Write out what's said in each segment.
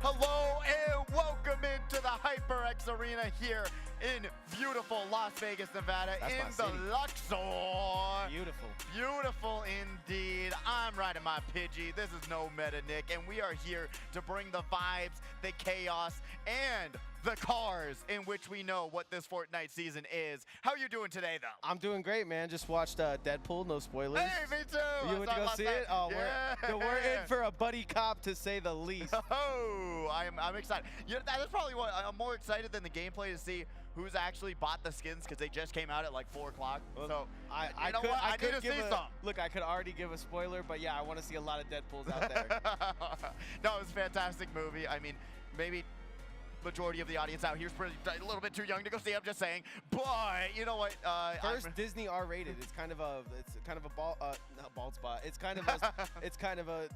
Hello and welcome into the HyperX Arena here in beautiful Las Vegas, Nevada. That's in the Luxor. Beautiful. Beautiful indeed. I'm riding my Pidgey. This is No Meta Nick, and we are here to bring the vibes, the chaos, and the cars in which we know what this Fortnite season is. How are you doing today, though? I'm doing great, man. Just watched Deadpool, no spoilers. Hey, me too. You went to go see it? Oh, yeah. we're in for a buddy cop, to say the least. Oh, I'm excited. You know, that's probably what I'm more excited than the gameplay to see who's actually bought the skins, because they just came out at like 4 o'clock. Well, so I need to see some. Look, I could already give a spoiler, but yeah, I want to see a lot of Deadpools out there. No, it was a fantastic movie. I mean, maybe majority of the audience out here is a little bit too young to go see. I'm just saying, but you know what? First Disney R-rated. It's kind of a not bald spot. It's kind of a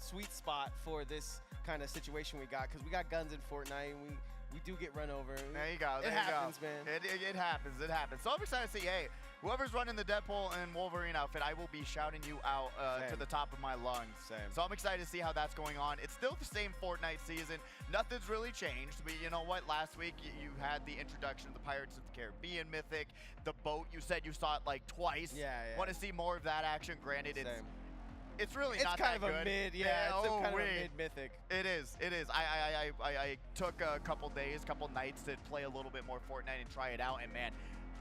sweet spot for this kind of situation we got, because we got guns in Fortnite and we do get run over. There you go. It happens, man. It happens. It happens. So I'm excited to see, hey, whoever's running the Deadpool and Wolverine outfit, I will be shouting you out to the top of my lungs. Same. So I'm excited to see how that's going on. It's still the same Fortnite season. Nothing's really changed. But you know what? Last week you had the introduction of the Pirates of the Caribbean mythic, the boat. You said you saw it like twice. Yeah. Want to see more of that action? Granted, it's really not kind that of good. a mid, yeah. It's kind of a mid mythic. It is. It is. I took a couple days, couple nights to play a little bit more Fortnite and try it out, and man,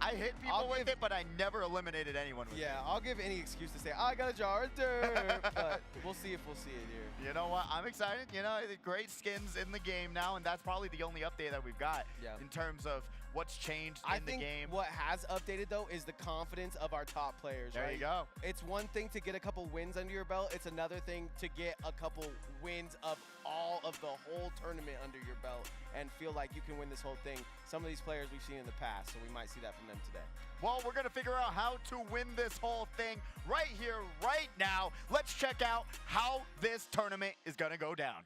I hit people with it, but I never eliminated anyone with it. Yeah, I'll give any excuse to say, I got a jar of dirt, but we'll see if we'll see it here. You know what? I'm excited. You know, great skins in the game now, and that's probably the only update that we've got in terms of what's changed in the game. What has updated, though, is the confidence of our top players, There you go. It's one thing to get a couple wins under your belt. It's another thing to get a couple wins of all of the whole tournament under your belt and feel like you can win this whole thing. Some of these players we've seen in the past, so we might see that from them today. Well, we're going to figure out how to win this whole thing right here, right now. Let's check out how this tournament is going to go down.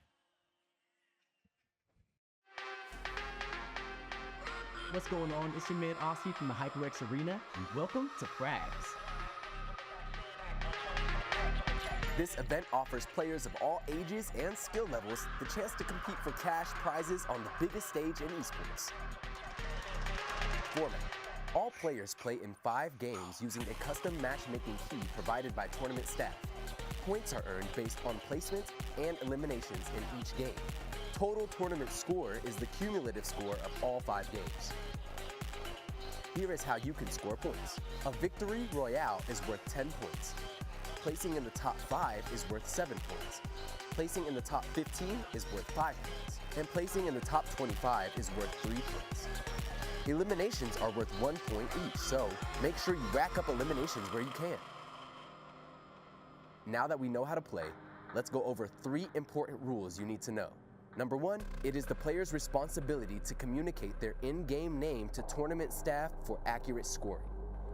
What's going on? It's your man Aussie from the HyperX Arena, and welcome to Frags. This event offers players of all ages and skill levels the chance to compete for cash prizes on the biggest stage in esports. Format. All players play in 5 games using a custom matchmaking key provided by tournament staff. Points are earned based on placement and eliminations in each game. Total tournament score is the cumulative score of all 5 games. Here is how you can score points. A victory royale is worth 10 points. Placing in the top 5 is worth 7 points. Placing in the top 15 is worth 5 points. And placing in the top 25 is worth 3 points. Eliminations are worth 1 point each, so make sure you rack up eliminations where you can. Now that we know how to play, let's go over 3 important rules you need to know. Number 1, it is the player's responsibility to communicate their in-game name to tournament staff for accurate scoring.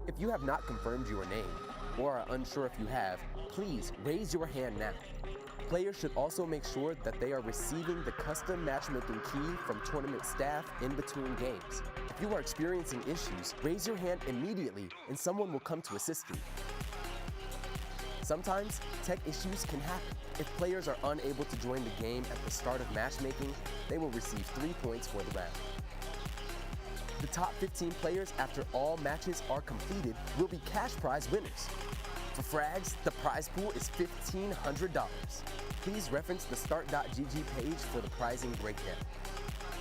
If you have not confirmed your name, or are unsure if you have, please raise your hand now. Players should also make sure that they are receiving the custom matchmaking key from tournament staff in between games. If you are experiencing issues, raise your hand immediately and someone will come to assist you. Sometimes, tech issues can happen. If players are unable to join the game at the start of matchmaking, they will receive 3 points for the round. The top 15 players after all matches are completed will be cash prize winners. For Frags, the prize pool is $1,500. Please reference the start.gg page for the prizing breakdown.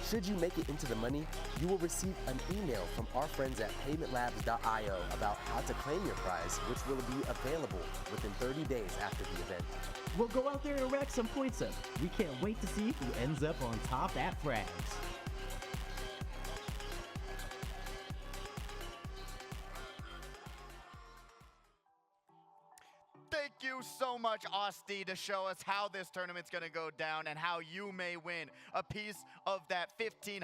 Should you make it into the money, you will receive an email from our friends at paymentlabs.io about how to claim your prize, which will be available within 30 days after the event. We'll go out there and rack some points up. We can't wait to see who ends up on top at Frags. Thank you so much, Austin, to show us how this tournament's going to go down and how you may win a piece of that $1,500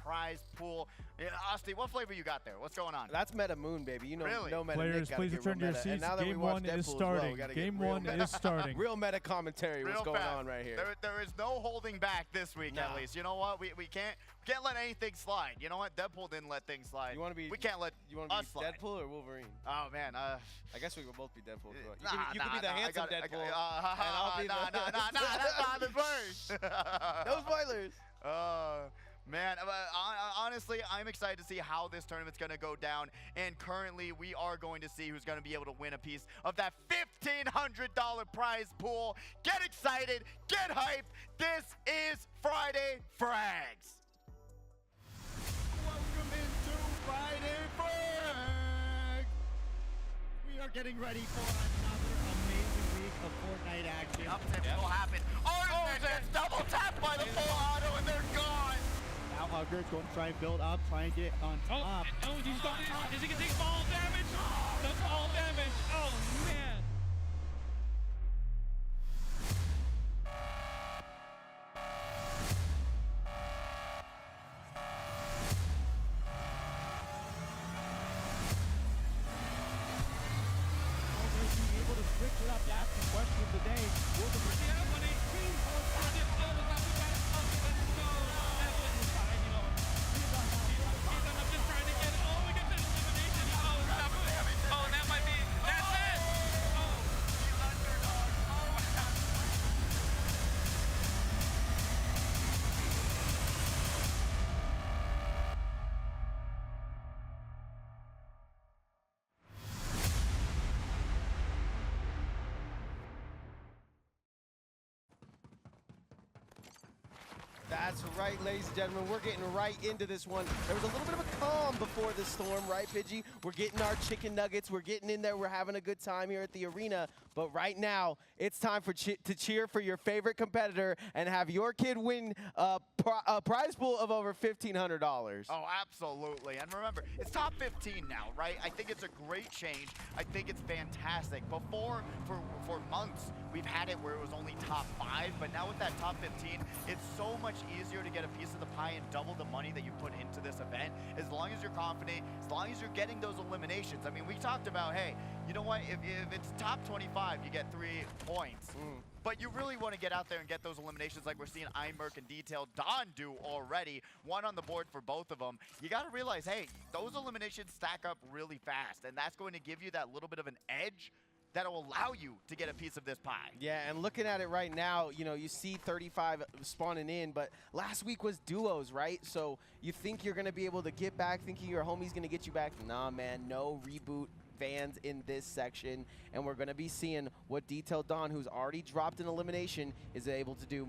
prize pool. Yeah, Asti, what flavor you got there? What's going on? That's Meta Moon, baby. You know, Really? no Meta Players, Nick gotta please get real return to your meta. And seats. now that we Game watch 1 is Deadpool as well, we starting. gotta get Game real 1 meta. is starting. Real meta commentary. Real What's going fast. on right here? There is no holding back this week, at Nah. least. You know what? We can't let anything slide. You know what? Deadpool didn't let things slide. You want to be? We can't let You want to us be slide. Deadpool or Wolverine? Oh man. I guess we will both be Deadpool. You Nah, can be the nah, handsome I Deadpool. got, and I'll be nah, the that's not the first. No spoilers. Man, honestly, I'm excited to see how this tournament's going to go down. And currently, we are going to see who's going to be able to win a piece of that $1,500 prize pool. Get excited. Get hyped. This is Friday Frags. Welcome into Friday Frags. We are getting ready for another amazing week of Fortnite action. Upsets will happen. It's double tapped by the full auto, and they're gone. Now Hugger's going to try and build up, try and get on top. Oh, he's going to, is he going to take fall damage? The fall damage. Oh, man. Will they be able to switch it up? That's the question of the day. Will the Yeah, 118. Oh, let's go. That was fine, you know. He's just trying to get it. Oh, we get the elimination. Oh, that might be. That's it. Oh. That's right, ladies and gentlemen. We're getting right into this one. There was a little bit of a calm before the storm, right, Pidgey? We're getting our chicken nuggets. We're getting in there. We're having a good time here at the arena. But right now, it's time for to cheer for your favorite competitor and have your kid win a prize pool of over $1,500. Oh, absolutely. And remember, it's top 15 now, right? I think it's a great change. I think it's fantastic. Before, for months, we've had it where it was only top 5, but now with that top 15, it's so much easier to get a piece of the pie and double the money that you put into this event, as long as you're confident, as long as you're getting those eliminations. I mean, we talked about, hey, you know what, if it's top 25, you get 3 points. But you really want to get out there and get those eliminations like we're seeing Imerk and Detailed Don do already. 1 on the board for both of them. You got to realize, hey, those eliminations stack up really fast, and that's going to give you that little bit of an edge that'll allow you to get a piece of this pie. Yeah, and looking at it right now, you know, you see 35 spawning in, but last week was duos, right? So you think you're going to be able to get back, thinking your homie's going to get you back. Nah, man, no reboot fans in this section, and we're going to be seeing what Detailed Don, who's already dropped an elimination, is able to do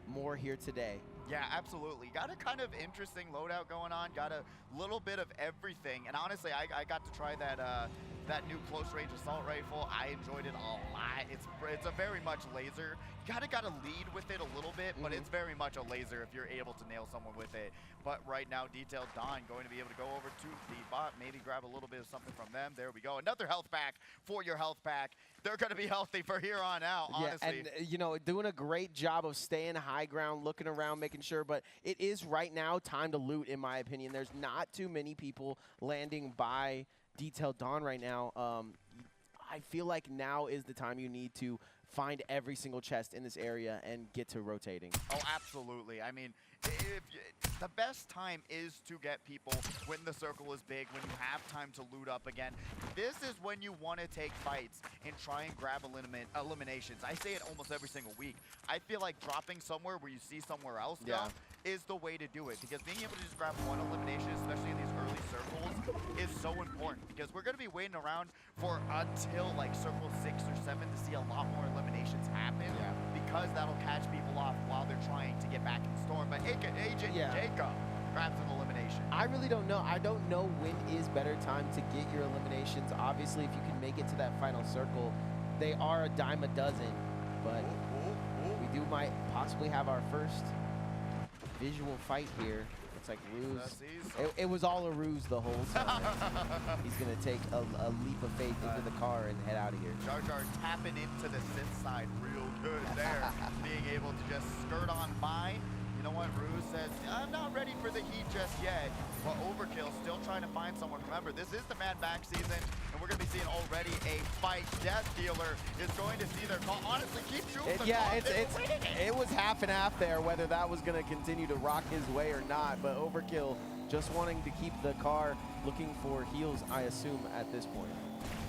more here today. Yeah, absolutely. Got a kind of interesting loadout going on. Got a little bit of everything. And honestly, I got to try that new close range assault rifle. I enjoyed it a lot. It's a very much laser. You gotta lead with it a little bit, but it's very much a laser if you're able to nail someone with it. But right now, Detailed Don going to be able to go over to the bot, maybe grab a little bit of something from them. There we go. Another health pack for your health pack. They're going to be healthy for here on out, honestly. Yeah, and, you know, doing a great job of staying high ground, looking around, making sure. But it is right now time to loot, in my opinion. There's not too many people landing by Detailed Don right now. I feel like now is the time you need to find every single chest in this area and get to rotating. Oh, absolutely. I mean, the best time is to get people when the circle is big, when you have time to loot up again. This is when you want to take fights and try and grab eliminations. I say it almost every single week. I feel like dropping somewhere where you see somewhere else go is the way to do it, because being able to just grab 1 elimination, especially in these early circles, is so important, because we're going to be waiting around for until like circle 6 or 7 to see a lot more eliminations happen, because that'll catch people off while they're trying to get back in Storm. But Agent Jacob grabs an elimination. I really don't know. I don't know when is better time to get your eliminations. Obviously, if you can make it to that final circle, they are a dime a dozen, but we might possibly have our first visual fight here. Looks like Ruse. It was all a ruse the whole time. He's going to take a leap of faith into the car and head out of here. Jar Jar tapping into the Sith side real good there. Being able to just skirt on by. you know what, Ruse says, I'm not ready for the heat just yet. But Overkill still trying to find someone. Remember, this is the Mad Max season, and we're going to be seeing already a fight. Death Dealer is going to see their call. Honestly, keep shooting. It was half and half there, whether that was going to continue to rock his way or not. But Overkill just wanting to keep the car, looking for heals, I assume, at this point.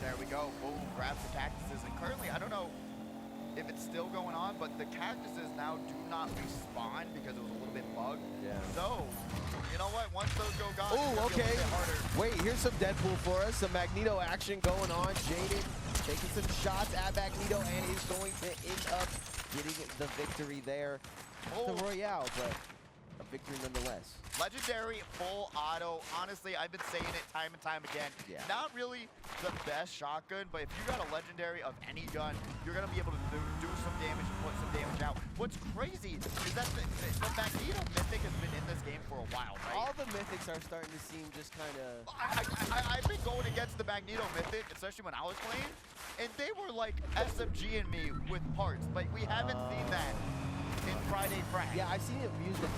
There we go. Boom, grabs the cactuses. And currently, I don't know if it's still going on, but the cactuses now do not respawn because it was a little bit bugged. Yeah. So, you know what? Once those go gone, Oh, it's gonna be a okay. little bit harder. Wait, here's some Deadpool for us. Some Magneto action going on. Jaden taking some shots at Magneto and is going to end up getting the victory there. Oh. The Royale, but a victory nonetheless. Legendary full auto. Honestly, I've been saying it time and time again. Yeah. Not really the best shotgun, but if you got a legendary of any gun, you're gonna be able to do some damage and put some damage out. What's crazy is that the Magneto Mythic has been in this game for a while, right? All the mythics are starting to seem just kind of... I've been going against the Magneto Mythic, especially when I was playing, and they were like SMGing me with parts, but we haven't seen that in Friday Frags. Yeah, I've seen it used a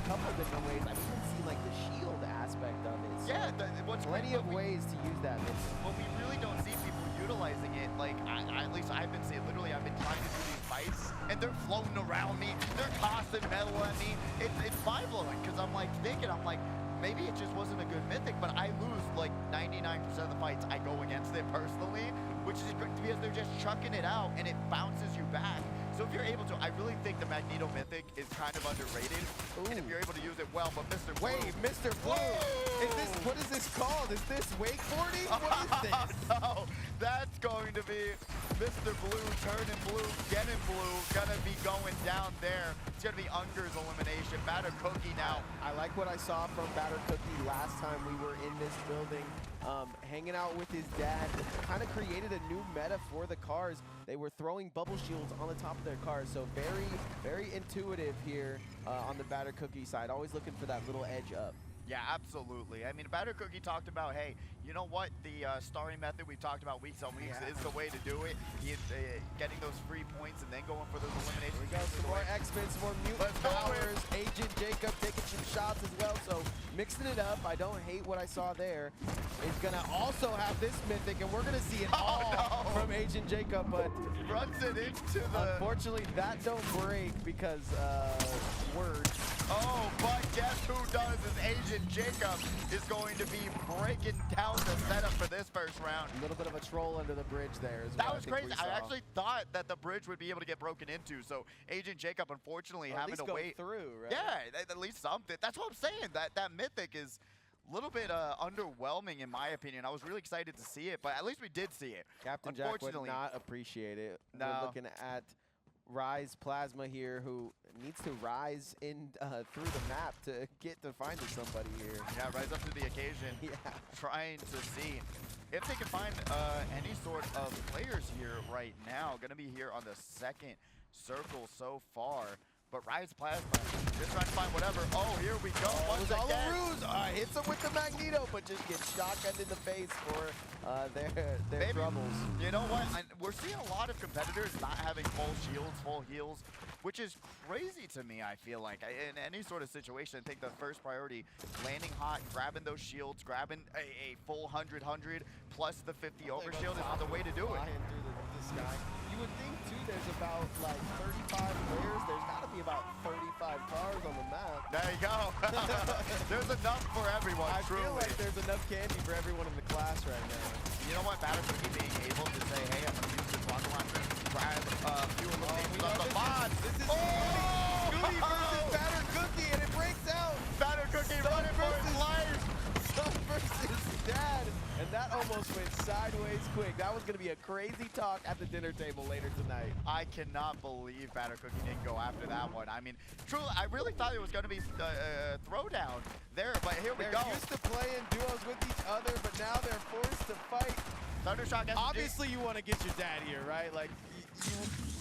couple different ways. I've even seen like the shield aspect of it. So Yeah, what's plenty great, of ways to use that mythic. but we really don't see people utilizing it. Like, at least I've been seeing, literally, I've been trying to do these fights, and they're floating around me. They're tossing metal at me. It's mind-blowing, because I'm like thinking, maybe it just wasn't a good mythic, but I lose like 99% of the fights I go against it personally, which is great because they're just chucking it out, and it bounces you back. So if you're able to, I really think the Magneto Mythic is kind of underrated. And if Ooh. you're able to use it well, but Mr. Blue, Wait, Mr. Blue! Is this, what is this called? Is this wakeboarding? What is this? no, that's going to be Mr. Blue turning blue, getting blue, gonna be going down there. It's gonna be Unger's elimination. Batter Cookie now. I like what I saw from Batter Cookie last time we were in this building. Hanging out with his dad, kind of created a new meta for the cars. They were throwing bubble shields on the top of their cars, so very, very intuitive here on the Batter Cookie side. Always looking for that little edge up. Yeah, absolutely. I mean, Batter Cookie talked about, hey, you know what? The starring method we've talked about weeks on weeks is the way to do it. He is getting those free points and then going for those eliminations. Here we go, some more X-Men, some more mutant Let's go, powers. Agent Jacob taking some shots as well, so mixing it up. I don't hate what I saw there. It's gonna also have this mythic, and we're gonna see it all from Agent Jacob, but Runs it into the... unfortunately that don't break because words. Oh, but guess who does is Agent Jacob is going to be breaking down the setup for this first round. A little bit of a troll under the bridge there is That what was I think crazy. we saw. I actually thought that the bridge would be able to get broken into, so Agent Jacob unfortunately Or at having least to go wait. through, right? Yeah, at least something. That's what I'm saying. That mythic is a little bit underwhelming in my opinion. I was really excited to see it, but at least we did see it. Captain Jack would Unfortunately, not appreciate it. No. We're looking at Rise Plasma here, who needs to rise in through the map to get to find somebody here. yeah, rise up to the occasion. Yeah. Trying to see if they can find any sort of players here right now. Going to be here on the second circle so far. But Rise Plasma, just trying to find whatever. Oh, here we go. It Once was all again. a ruse. Hits him with the Magneto, but just gets shotgunned in the face for their Maybe. troubles. You know what? We're seeing a lot of competitors not having full shields, full heals, which is crazy to me, I feel like. In any sort of situation, I think the first priority, landing hot, grabbing those shields, grabbing a full 100 plus the 50 overshield is the way to do it. Flying through the sky. You would think, too, there's about, like, 35 players. There's got to be about 35 cars on the map. There you go. There's enough for everyone, I truly. feel like there's enough candy for everyone in the class right now. You know what? Batter Cookie being able to say, hey, I'm going to use this rocket launcher, grab a few eliminations on the mod. This is Oh! Goody versus Batter Cookie, and it breaks out. Batter Cookie running for his life. Son versus dad, and that almost went sideways quick. That was going to be a crazy talk at the dinner table later tonight. I cannot believe Batter Cookie didn't go after that one. I mean, truly, I really thought it was going to be throwdown there, but here we They're go. used to playing duos with each other, but now they're forced to fight. Thundershock SMG. Obviously, you want to get your dad here, right? Like,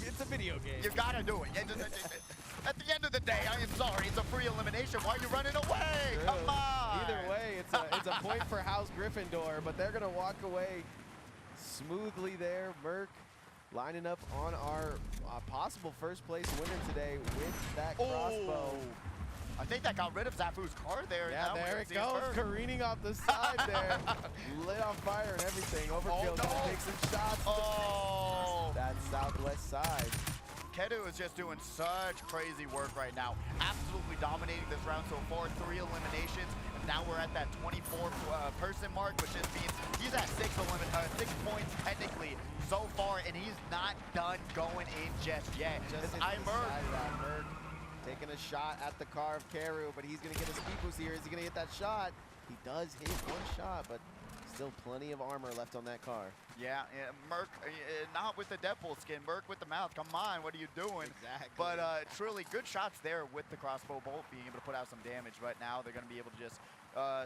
it's a video game. You gotta do it. At the end of the day, I am sorry. It's a free elimination. Why are you running away? True. Come on. Either way, it's a point for House Gryffindor, but they're going to walk away smoothly there. Merc lining up on our possible first place winner today with that crossbow. I think that got rid of Zafu's car there. Yeah, Now we're there gonna it see his goes, bird. careening off the side there. Lit on fire and everything. Overkill, no. gonna take some shots. Oh! That southwest side. Kedu is just doing such crazy work right now. Absolutely dominating this round so far. 3 eliminations. And now we're at that 24 person mark, which just means he's at 6 points technically so far, and he's not done going in just yet. Just It's hit the Imerk. side of that Merc. Taking a shot at the car of Keru, but he's gonna get a speed boost here. Is he gonna hit that shot? He does hit one shot, but still plenty of armor left on that car. Yeah, Merc, not with the Deadpool skin. Merc with the mouth. Come on, what are you doing? Exactly. But truly good shots there with the crossbow bolt, being able to put out some damage. But now they're going to be able to just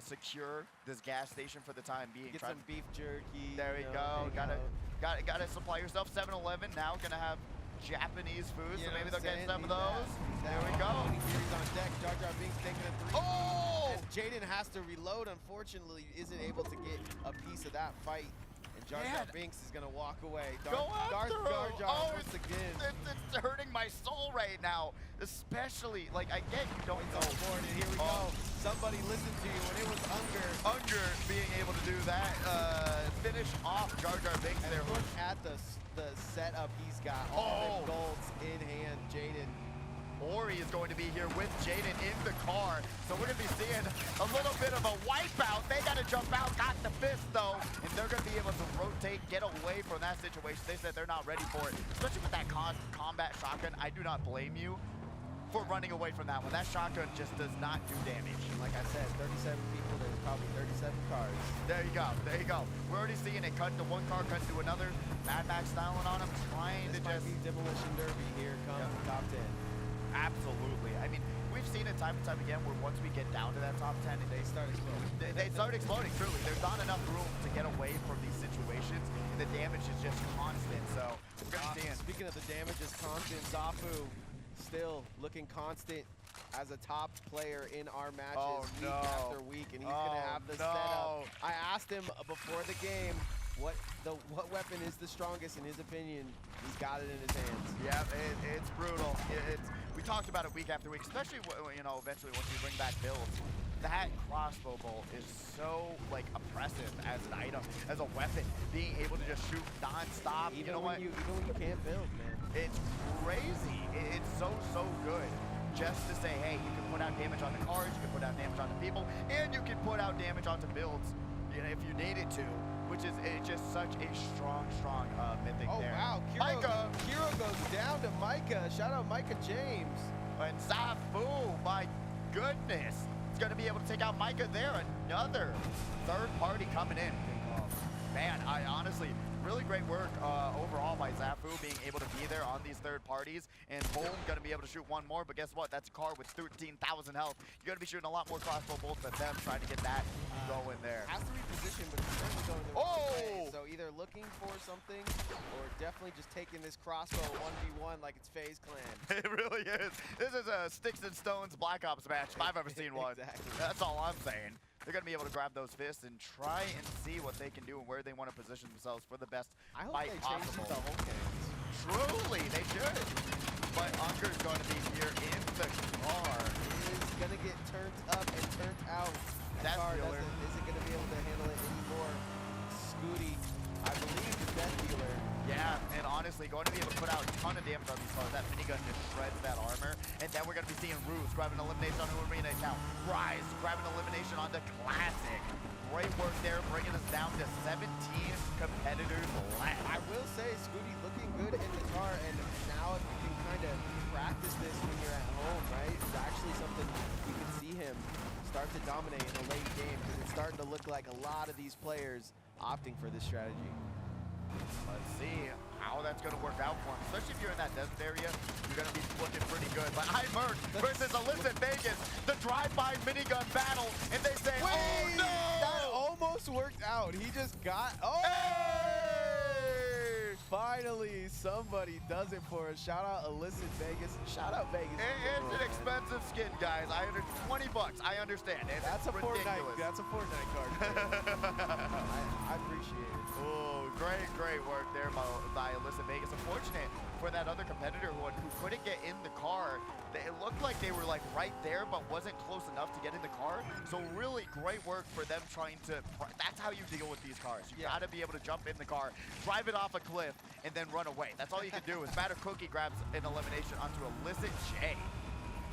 secure this gas station for the time being. Get some beef jerky. There we you go. know, hang out. Gotta supply yourself. 7-Eleven now gonna have Japanese food, You so know maybe what they'll I'm get saying? some of those. There we go. He's on deck. Jar Jar Binks taking a 3. Oh! And Jaden has to reload. Unfortunately, isn't able to get a piece of that fight. And Jar Jar Man. Binks is gonna walk away. Go after him. Jar Jar Oh, once again. It's hurting my soul right now. Especially, like, I get you don't It's know. on board, and here we Oh. go. Somebody listen to you, and it was Unger. Unger being able to do that, finish off Jar Jar Binks there. Look at the setup he's got. All the golds in hand, Jaden. Ori is going to be here with Jaden in the car. So we're going to be seeing a little bit of a wipeout. They got to jump out, got the fist though, and they're going to be able to rotate, get away from that situation. They said they're not ready for it, especially with that combat shotgun. I do not blame you for running away from that one. That shotgun just does not do damage. Like I said, 37 people, there's probably 37 cars. There you go, there you go. We're already seeing it cut to one car, cut to another. Mad Max styling on him, trying This to might just... be Demolition Derby. Here comes the top 10. Absolutely. I mean, we've seen it time and time again where once we get down to that top 10, They start exploding. they start exploding, truly. There's not enough room to get away from these situations. The damage is just constant, so we're going to see it. Speaking of the damage is constant, Zafu still looking constant as a top player in our matches week after week, and he's going to have the setup. I asked him before the game what weapon is the strongest in his opinion. He's got it in his hands. Yeah, it's brutal. We talked about it week after week, especially eventually once we bring back builds. That crossbow bolt is so oppressive as an item, as a weapon. Being able to just shoot non-stop. Even when you can't build, man. It's crazy. It's so good. Just to say, hey, you can put out damage on the cars, you can put out damage on the people, and you can put out damage onto builds, if you needed to, which is just such a strong mythic there. Oh wow, Micah! Kiro goes down to Micah. Shout out Micah James. And Zafu, my goodness, is going to be able to take out Micah there. Another third party coming in. Man, I honestly, really great work overall by Zafu being able to be there on these third parties. And boom, going to be able to shoot one more. But guess what? That's a car with 13,000 health. You're going to be shooting a lot more crossbow bolts at them, trying to get that going there. Has to reposition, but he's certainly going the right way. So either looking for something or definitely just taking this crossbow 1v1 like it's FaZe Clan. It really is. This is a Sticks and Stones Black Ops match if I've ever seen one. Exactly. That's all I'm saying. They're going to be able to grab those fists and try and see what they can do and where they want to position themselves for the best I hope fight they change possible. the whole games. Truly, they should. But Unger's going to be here in the car. Is going to get turned up and turned out. Death Car Dealer. isn't going to be able to handle it anymore. Scooty, I believe the Death Dealer. Yeah, and honestly, going to be able to put out a ton of damage on these cars. That minigun just shreds that armor. And then we're going to be seeing Ruse grab an elimination on the Arena account. Rise grab an elimination on the Classic. Great work there, bringing us down to 17 competitors left. I will say, Scooty looking good in the car, and now if you can kind of practice this when you're at home, right? It's actually something you can see him start to dominate in the late game, because it's starting to look like a lot of these players opting for this strategy. Let's see how that's going to work out for him. Especially if you're in that desert area, you're going to be looking pretty good. But Imerk versus Alyssa Vegas, the drive-by minigun battle, and they say, oh no! That almost worked out. He just got, Hey! Finally, somebody does it for us. Shout out Alyssa Vegas. Shout out Vegas. It's an expensive skin, guys. $20 bucks. I understand. That's a ridiculous. Fortnite. That's a Fortnite card. I appreciate it. Oh, great work there by Alyssa in Vegas. Unfortunate for that other competitor who couldn't get in the car. It looked like they were like right there, but wasn't close enough to get in the car. So really great work for them trying to, that's how you deal with these cars. You gotta be able to jump in the car, drive it off a cliff, and then run away. That's all you can do. Is Batter Cookie grabs an elimination onto Illicit J.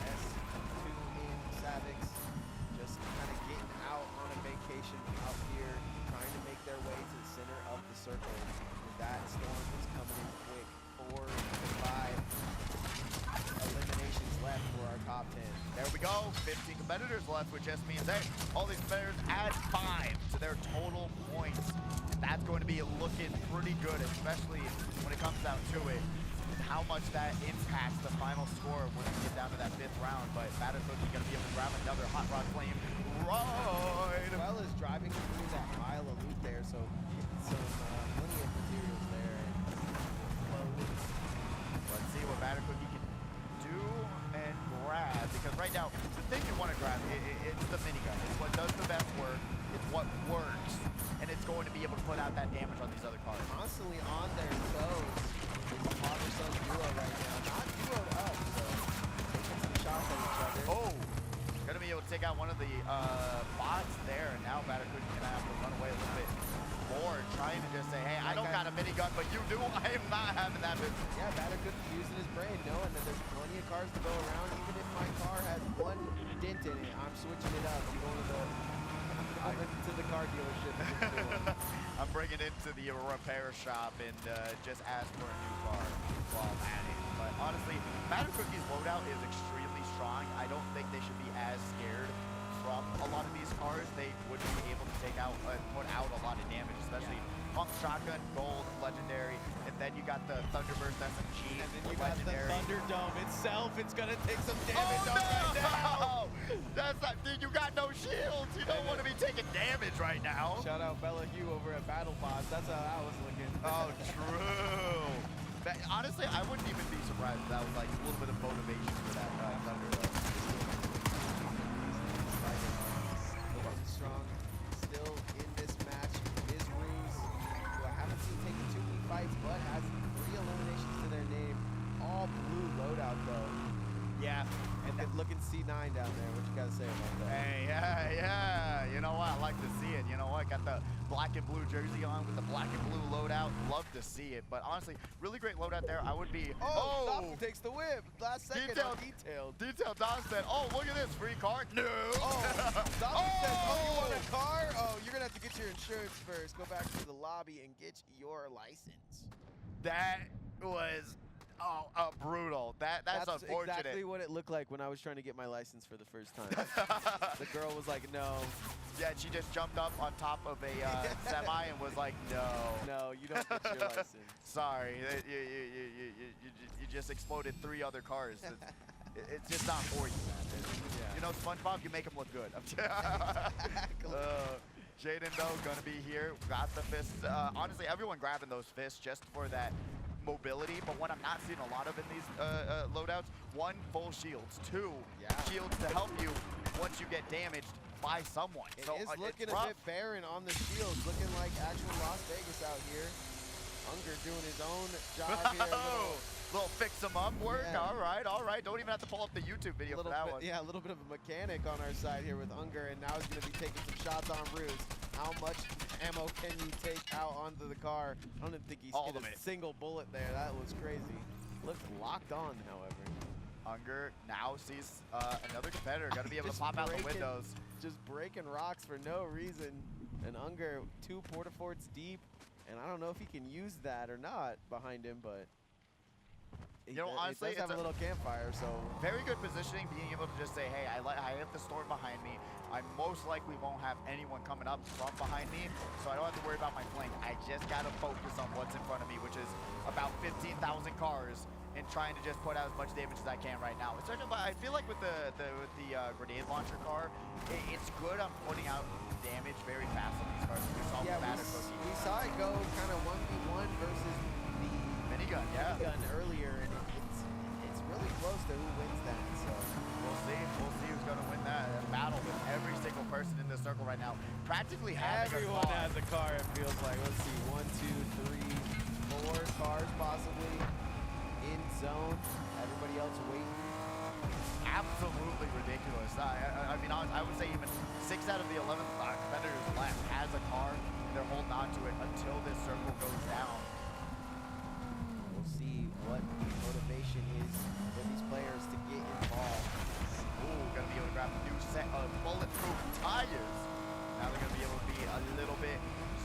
S2 in Savix, just kind of getting out on a vacation out here, trying to make their way to the center of the circle. With that, Storm is coming in quick. 4 to 5 eliminations left for our top 10. There we go. 15 competitors left, which just means that all these competitors add 5 to their total points. That's going to be looking pretty good, especially when it comes down to it. How much that impacts the final score when we get down to that 5th round. But Batter Cookie going to be able to grab another Hot Rod Flame ride. As well as driving through that mile of loot there, so some plenty of materials there. And let's see what Batter Cookie can do and grab, because right now the thing you want to grab it's the minigun. It's what does the best work. It's what works, and it's going to be able to put out that damage on these other cars. Constantly on their toes. It's a father-son duo right now. Not duoed up, so taking some shots at each other. Oh, gonna be able to take out one of the bots there, and now Batter Cookie gonna have to run away a little bit more, trying to just say, hey, I don't got a minigun, but you do. I am not having that business. Yeah, Batter Cookie using his brain, knowing that there's plenty of cars to go around. Even if my car has one dent in it, I'm switching it up. I'm going to the car dealership. I'm bringing it to the repair shop and just ask for a new car while I'm at it. But honestly, Batter Cookie's loadout is extremely strong. I don't think they should be as scared from a lot of these cars. They would be able to take out and put out a lot of damage, especially Pump Shotgun, Gold, Legendary, and then you got the Thunderburst SMG, And then you Legendary. got the Thunderdome itself. It's going to take some damage right now. That's not, dude, you got no shields. You don't want to be taking damage right now. Shout out Bella Hugh over at Battle Boss. That's how I was looking. Oh, true. Honestly, I wouldn't even be surprised if that was like a little bit of motivation for that Thunder, though. Strong still in this match is Ruse, who I haven't seen taking too many fights, but has 3 eliminations to their name. All blue loadout, though. Yeah. And then looking C9 down there. What you got to say about that? Hey, yeah. You know what? I like to see it. You know what? Got the black and blue jersey on with the black and blue loadout. Love to see it. But honestly, really great loadout there. I would be. Oh, Doppy takes the whip. Last second, detailed. Detailed Don said, oh, look at this free car. No. Oh, Doppy says, oh, you want a car? Oh, you're going to have to get your insurance first. Go back to the lobby and get your license. That was brutal. That's unfortunate. Exactly what it looked like when I was trying to get my license for the first time. The girl was like, no. Yeah, she just jumped up on top of a semi and was like, no. No, you don't get your license. Sorry, you just exploded 3 other cars. It's just not for you, man. You know, SpongeBob, you make him look good. Jaden, though, gonna be here. Got the fists. Honestly, everyone grabbing those fists just for that mobility, but what I'm not seeing a lot of in these loadouts, 1, full shields, 2, shields to help you once you get damaged by someone. It so is looking it's a bit barren on the shields, looking like actual Las Vegas out here. Unger doing his own job here. Little fix them up work. Yeah. All right. Don't even have to pull up the YouTube video for that one. Yeah, a little bit of a mechanic on our side here with Unger, and now he's going to be taking some shots on Ruse. How much ammo can you take out onto the car? I don't even think he's hit a single bullet there. That was crazy. Looked locked on, however. Unger now sees another competitor. Got to be able to pop out the windows. Just breaking rocks for no reason. And Unger 2 porta-forts deep. And I don't know if he can use that or not behind him, but you know, honestly, it does have a little campfire, so very good positioning, being able to just say, hey, I have the storm behind me. I most likely won't have anyone coming up from behind me, so I don't have to worry about my flank. I just got to focus on what's in front of me, which is about 15,000 cars, and trying to just put out as much damage as I can right now. Especially, I feel like with the grenade launcher car, it's good on putting out damage very fast on these cars. We saw with Batter Cookie. We saw it go kind of 1v1 versus the minigun, minigun earlier, and it's really close to who wins that. So we'll see who's going to win that battle with every single person in this circle right now. Practically having everyone has a car, it feels like. Let's see, 1, 2, 3, 4 cars possibly. absolutely ridiculous. I mean, I would say even 6 out of the 11 competitors left has a car, and they're holding on to it until this circle goes down. We'll see what the motivation is for these players to get involved. Ooh, gonna be able to grab a new set of bulletproof tires. Now they're gonna be able to be a little bit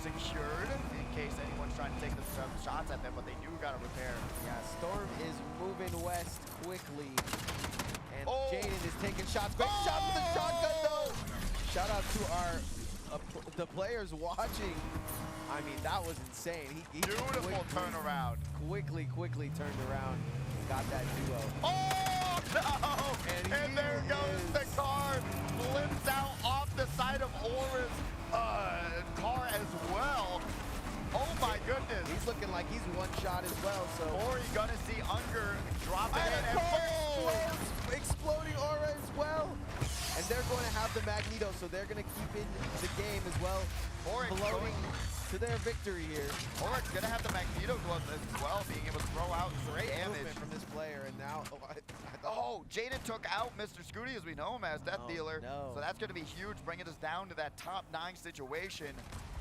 secured in case anyone's trying to take some shots at them, but they do gotta repair. Yeah, Storm is moving west quickly. And Oh. Jaden is taking shots. Great shot with the shotgun though. Shout out to our the players watching. I mean, that was insane. He Beautiful turnaround. Quickly turned around and got that duo. Oh no! And And there here goes is- the car. Flips out off the side of Aura's car as well. Oh my goodness. He's looking like he's one shot as well, so. Or you gonna see Unger drop it And in the and car boom! explodes, exploding aura as well. And they're going to have the Magneto, so they're going to keep in the game as well. Or Floating to their victory here. Or it's gonna have the Magneto gloves as well, being able to throw out some Great damage. movement from this player, and now, I thought, Oh, Jaden took out Mr. Scooty, as we know him as Death Oh, Dealer. no. So that's going to be huge, bringing us down to that top 9 situation.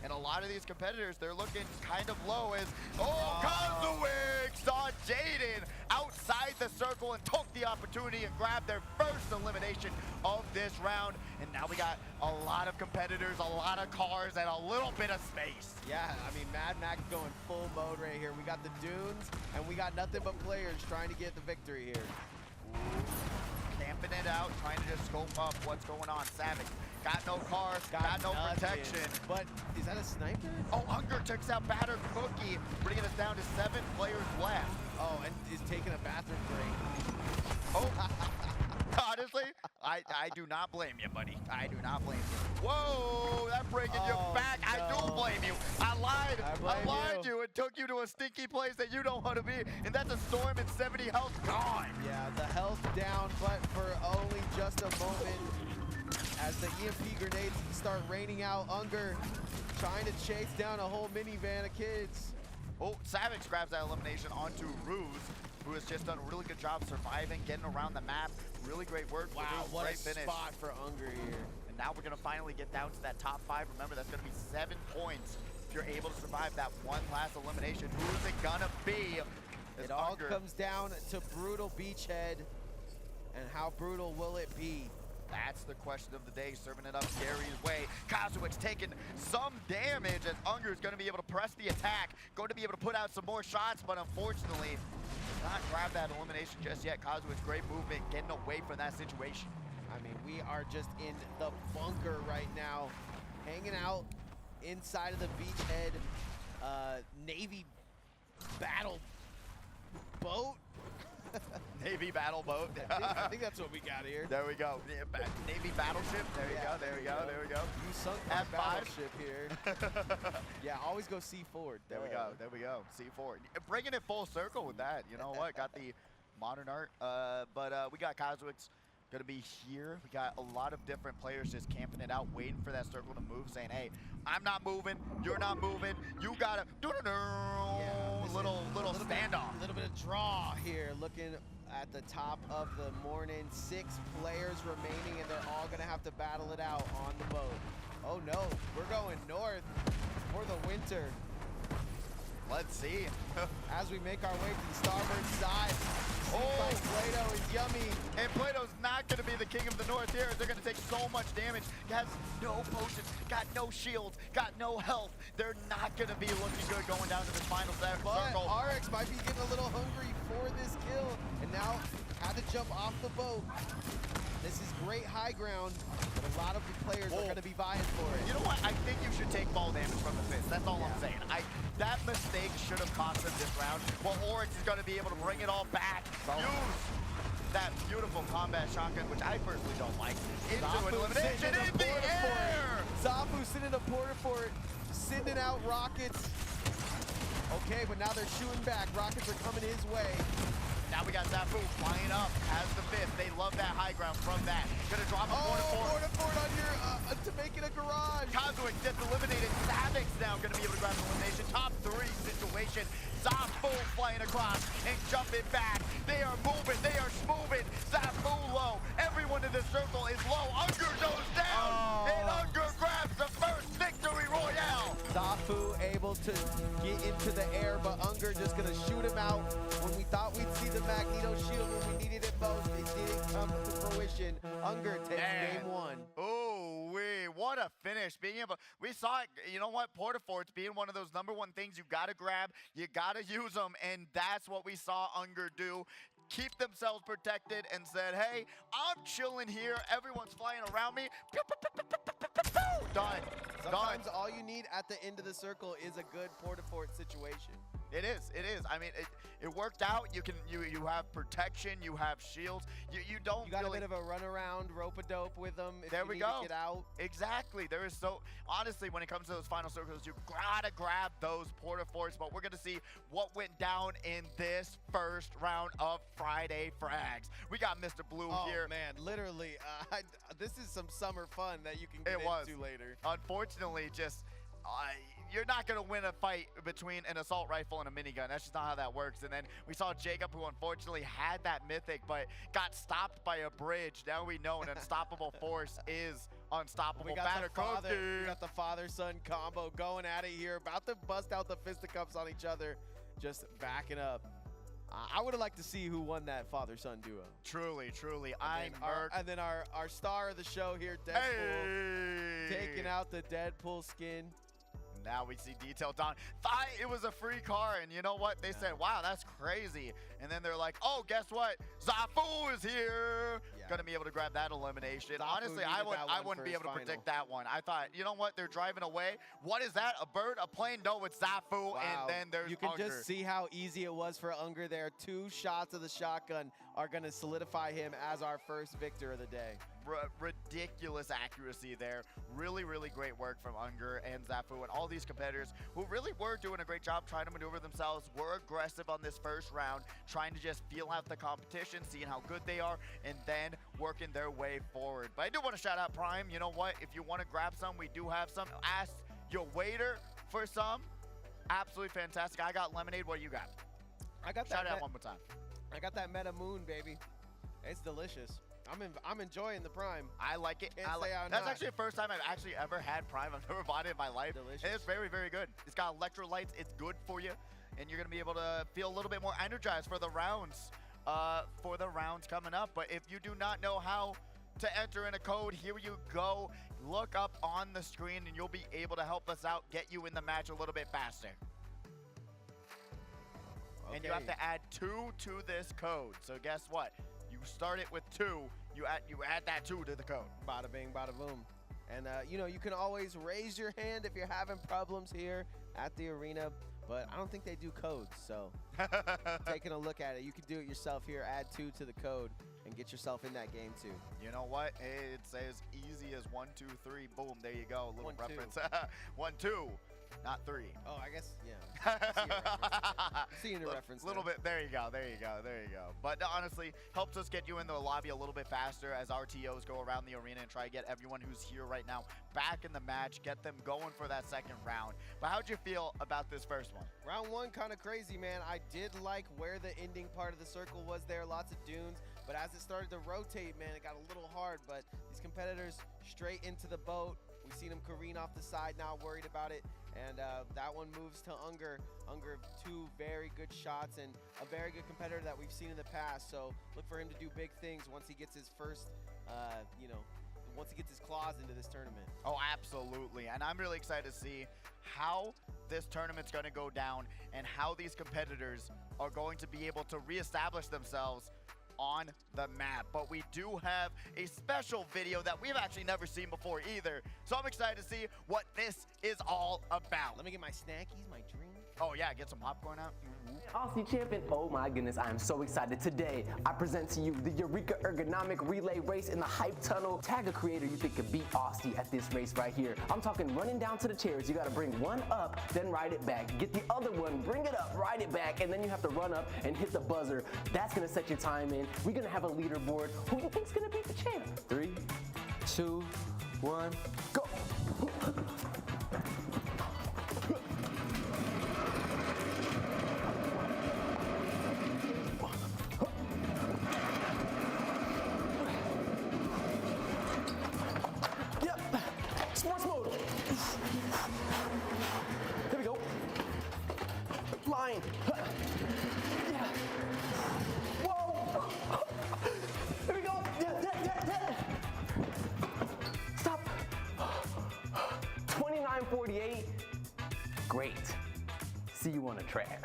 And a lot of these competitors, they're looking kind of low as, Kazuik saw Jaden outside the circle and took the opportunity and grabbed their first elimination of this round. And now we got a lot of competitors, a lot of cars, and a little bit of space. yeah, I mean, Mad Max going full mode right here. We got the dunes, and we got nothing but players trying to get the victory here. Camping it out, trying to just scope up what's going on. Savage got no cars, got no nothing. protection. But is that a sniper? Oh, Unger takes out Battered Cookie, bringing us down to 7 players left. Oh, and is taking a bathroom break. Oh, honestly, I do not blame you, buddy. I do not blame you. Whoa, that breaking you Oh, back. I do no. blame you. I lied. I blame lied you. you and took you to a stinky place that you don't want to be. And that's a Storm and 70 health gone. Yeah, the health down, but for only just a moment. As the EMP grenades start raining out, Unger trying to chase down a whole minivan of kids. Oh, Savage grabs that elimination onto Ruse, who has just done a really good job surviving, getting around the map. Really great work for Wow, Ruse. what Great a finish. spot for Unger here. And now we're going to finally get down to that top 5. Remember, that's going to be 7 points if you're able to survive that one last elimination. Who's it going to be? It all comes down to Brutal Beachhead, and how brutal will it be? That's the question of the day, serving it up Gary's way. Kazuik's taking some damage as Unger's going to be able to press the attack, going to be able to put out some more shots, but unfortunately, not grab that elimination just yet. Kazuik's great movement, getting away from that situation. I mean, we are just in the bunker right now, hanging out inside of the Beachhead Navy battle boat. Navy battle boat. I think that's what we got here. There we go. Yeah, Navy battleship. There you go. There we go. There we go. You sunk my F5. battleship here. Yeah, always go C forward. There we go. There we go. C4. Bringing it full circle with that. You know what? Got the modern art. But we got Kazuik's going to be here. We got a lot of different players just camping it out, waiting for that circle to move, saying, hey, I'm not moving. You're not moving. You got to little standoff. A little bit of draw here, looking at the top of the morning. 6 players remaining, and they're all going to have to battle it out on the boat. Oh, no. We're going north for the winter. Let's see. As we make our way to the starboard side, Oh. Plato is yummy. And Plato's not going to be the king of the north here. They're going to take so much damage. Has no potions, got no shields, got no health. They're not going to be looking good going down to this final circle. But RX might be getting a little hungry for this kill, and now had to jump off the boat. This is great high ground, but a lot of the players are going to be vying for it. You know what? I think you should take fall damage from the fist. That's all I'm saying. That mistake should have cost them this round. Well, Oryx is going to be able to bring it all back. Use that beautiful combat shotgun, which I personally don't like, into an elimination in the air. Zafu sitting in a porta fort, sending out rockets. Okay, but now they're shooting back. Rockets are coming his way. Now we got Zafu flying up as the fifth. They love that high ground from that. Gonna drop a porta fort on your make it a garage. Kazuik gets eliminated. Savic's now going to be able to grab an elimination. Top 3 situation. Zafu flying across and jumping back. They are moving. They are smoothing. Zafu low. Everyone in the circle is low. Unger goes down. And Unger grabs the first victory royale. Zafu able to get into the air, but Unger just gonna shoot him out. When we thought we'd see the Magneto shield when we needed it most, it didn't come to fruition. Unger takes game 1. Oh, what a finish. Being able, we saw it, you know what, Portaforts being one of those #1 things you gotta grab, you gotta use them, and that's what we saw Unger do. Keep themselves protected and said, hey, I'm chilling here, everyone's flying around me. Pew, pew, pew, pew, pew, pew, pew, pew. Done. Sometimes all you need at the end of the circle is a good Portafort situation. It is. I mean, it worked out. You have protection. You have shields. You don't. You got really, a bit of a runaround, rope-a-dope with them. If there you we need go. To get out. Exactly. There is so honestly, when it comes to those final circles, you gotta grab those Portaforts. But we're gonna see what went down in this first round of Friday Frags. We got Mr. Blue here. Oh man, literally, this is some summer fun that you can get into later. Unfortunately, just. You're not going to win a fight between an assault rifle and a minigun. That's just not how that works. And then we saw Jacob, who unfortunately had that mythic, but got stopped by a bridge. Now we know an unstoppable force is unstoppable. We got the father-son combo going at it here, about to bust out the fisticuffs on each other, just backing up. I would have liked to see who won that father-son duo. Truly. And then our star of the show here, Deadpool, taking out the Deadpool skin. Now we see Detail Dawn. Thought it was a free car, and you know what? They said, wow, that's crazy. And then they're like, oh, guess what? Zafu is here. Gonna be able to grab that elimination. Zafu Honestly, I wouldn't be able to predict that one. I thought, you know what? They're driving away. What is that? A bird? A plane? No, it's Zafu. Wow. And then there's You can Unger. just see how easy it was for Unger there. 2 shots of the shotgun are gonna solidify him as our first victor of the day. Ridiculous accuracy there. Really great work from Unger and Zafu and all these competitors who really were doing a great job trying to maneuver themselves, were aggressive on this first round, trying to just feel out the competition, seeing how good they are, and then working their way forward. But I do want to shout out Prime. You know what? If you want to grab some, we do have some. Ask your waiter for some. Absolutely fantastic. I got lemonade. What do you got? I got shout out one more time. I got that Meta Moon, baby. It's delicious. I'm enjoying the Prime. I like it. That's actually the first time I've actually ever had Prime. I've never bought it in my life. Delicious. And it's very good. It's got electrolytes. It's good for you, and you're gonna be able to feel a little bit more energized for the rounds. Coming up. But if you do not know how to enter in a code, here you go. Look up on the screen, and you'll be able to help us out, get you in the match a little bit faster. Okay. And you have to add 2 to this code. So guess what? You start it with 2. You add that 2 to the code. Bada bing, bada boom. And you know, you can always raise your hand if you're having problems here at the arena, but I don't think they do codes. So taking a look at it, you can do it yourself here. Add 2 to the code and get yourself in that game too. You know what? It's as easy as 1, 2, 3. Boom. There you go. A little reference. 1, 2. Not 3. Oh, I guess, yeah. Seeing a reference. A little bit. There you go. But honestly, helps us get you in the lobby a little bit faster as RTOs go around the arena and try to get everyone who's here right now back in the match, get them going for that second round. But how'd you feel about this first one? Round 1, kind of crazy, man. I did like where the ending part of the circle was there. Lots of dunes. But as it started to rotate, man, it got a little hard. But these competitors straight into the boat. We've seen him careen off the side, not worried about it. And that one moves to Unger. Unger, 2 very good shots and a very good competitor that we've seen in the past. So look for him to do big things once he gets his first, once he gets his claws into this tournament. Oh, absolutely. And I'm really excited to see how this tournament's going to go down and how these competitors are going to be able to reestablish themselves on the map. But we do have a special video that we've actually never seen before either. So I'm excited to see what this is all about. Let me get my snackies, my drink. Oh yeah, get some popcorn out. Aussie champion, oh my goodness, I am so excited. Today, I present to you the Eureka Ergonomic Relay Race in the Hype Tunnel. Tag a creator you think could beat Aussie at this race right here. I'm talking running down to the chairs. You gotta bring one up, then ride it back. Get the other one, bring it up, ride it back, and then you have to run up and hit the buzzer. That's gonna set your time in. We're gonna have a leaderboard. Who do you think's gonna beat the champ? 3, 2, 1, go. Yep, sports mode. There we go. Line. Yeah. Whoa. There we go. Yeah. Stop. 29:48. Great. See you on the track.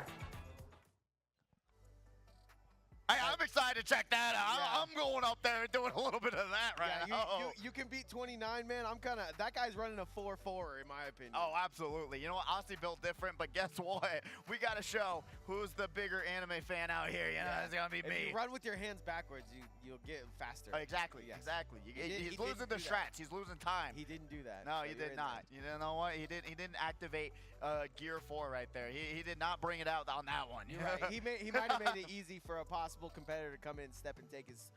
I'm excited to check that out. Yeah. I'm going up there and doing a little bit of that right Yeah, now. you can beat 29, man. I'm kind of, that guy's running a 4-4 in my opinion. Oh, absolutely. You know what? Aussie built different, but guess what? We got to show who's the bigger anime fan out here. You know, it's going to be If me. you run with your hands backwards, you'll get faster. Exactly, Yes. exactly. He He's didn't losing the do that. strats. He's losing time. He didn't do that. No, so he you're did in not. You know what? He didn't activate Gear 4 right there. He did not bring it out on that one. there. You're right. He might have made it easy for a possible competitor to come in, step and take his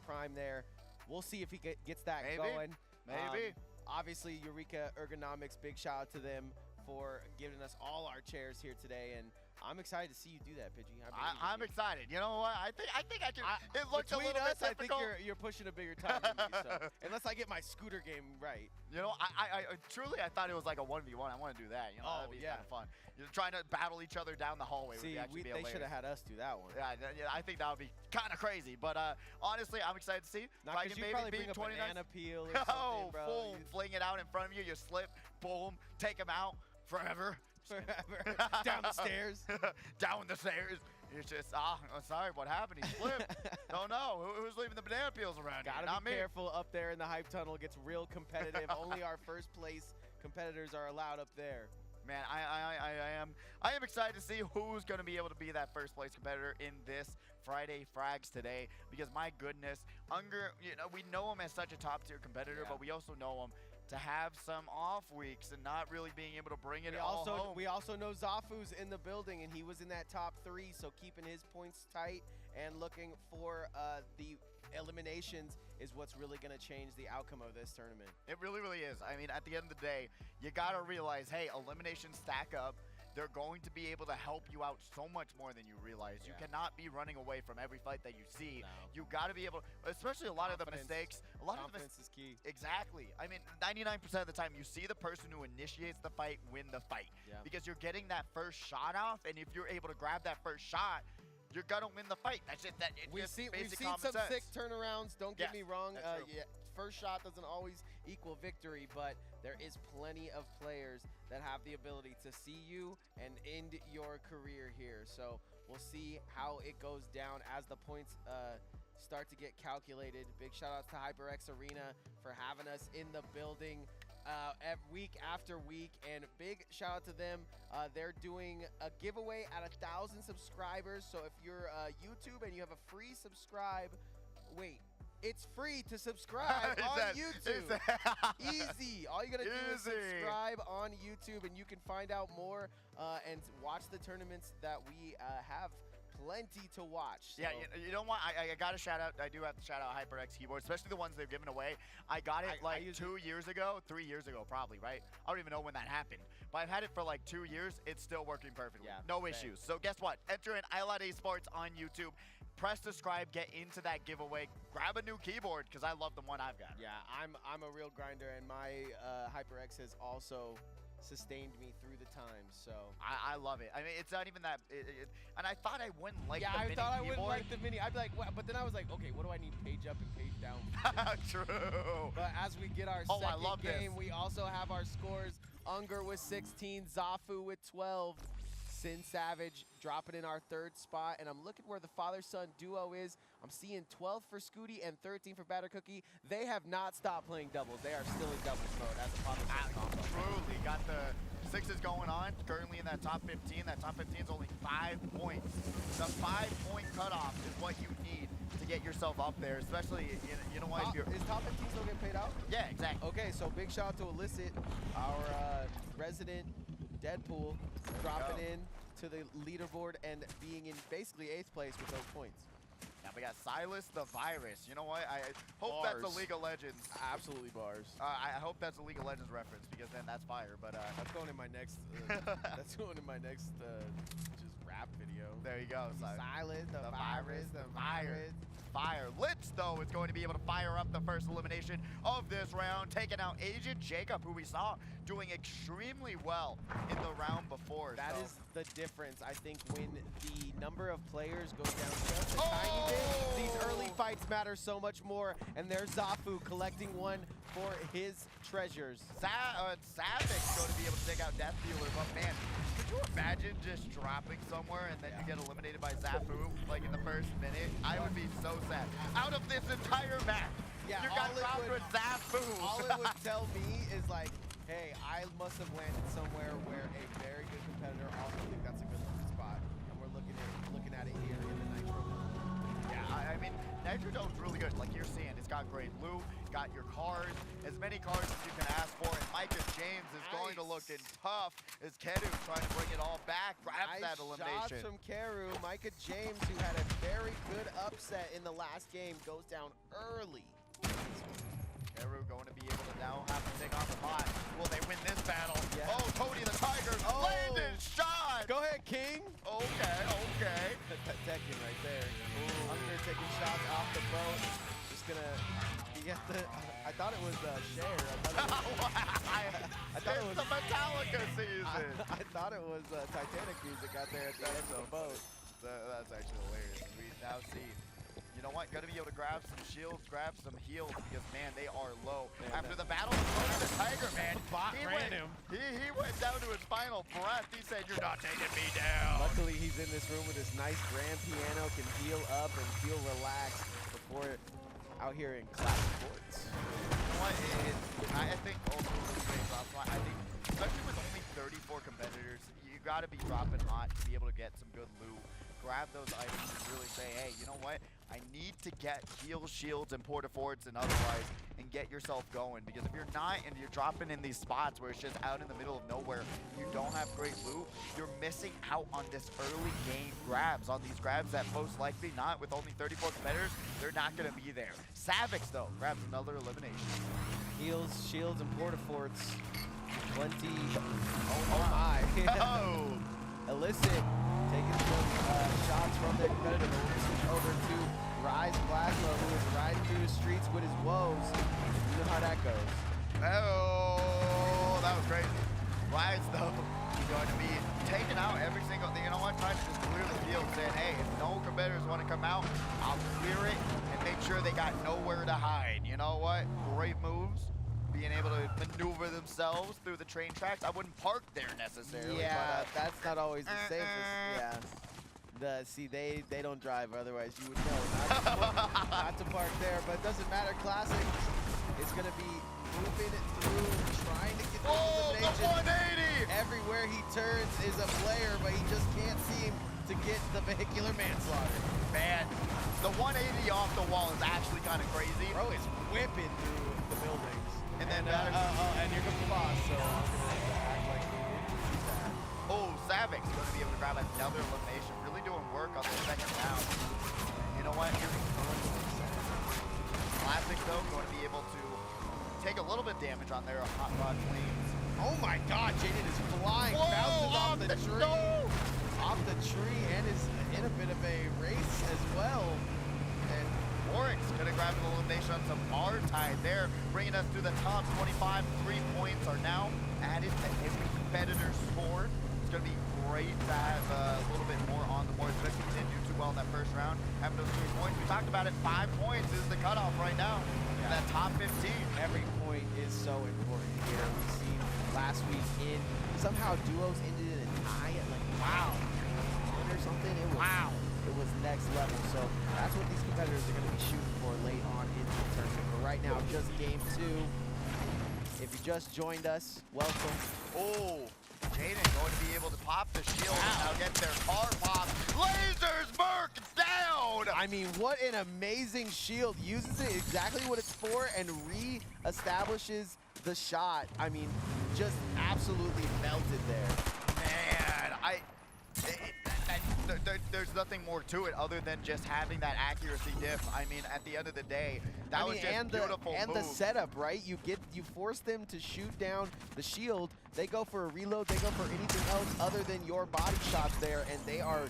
prime there. We'll see if he gets that Maybe. going. Maybe. Obviously, Eureka Ergonomics, big shout out to them for giving us all our chairs here today, and I'm excited to see you do that, Pidgey. I'm excited. You know what? I think I can. It looks a Between little us, bit I think difficult. you're pushing a bigger time than me, so unless I get my scooter game right. You know, I truly I thought it was like a 1v1. I want to do that. You know, Oh, that'd be yeah. kind of fun. You're trying to battle each other down the hallway. See, would actually be they hilarious. should have had us do that one. Yeah, I think that would be kind of crazy. But honestly, I'm excited to see. Not Dragon because you Baby probably beat bring a 29. banana peel or something, Oh, bro. boom, fling it out in front of you. You slip, boom, take him out forever. Forever. Down the stairs. Down the stairs. It's just, I'm sorry, what happened? He slipped. Don't know. Who's leaving the banana peels around here? Gotta Not be me. careful up there in the hype tunnel. It gets real competitive. Only our first place competitors are allowed up there. Man, I am excited to see who's going to be able to be that first place competitor in this Friday Frags today, because my goodness, Unger, you know, we know him as such a top tier competitor, Yeah. but we also know him to have some off weeks and not really being able to bring it all home. We also know Zafu's in the building, and he was in that top 3, so keeping his points tight and looking for the eliminations is what's really going to change the outcome of this tournament. It really, really is. I mean, at the end of the day, you got to realize, hey, eliminations stack up. They're going to be able to help you out so much more than you realize. You Yeah. cannot be running away from every fight that you see. No. You got to be able, especially a lot of the Confidence. mistakes. A lot of the Confidence is key. Exactly. I mean, 99% of the time, you see the person who initiates the fight win the fight. Yeah. Because you're getting that first shot off, and if you're able to grab that first shot, you're gonna win the fight. That's just that. We've just seen basic some common sense. sick turnarounds. Don't get Yes, me wrong. that's true. Yeah, first shot doesn't always equal victory, but there is plenty of players that have the ability to see you and end your career here. So we'll see how it goes down as the points start to get calculated. Big shout outs to HyperX Arena for having us in the building week after week, and big shout out to them. They're doing a giveaway at 1,000 subscribers. So if you're YouTube and you have a free subscribe, it's free to subscribe Is on that- YouTube. is that- Easy. All you gotta do is Easy. subscribe on YouTube, and you can find out more and watch the tournaments that we have plenty to watch. Yeah, So you know what? I got to shout out. I do have to shout out HyperX keyboard, especially the ones they've given away. I got it I like use 2 years ago, 3 years ago, probably, right? I don't even know when that happened, but I've had it for like 2 years. It's still working perfectly. Yeah, No same. issues. So guess what? Enter in Esports on YouTube. Press subscribe, get into that giveaway, grab a new keyboard, because I love the one I've got. yeah, I'm a real grinder, and my HyperX has also sustained me through the times. So I love it. I mean, it's not even that. And I thought I wouldn't like yeah, the I mini thought I keyboard. wouldn't like the mini. I'd be like, what? But then I was like, okay, what do I need page up and page down? True. But as we get our Oh, I second love this. game, we also have our scores. Unger with 16, Zafu with 12. Sin Savage dropping in our 3rd spot, and I'm looking where the father-son duo is. I'm seeing 12 for Scooty and 13 for Batter Cookie. They have not stopped playing doubles. They are still in doubles mode as a father-son combo. Truly got the 6s going on. Currently in that top 15. That top 15 is only 5 points. The 5-point cutoff is what you need to get yourself up there, especially, you know what? If you're, Is top 15 still getting paid out? yeah, exactly. Okay, so big shout out to Illicit, our resident Deadpool, dropping in to the leaderboard and being in basically 8th place with those points. Now we got Silas the Virus. You know what? I hope that's Bars. a League of Legends. Absolutely bars. I hope that's a League of Legends reference because then that's fire. But That's going in my next. That's going in my next just rap video. there you go. Silent, the virus, virus, the the virus. virus. Fire. Litz, though, is going to be able to fire up the first elimination of this round, taking out Agent Jacob, who we saw doing extremely well in the round before. That so. is the difference, I think, when the number of players goes down just a tiny bit. These early fights matter so much more, and there's Zafu collecting one for his treasures. Savic's going to be able to take out Death Dealer, but man, could you imagine just dropping somewhere and then you get eliminated by Zafu like in the first minute? I would be so sad. Out of this entire match, Yeah, you got dropped with Zafu. All it would tell me is like, hey, I must have landed somewhere where a very good competitor also thinks that's a good spot, and we're looking at it here in the Nitro. Yeah, I mean, Nitro Dome's really good. Like you're seeing, it's got great loot, got your cars, as many cars as you can ask for, and Micah James is going to look tough as Kedu trying to bring it all back, grabs that Shots elimination. from Keru. Micah James, who had a very good upset in the last game, goes down early. Keru going to be able to now have to take on the bot. Will they win this battle? Yeah. Oh, Cody the Tiger, Oh. landed shot! Go ahead, King. Okay. Tekken right there. Under taking shots off the boat. Just gonna get the. I thought it was Cher. I thought it was It's the Metallica season. I thought it was Titanic music out there at the end of the boat. That's actually hilarious. We now see, you know what, gotta be able to grab some shields, grab some heals, because man, they are low. After the battle, Cody the Tiger, man, Bot he ran went, him. He went down to his final breath. He said, "You're not taking me down." Luckily, he's in this room with his nice grand piano, can heal up and feel relaxed before out here in classic courts. You know what? I think also I think, especially with only 34 competitors, you got to be dropping hot to be able to get some good loot. Grab those items and really say, hey, you know what? I need to get heals, shields, and porta-forts and otherwise, and get yourself going. Because if you're not and you're dropping in these spots where it's just out in the middle of nowhere, you don't have great loot, you're missing out on this early game grabs, on these grabs that most likely not, with only 34 competitors, they're not going to be there. Savix, though, grabs another elimination. Heals, shields, and porta-forts. Plenty. Oh my. Oh! Illicit taking some shots from their competitor. But we'll switch over to Rise Plasma, who is riding through the streets with his woes. You know how that goes. Oh, that was crazy. Rise, though, is going to be taking out every single thing. You know what? Trying to just clear the field, saying, hey, if no competitors want to come out, I'll clear it and make sure they got nowhere to hide. You know what? Great moves. Being able to maneuver themselves through the train tracks. I wouldn't park there necessarily. Yeah, but, that's not always the safest. Yeah. See, they don't drive, otherwise you would know not to park there. But it doesn't matter. Classic is going to be moving through, trying to get the elimination. 180! Everywhere he turns is a player, but he just can't seem to get the vehicular manslaughter. Man, the 180 off the wall is actually kind of crazy. Bro is whipping through the buildings. And then and here comes the boss, so I'm gonna act like we didn't see that. oh, Savic's going to be able to grab another elimination. Really doing work on the second round. You know what? Classic, though, going to be able to take a little bit of damage on their hot rod flames. Oh my god, Jaden is flying, Whoa, bounces off the tree. no! Off the tree and is in a bit of a race as well. And Oryx going to grab an elimination on some R-Tide there, bringing us to the top 25. 3 points are now added to every competitor's score. It's going to be great to have a little bit more on the board, especially if you didn't do too well in that first round. Having those 3 points, we talked about it, 5 points is the cutoff right now. Yeah. That top 15. Every point is so important here. We've seen last week in somehow duos ended in a tie at like wow or something. It was it was next level. So that's what these competitors are going to be shooting for late on into the tournament. But right now, just game 2. If you just joined us, welcome. Oh, Jaden going to be able to pop the shield and now get their car popped. Lasers Merc down! I mean, what an amazing shield. Uses it exactly what it's for and re-establishes the shot. I mean, just absolutely melted there. Man, there's nothing more to it other than just having that accuracy diff. I mean, at the end of the day, that was just beautiful and move. the setup, right? You force them to shoot down the shield. They go for a reload. They go for anything else other than your body shots there, and they are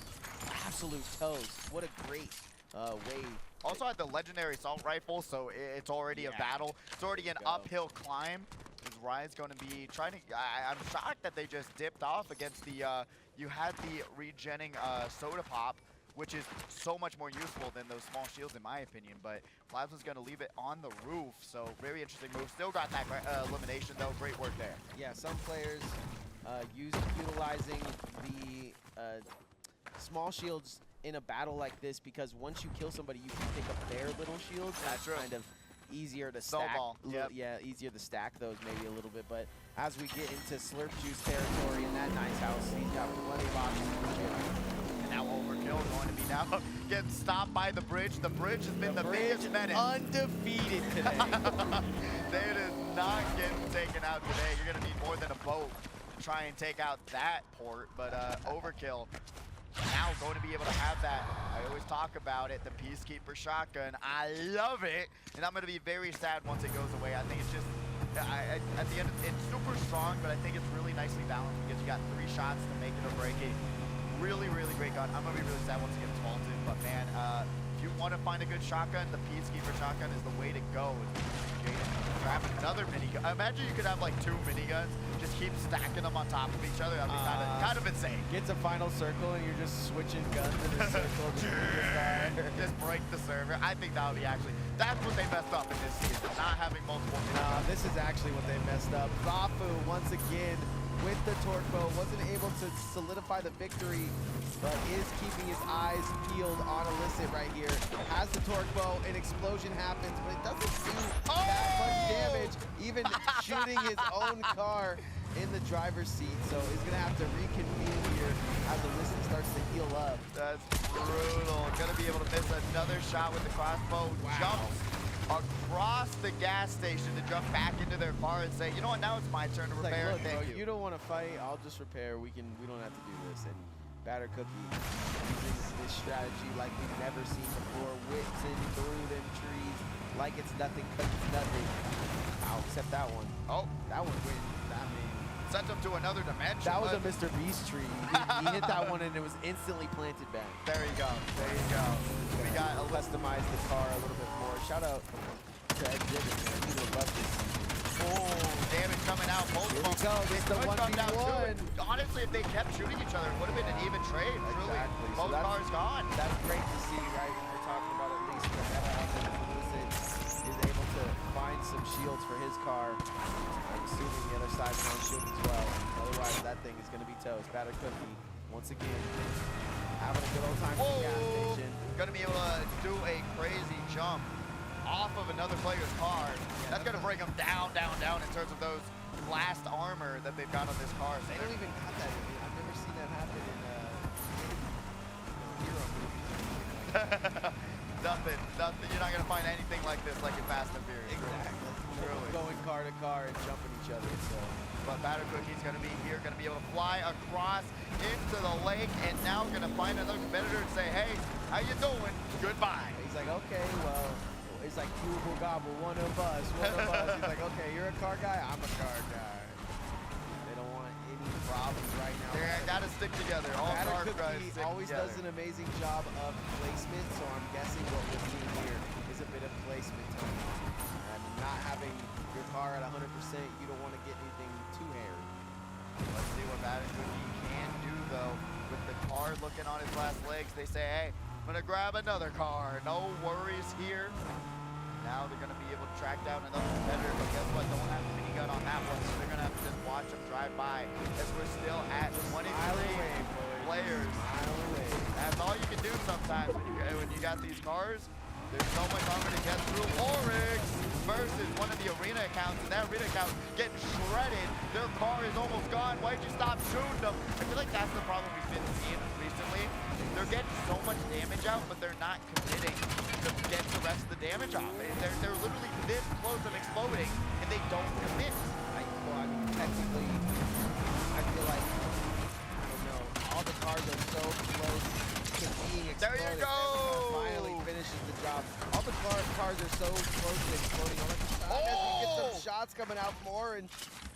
absolute toes. What a great way. Also had the legendary assault rifle, so it's already a battle. It's already an uphill climb. Is Rise going to be trying to... I'm shocked that they just dipped off against the... you had the regenning soda pop, which is so much more useful than those small shields in my opinion, but Plasma's going to leave it on the roof, so very interesting move. Still got that elimination though, great work there. Yeah, some players utilizing the small shields in a battle like this, because once you kill somebody, you can pick up their little shields. That's true. Kind of easier to Snowball. stack. Yeah, easier to stack those maybe a little bit. But as we get into Slurp Juice territory in that nice house, he's got plenty of options for Jim. And now Overkill going to be now getting stopped by the bridge. The bridge has been the biggest menace. Undefeated today. It is not getting taken out today. You're going to need more than a boat to try and take out that port. But Overkill now going to be able to have that. I always talk about it, the Peacekeeper shotgun. I love it, and I'm going to be very sad once it goes away. I think it's just, at the end, it's super strong, but I think it's really nicely balanced because you got 3 shots to make it or break it. Really, really great gun. I'm going to be really sad once it gets vaulted, but man, if you want to find a good shotgun, the Peacekeeper shotgun is the way to go. Grab another minigun. Imagine you could have like 2 miniguns, just keep stacking them on top of each other. That'd be kind of insane. Gets a final circle and you're just switching guns in a circle. Just break the server. I think that would be actually, that's what they messed up in this season, not having multiple miniguns. This is actually what they messed up. Zafu once again with the torque bow, wasn't able to solidify the victory, but is keeping his eyes peeled on Illicit right here. Has the torque bow, an explosion happens, but it doesn't do that much damage, even shooting his own car in the driver's seat. So he's gonna have to reconvene here as Illicit starts to heal up. That's brutal. Gonna be able to miss another shot with the crossbow. Wow. Jumps across the gas station to jump back into their car and say, you know what, now it's my turn to repair. Like, look, Thank bro, you don't want to fight, I'll just repair. We don't have to do this. And Batter Cookie uses this strategy like we've never seen before, whipping through them trees like it's nothing, but it's nothing. Wow, except that one. Oh, That one went, I mean, sent him to another dimension. that was a Mr. Beast tree. He hit that one and it was instantly planted back. There you go. There you go. We got a Customize the car a little bit more. Shout out to Ed Gibbons, man. He would love this. damage coming out. Both Here of we them. go. This is the Could come down to 1v1. it. Honestly, if they kept shooting each other, it would have been an even trade. Truly, Exactly. So both cars gone. That's great to see, right? When we're talking about at least Illicit is able to find some shields for his car. I'm assuming the other side found shields as well. Otherwise, that thing is going to be toast. Batter Cookie, once again, having a good old time at the gas station. Gonna be able to do a crazy jump off of another player's car. That's gonna bring them down, down, down in terms of those blast armor that they've got on this car. So They don't even got that. I've never seen that happen in hero movies. nothing. You're not gonna find anything like this like in Fast and Furious. Exactly. Truly. Going car to car and jumping each other. So. But Batter Cookie's gonna be here, gonna be able to fly across into the lake, and now gonna find another competitor and say, hey, how you doing? Goodbye. He's like, okay, well, it's like Google Gobble, one of us. He's like, okay, you're a car guy, I'm a car guy. They don't want any problems right now. They gotta stick together. All Batter car guys Cookie stick always together. does an amazing job of placement, so I'm guessing what we're seeing here is a bit of placement time. And not having your car at 100%, you don't want to get anything too hairy. Let's see what Batter Cookie can do though. With the car looking on his last legs, they say, hey, I'm gonna grab another car. No worries here. Now they're gonna be able to track down another competitor, but guess what? Don't have a minigun on that one, so they're gonna have to just watch them drive by as we're still at 23 players. That's all you can do sometimes when you got these cars. There's so much longer to get through. Oryx versus one of the arena accounts, and that arena account getting shredded. Their car is almost gone. Why'd you stop shooting them? I feel like that's the problem we've been seeing recently. They're getting so much damage out, but they're not committing to get the rest of the damage off. They're literally this close of exploding, and they don't commit. I mean, technically, I feel like, I don't know, all the cars are so close and being There exploded. you go. Finally finishes the job. All the cars are so close to exploding. As we get some shots coming out from Orange.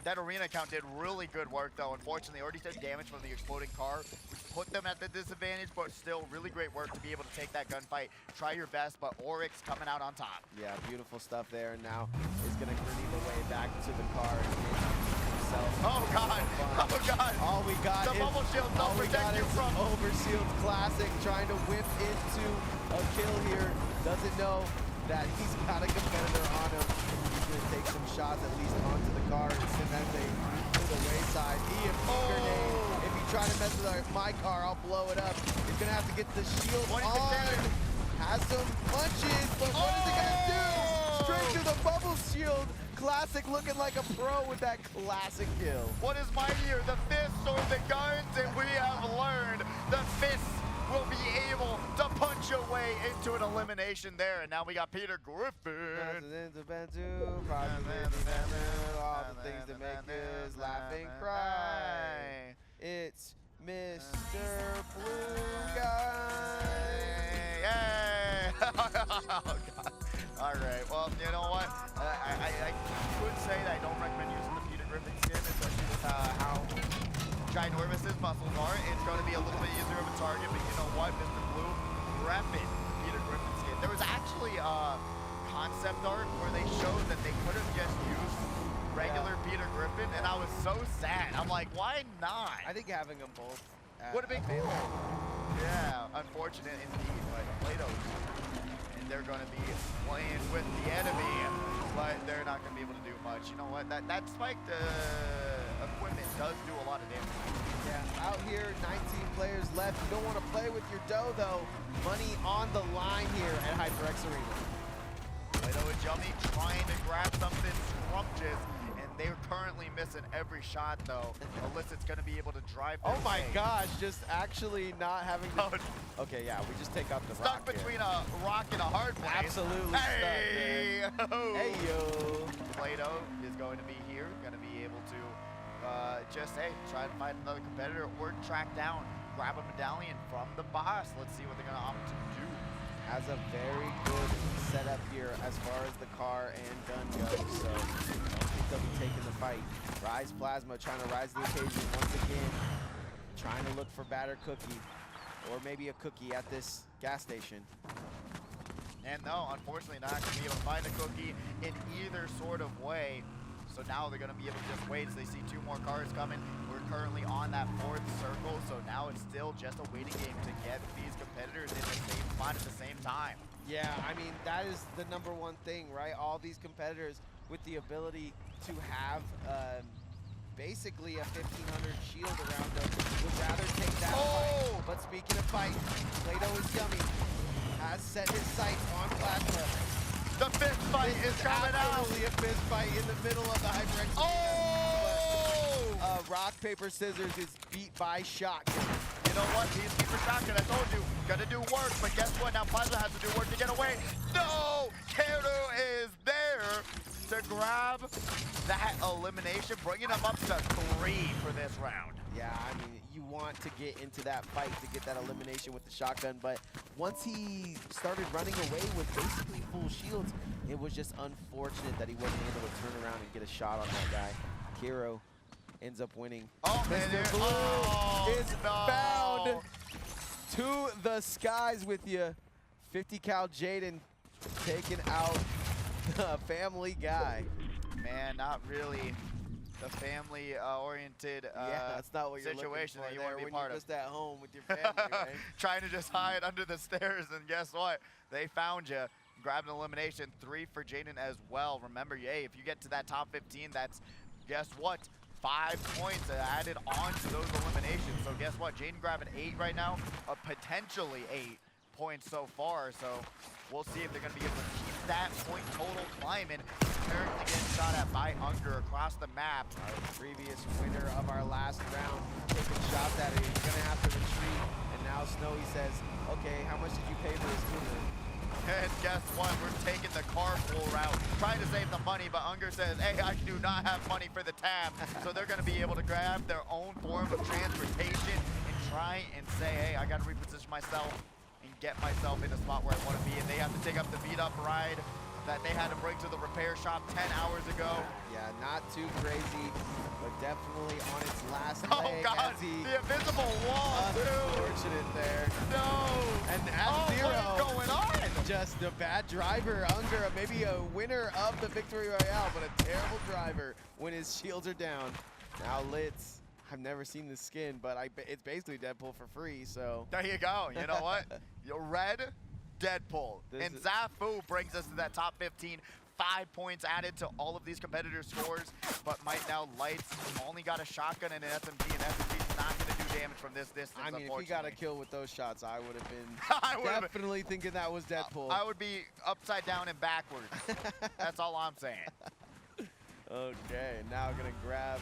That arena account did really good work, though. Unfortunately, already took damage from the exploding car, which put them at the disadvantage, but still really great work to be able to take that gunfight. Try your best, but Oryx coming out on top. Yeah, beautiful stuff there. And now is going to grenade the way back to the car and get himself. Oh, God. Oh, God. All we got The is bubble shield don't protect you from Oversealed Classic trying to whip into a kill here. Doesn't know that he's got a competitor on him. He's going to take some shots at least onto the car and send that thing to the wayside. Grenade. If you try to mess with my car, I'll blow it up. He's going to have to get the shield on. Has some punches, but what is he going to do? Straight to the bubble shield. Classic looking like a pro with that classic kill. What is mightier, the fists or the guns? And we have learned the fists will be able to punch your way into an elimination there. And now we got Peter Griffin. All the things that make us laugh and cry. It's Mr. Blue Guy. Yay! Oh, God. All right, well, you know what? I could say that I don't recommend using the Peter Griffin skin, especially with how ginormous his muscles are. It's going to be a little bit easier of a target, but you know what? Mr. Blue repping Peter Griffin skin. There was actually a concept art where they showed that they could have just used regular Peter Griffin, and I was so sad. I'm like, why not? I think having them both would have been cool. Yeah, unfortunate indeed, but Plato's, and they're going to be playing with the enemy, but they're not going to be able to do much. You know what? That spiked equipment does do a lot of damage. Yeah, out here, 19 players left. You don't want to play with your dough, though. Money on the line here at HyperX Arena. Plato and Jummy trying to grab something scrumptious, and they're currently missing every shot, though. Illicit's going to be able to drive their Oh my way. gosh, just actually not having to... Okay, yeah, we just take out the rock Stuck between a rock and a hard place. Absolutely Hey! stuck, man. Hey, yo. Plato is going to be here, going to be able to just, hey, try to find another competitor or track down, grab a medallion from the boss. Let's see what they're going to opt to do. Has a very good setup here as far as the car and gun goes, so I don't think they'll be taking the fight. Rise Plasma trying to rise to the occasion once again, trying to look for Batter Cookie, or maybe a cookie at this gas station. And no, unfortunately not going to be able to find a cookie in either sort of way. So now they're going to be able to just wait as they see two more cars coming. We're currently on that fourth circle, so now it's still just a waiting game to get these competitors in the same spot at the same time. Yeah, I mean, that is the #1 thing, right? All these competitors with the ability to have basically a 1500 shield around them would rather take that fight. But speaking of fight, Plato is yummy. Has set his sights on Plasma. The fist fight is coming out. Absolutely a fist fight in the middle of the HyperX. Rock, paper, scissors is beat by shotgun. You know what? He's keeper shotgun. I told you, gonna do work. But guess what? Now Plasma has to do work to get away. No! Kero is there to grab that elimination, bringing him up to 3 for this round. Yeah, I mean, you want to get into that fight to get that elimination with the shotgun, but once he started running away with basically full shields, it was just unfortunate that he wasn't able to turn around and get a shot on that guy. Kero ends up winning. Oh, man, Mr. Blue is bound to the skies with you. 50 cal Jaden taking out the family guy. Man, not really the family-oriented yeah, that's not what you're situation that looking you for want to be when part you're of. just at home with your family, right? Trying to just hide under the stairs, and guess what? They found you. Grabbed an elimination, 3 for Jaden as well. Remember, hey, if you get to that top 15, that's, guess what? 5 points added on to those eliminations. So guess what? Jaden grabbing 8 right now, potentially 8 points so far. So we'll see if they're going to be able to keep that point total climbing. Currently getting shot at by Unger across the map. Our previous winner of our last round taking shots at it. He's going to have to retreat. And now Snowy says, okay, how much did you pay for this tuner? And guess what? We're taking the carpool route, trying to save the money, but Unger says, hey, I do not have money for the tab. So they're going to be able to grab their own form of transportation and try and say, hey, I got to reposition myself and get myself in a spot where I want to be. And they have to take up the beat-up ride that they had to bring to the repair shop 10 hours ago. Yeah, not too crazy, but definitely on its last Oh leg. God, as he, the invisible wall, dude. unfortunate there. No. And at Oh, zero, what is going on? just a bad driver. Unger, maybe a winner of the Victory Royale, but a terrible driver when his shields are down. Now Litz, I've never seen this skin, but it's basically Deadpool for free, so. There you go. You know what? You're red Deadpool. And Zafu brings us to that top 15. 5 points added to all of these competitors' scores, but might now Lights only got a shotgun and an SMG, and SMG's not going to do damage from this distance. I mean, if he got a kill with those shots, I would have been definitely thinking that was Deadpool. I would be upside down and backwards. That's all I'm saying. Okay, now gonna grab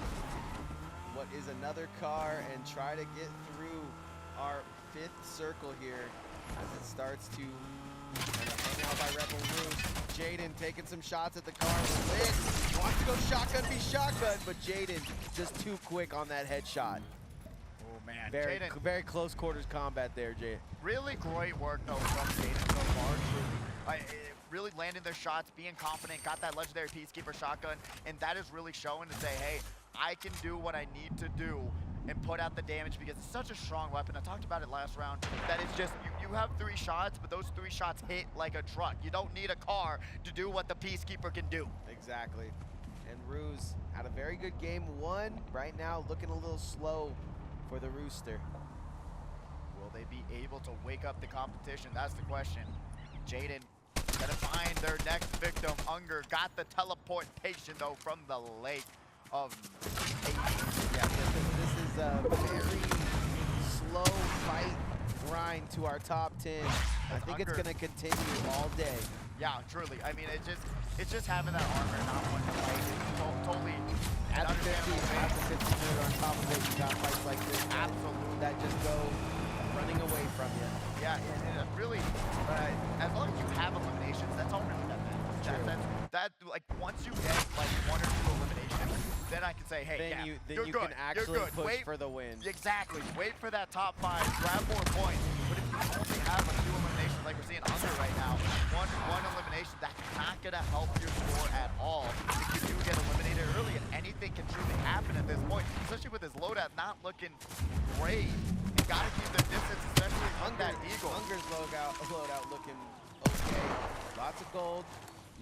what is another car and try to get through our 5th circle here as it starts to kind of hang out by Rebel Roost. Jaden taking some shots at the car. Lit wants to go shotgun, be shotgun, but Jaden just too quick on that headshot. Oh man, Very close quarters combat there, Jaden. Really great work though from Jaden so far. Really landing their shots, being confident, got that legendary Peacekeeper shotgun, and that is really showing to say, hey, I can do what I need to do and put out the damage because it's such a strong weapon. I talked about it last round, that it's just, you have 3 shots, but those 3 shots hit like a truck. You don't need a car to do what the Peacekeeper can do. Exactly. And Ruse had a very good game 1. Right now, looking a little slow for the Rooster. Will they be able to wake up the competition? That's the question. Jaden gonna find their next victim. Unger got the teleportation though from the lake of Yeah, this is a very slow fight grind to our top 10. I think it's gonna continue all day. Yeah, truly. I mean, it's just having that armor and not wanting to take it. Totally. At the 50 minute on top of it, you got fights like this. Absolutely. That just go running away from you. Yeah, and really, as long as you have eliminations, that's all really that matters. That like once you get like 1 or 2 eliminations, then I can say, hey, then yeah, you good. can actually push for the win. Exactly. Wait for that top 5, grab more points. But if you only have a few eliminations, like we're seeing Unger right now, one elimination, that's not gonna help your score at all. If you do get eliminated early, and anything can truly happen at this point, especially with his loadout not looking great. You gotta keep the distance, especially on that Eagle. Unger's loadout looking okay. Lots of gold.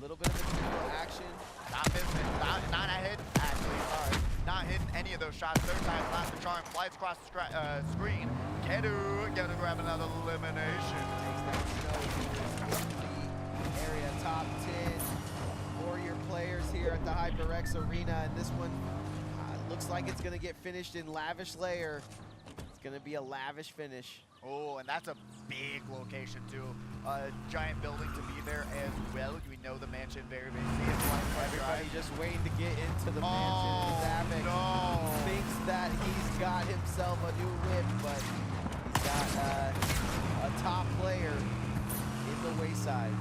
Little bit of individual action. Not missing, not hitting, actually, sorry. Not hitting any of those shots. 3rd time's not the charm. Flies across the screen. Kedu gonna grab another elimination. The area top 10 Warrior players here at the HyperX Arena, and this one looks like it's gonna get finished in Lavish Layer. It's gonna be a lavish finish. Oh, and that's a big location too. A giant building to be there as well. We know the mansion very busy. Everybody just waiting to get into the mansion. Zavik thinks that he's got himself a new whip, but he's got a top player in the wayside.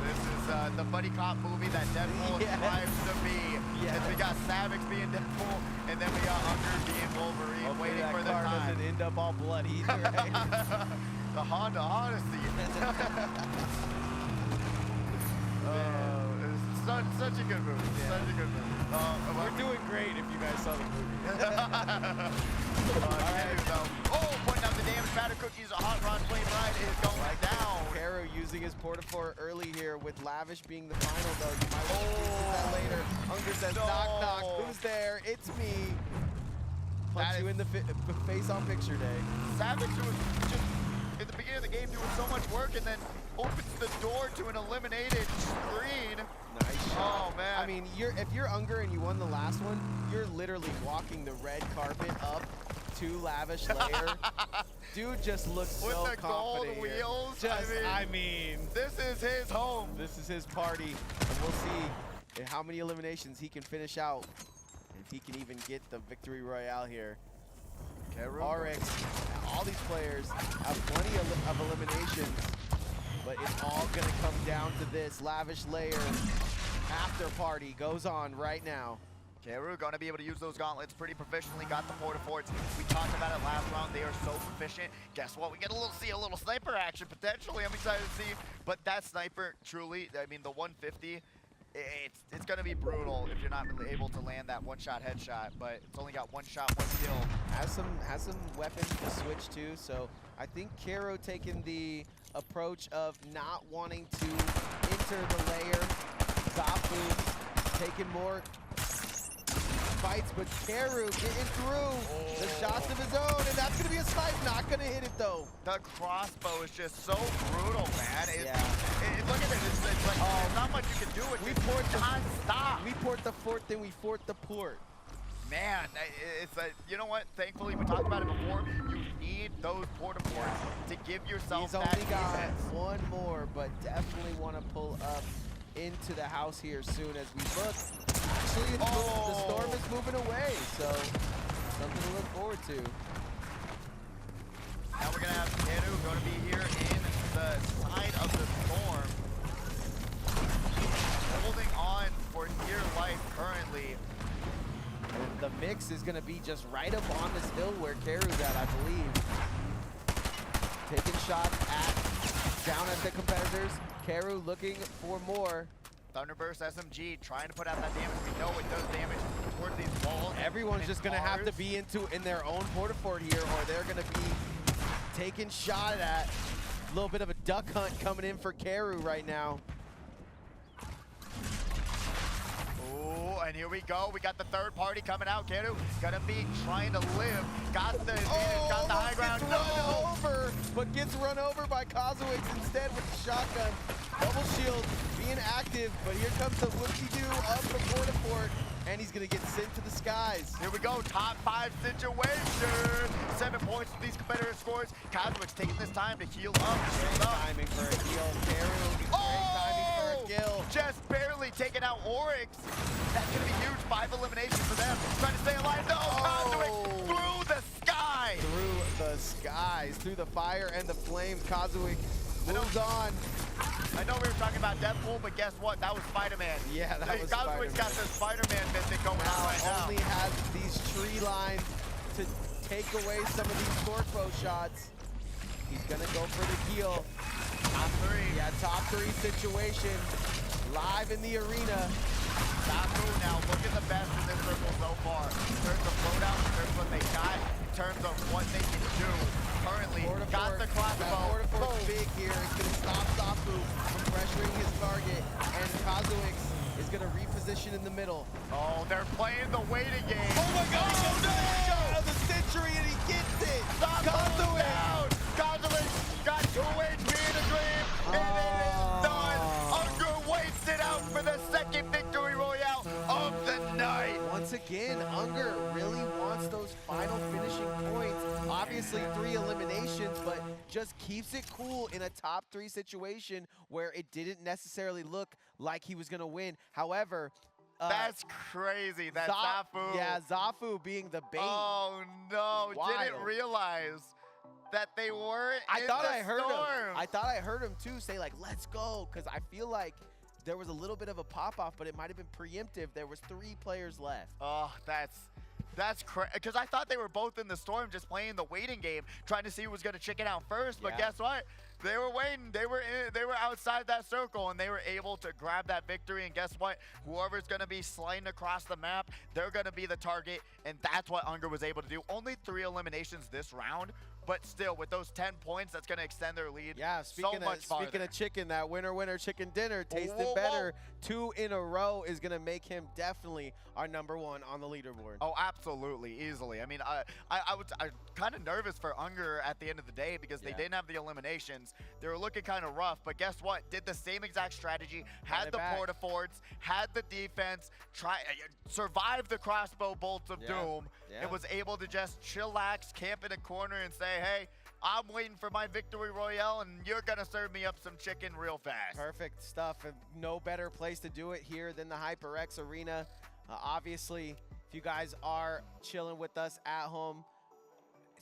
This is the buddy cop movie that Deadpool strives to be. Yes. We got Savix being Deadpool, and then we got Unger being Wolverine. Hopefully waiting for the car time. Doesn't end up all bloody, right? The Honda Odyssey. It's such a good movie. Yeah. Such a good movie. We're doing great if you guys saw the movie. Oh, pointing out the damage. Batter Cookies, a hot rod flame ride is going down. Caro using his Portafor early here with Lavish being the final though. You might want to use that later. Unger says knock knock. Who's there? It's me. Punch you in the face on picture day. Savage was just in the beginning of the game doing so much work and then opens the door to an eliminated screen. Nice shot. Oh man. I mean, if you're Unger and you won the last one, you're literally walking the red carpet up to Lavish Layer. Dude just looks so with the gold confident wheels. here. I mean, this is his home. This is his party, and we'll see how many eliminations he can finish out. If he can even get the victory royale here. RX, all these players have plenty of eliminations, but it's all gonna come down to this. Lavish Layer after party goes on right now. Keru going to be able to use those gauntlets pretty proficiently. Got the porta forts. We talked about it last round. They are so proficient. Guess what? We get see a little sniper action potentially. I'm excited to see. But that sniper, truly, I mean, the 150, it's going to be brutal if you're not really able to land that one-shot headshot. But it's only got one shot, one kill. Has some weapons to switch to. So I think Keru taking the approach of not wanting to enter the layer. Zafu taking more fights, but Keru getting through the shots of his own, and that's gonna be a snipe. Not gonna hit it though. The crossbow is just so brutal, man. Look at it. It's like there's not much you can do with it. Non-stop. We port the fort, then we fort the port. Man, it's you know what? Thankfully, we talked about it before. You need those porta forts to give yourself He's that only got defense. one more, but definitely want to pull up into the house here soon as we look. Actually, the storm is moving away, so something to look forward to. Now we're going to have Keru going to be here in the side of the storm. Holding on for dear life currently. And the mix is going to be just right up on this hill where Keru's at, I believe. Taking shots down at the competitors. Keru looking for more. Thunderburst SMG trying to put out that damage. We know it does damage towards these walls. Everyone's just gonna have to be in their own porta fort here, or they're gonna be taken shot at. A little bit of a duck hunt coming in for Keru right now. Oh, and here we go. We got the third party coming out. Keru gonna be trying to live. Got the high ground. Gets run over, but gets run over by Kozowicz instead with the shotgun. Double shield being active, but here comes the whoopsie-doo of the porta fort, and he's gonna get sent to the skies. Here we go, top 5 situation. 7 points for these competitive scores. Kozowicz taking this time to heal up. Great timing for a heal. Keru, great timing for a kill. Just barely taking out Oryx. That's gonna be huge. 5 eliminations for them. Trying to stay alive. No, Kozowicz through the sky. Through the skies, through the fire and the flames. Kozowicz moves on. I know we were talking about Deadpool, but guess what? That was Spider-Man. Yeah, that was Kozowicz got the Spider-Man mythic going on right now. Only has these tree lines to take away some of these sword bow shots. He's gonna go for the heal. Top 3. Yeah, top 3 situation. Live in the arena. Zafu now looking the best in this circle so far. In terms of loadout, in terms of what they got, in terms of what they can do. Currently, got the crossbow. Porta fort's big here. It's gonna stop Zafu from pressuring his target, and Kozowicz is gonna reposition in the middle. Oh, they're playing the waiting game. Oh my God! Shot of the century, and he gets it. Kozowicz! Kozowicz got 2 HP in a dream, and it is done. Unger waits it out for the second victory royale of the night. Once again, Unger really wants those final finishing points. Obviously 3 eliminations, but just keeps it cool in a top 3 situation where it didn't necessarily look like he was gonna win. However, that's crazy. That Zafu. Yeah, Zafu being the bait. Oh no, Wild. didn't realize that they weren't I in thought the I heard storm. him. I thought I heard him too say like, "Let's go," because I feel like there was a little bit of a pop-off, but it might have been preemptive. There was 3 players left. Oh, that's crazy. Because I thought they were both in the storm, just playing the waiting game, trying to see who was going to chicken out first. But guess what? They were waiting. They were outside that circle, and they were able to grab that victory. And guess what? Whoever's going to be sliding across the map, they're going to be the target. And that's what Unger was able to do. Only 3 eliminations this round. But still, with those 10 points, that's going to extend their lead Yeah, speaking of chicken, that winner chicken dinner tasted better. 2 in a row is going to make him definitely our #1 on the leaderboard. Oh, absolutely, easily. I mean, I'm kind of nervous for Unger at the end of the day because they didn't have the eliminations. They were looking kind of rough, but guess what? Did the same exact strategy, had the porta forts, had the defense, survived the crossbow bolts of doom, and was able to just chillax, camp in a corner and say, hey, I'm waiting for my victory royale, and you're going to serve me up some chicken real fast. Perfect stuff, and no better place to do it here than the HyperX Arena. Obviously, if you guys are chilling with us at home,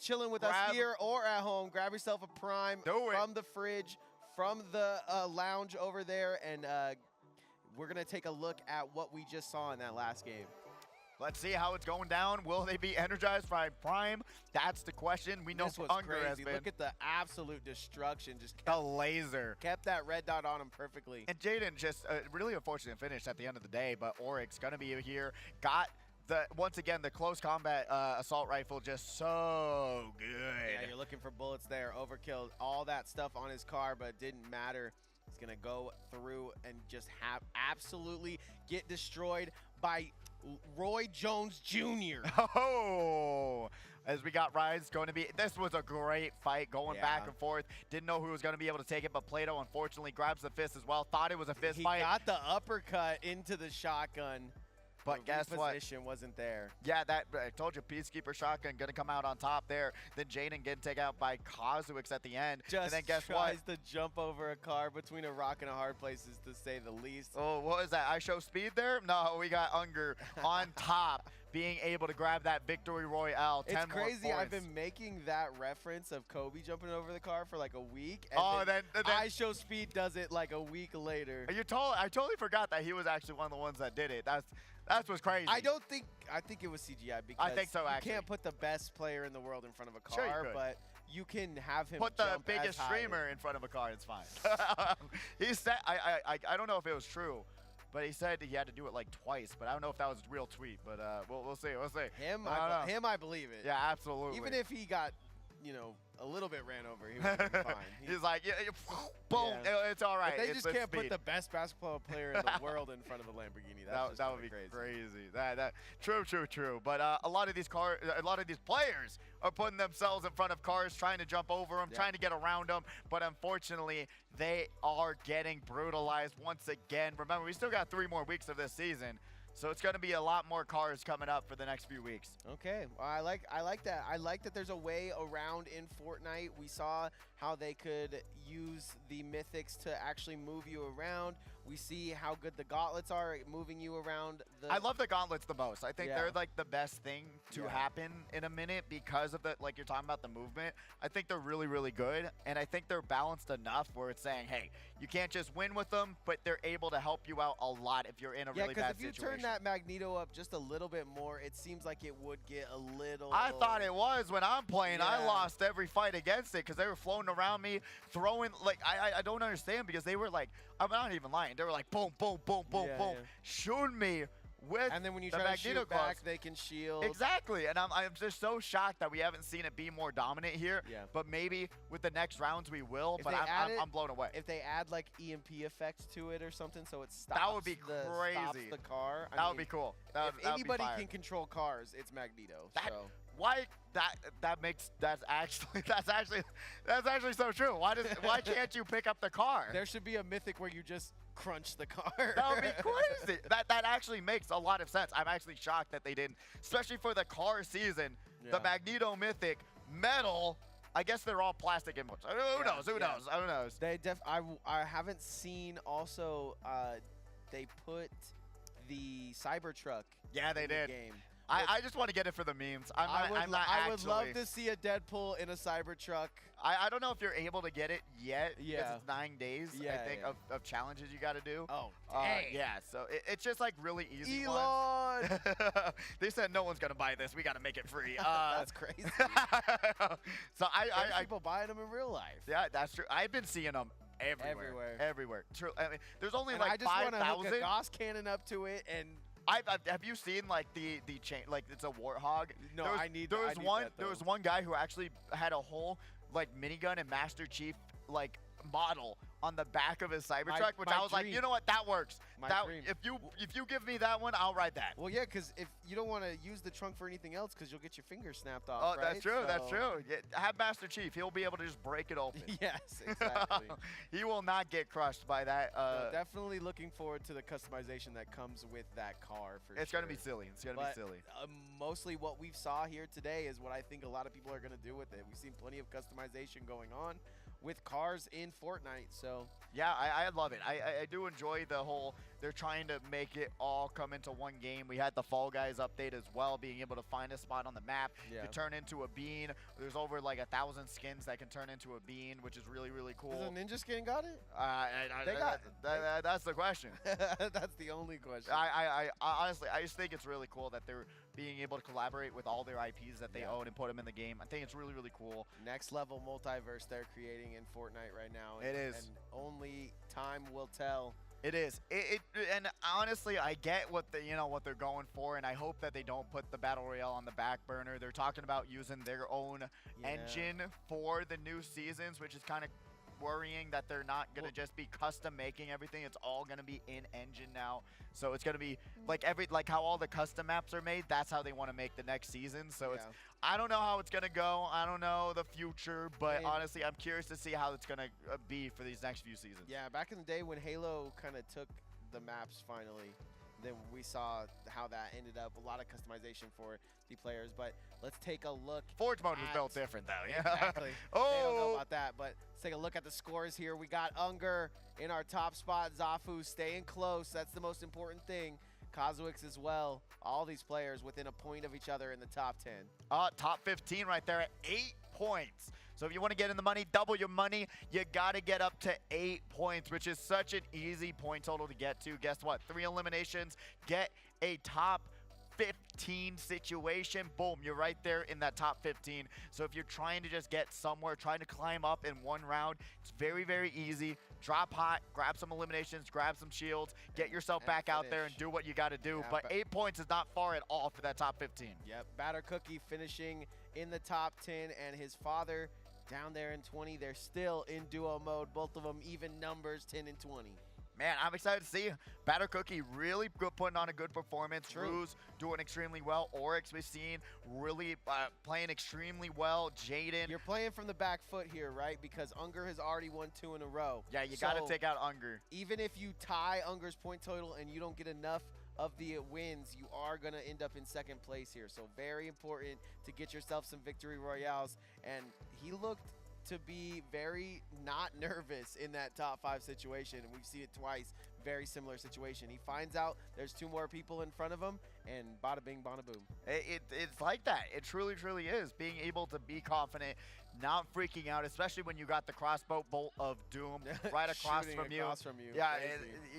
chilling with us here or at home, grab yourself a Prime from the fridge, from the lounge over there, and we're going to take a look at what we just saw in that last game. Let's see how it's going down. Will they be energized by Prime? That's the question. We know This was Unger has crazy. been. Look at the absolute destruction. Just The laser. kept that red dot on him perfectly. And Jaden just really unfortunate finish at the end of the day, but Oryx going to be here. Got once again, the close combat assault rifle just so good. Yeah, you're looking for bullets there. Overkill, all that stuff on his car, but it didn't matter. He's going to go through and just absolutely get destroyed by Roy Jones Jr. Oh, as we got Rise going to be, this was a great fight going back and forth. Didn't know who was going to be able to take it, but Plato unfortunately grabs the fist as well. Thought it was a fist fight. He got the uppercut into the shotgun. But guess what? Position wasn't there. Yeah, that I told you, Peacekeeper Shotgun going to come out on top there. Then Jaden getting taken out by Kazuix at the end. Just and then guess tries what? to jump over a car between a rock and a hard place, is to say the least. Oh, what was that? I show speed there? No, we got Unger on top, being able to grab that victory royale. 10 It's crazy. more I've points. been making that reference of Kobe jumping over the car for like a week. And then I Show Speed does it like a week later. I totally forgot that he was actually one of the ones that did it. That's what's crazy. I think it was CGI because I think so, you actually. can't put the best player in the world in front of a Sure you car, could. but you can have him Put the jump biggest as high. streamer in front of a car. It's fine. He said, I don't know if it was true, but he said he had to do it like twice. But I don't know if that was a real tweet. But we'll see. We'll see. Him, I believe it. Yeah, absolutely. Even if he got, a little bit ran over, he would be fine. He's like, boom, Yeah. it's all right. But they it's just can't speed. put the best basketball player in the world in front of a Lamborghini. That's That would be crazy. True. But a lot of these players are putting themselves in front of cars, trying to jump over them, trying to get around them. But unfortunately, they are getting brutalized once again. Remember, we still got 3 more weeks of this season. So it's going to be a lot more cars coming up for the next few weeks. Okay, well, I like that. I like that there's a way around in Fortnite. We saw how they could use the mythics to actually move you around. We see how good the gauntlets are at moving you around. I love the gauntlets the most. I think Yeah. they're like the best thing to happen in a minute because of the, like you're talking about the movement. I think they're really, really good. And I think they're balanced enough where it's saying, hey, you can't just win with them, but they're able to help you out a lot if you're in a really bad if you situation. turn that Magneto up just a little bit more, it seems like it would get a little... I thought it was when I'm playing. I Yeah. lost every fight against it because they were floating around me, throwing, like, I don't understand because they were like, I'm not even lying. They were like, boom, boom, boom, boom, Yeah, boom, yeah. shooting me with And then when you the try to Magneto shoot back, claws. they can shield. Exactly, and I'm just so shocked that we haven't seen it be more dominant here. Yeah. But maybe with the next rounds we will. If But they add it- I'm blown away. If they add like EMP effects to it or something, so it stops. That would be stops crazy. the car. That would be cool. That If would be anybody fire. can control cars, it's Magneto. That- so. Why that's actually so true. Why can't you pick up the car? There should be a mythic where you just crunch the car. That would be crazy. That actually makes a lot of sense. I'm actually shocked that they didn't, especially for the car season. Yeah. The Magneto Mythic metal. I guess they're all plastic inputs. Who knows? Who knows? Who knows? They I haven't seen also they put the Cybertruck. Yeah, they in the did. game. I just want to get it for the memes. I would love actually- to see a Deadpool in a Cybertruck. I don't know if you're able to get it yet. Because Yeah. it's 9 days. I Yeah, think yeah. of challenges you got to do. Oh, dang. Yeah. So it's just like really easy. Elon. They said no one's gonna buy this. We got to make it free. That's crazy. So There's I people buying them in real life. yeah, that's true. I've been seeing them everywhere. Everywhere. True. I mean, there's only And like I just want to hook a 5,000. Gauss cannon up to it and. Have you seen like the chain, like it's a warthog? No, there was, I need there I was need one that, there though. was one guy who actually had a whole like minigun and Master Chief like model on the back of his Cybertruck, which my I was like, dream. you know what, that works. My That dream. if you give me that one, I'll ride that. Well, yeah, because if you don't want to use the trunk for anything else, because you'll get your fingers snapped off. Oh, right? that's true. That's So- true. Yeah, have Master Chief. He'll be able to just break it open. Yes, exactly. He will not get crushed by that. No, definitely looking forward to the customization that comes with that car. For it's sure. gonna be silly. It's gonna But, be silly. Mostly what we saw here today is what I think a lot of people are going to do with it. We've seen plenty of customization going on. with cars in Fortnite. So Yeah, I love it. I do enjoy the whole, they're trying to make it all come into one game. We had the Fall Guys update as well, being able to find a spot on the map to turn into a bean. There's over like 1,000 skins that can turn into a bean, which is really, really cool. Is a ninja skin got it? That's the question. That's the only question. I honestly, I just think it's really cool that they're being able to collaborate with all their IPs that they own and put them in the game. I think it's really, really cool. Next level multiverse they're creating in Fortnite right now. It is. And only time will tell. It is. And honestly, I get what what they're going for, and I hope that they don't put the battle royale on the back burner. They're talking about using their own engine for the new seasons, which is kind of worrying that they're not going to just be custom making everything. It's all going to be in engine now. So it's going to be like how all the custom maps are made. That's how they want to make the next season. So it's, I don't know how it's going to go. I don't know the future, but honestly, I'm curious to see how it's going to be for these next few seasons. Yeah, back in the day when Halo kind of took the maps finally, then we saw how that ended up. A lot of customization for the players, but let's take a look. Forge mode was built different, though. Yeah. Exactly. They don't know about that, but let's take a look at the scores here. We got Unger in our top spot. Zafu staying close. That's the most important thing. Kozwix as well. All these players within a point of each other in the top 10. Top 15 right there at 8 points. So if you want to get in the money, double your money, you got to get up to 8 points, which is such an easy point total to get to. Guess what? 3 eliminations, get a top 15 situation. Boom, you're right there in that top 15. So if you're trying to just get somewhere, trying to climb up in one round, it's very, very easy. Drop hot, grab some eliminations, grab some shields, get yourself back out there and do what you got to do. But 8 points is not far at all for that top 15. Yep, Batter Cookie finishing in the top 10, and his father down there in 20. They're still in duo mode, both of them even numbers, 10 and 20. Man, I'm excited to see Batter Cookie really good, putting on a good performance. Ruse doing extremely well. Oryx, we've seen really playing extremely well. Jaden. You're playing from the back foot here, right? Because Unger has already won 2 in a row. Yeah, you got to take out Unger. Even if you tie Unger's point total and you don't get enough of the wins, you are going to end up in second place here. So very important to get yourself some victory royales. And he looked to be very not nervous in that top 5 situation, and we've seen it twice. Very similar situation. He finds out there's 2 more people in front of him, and bada bing, bada boom. It's like that. It truly, truly is. Being able to be confident, not freaking out, especially when you got the crossbow bolt of doom right across from you. Yeah,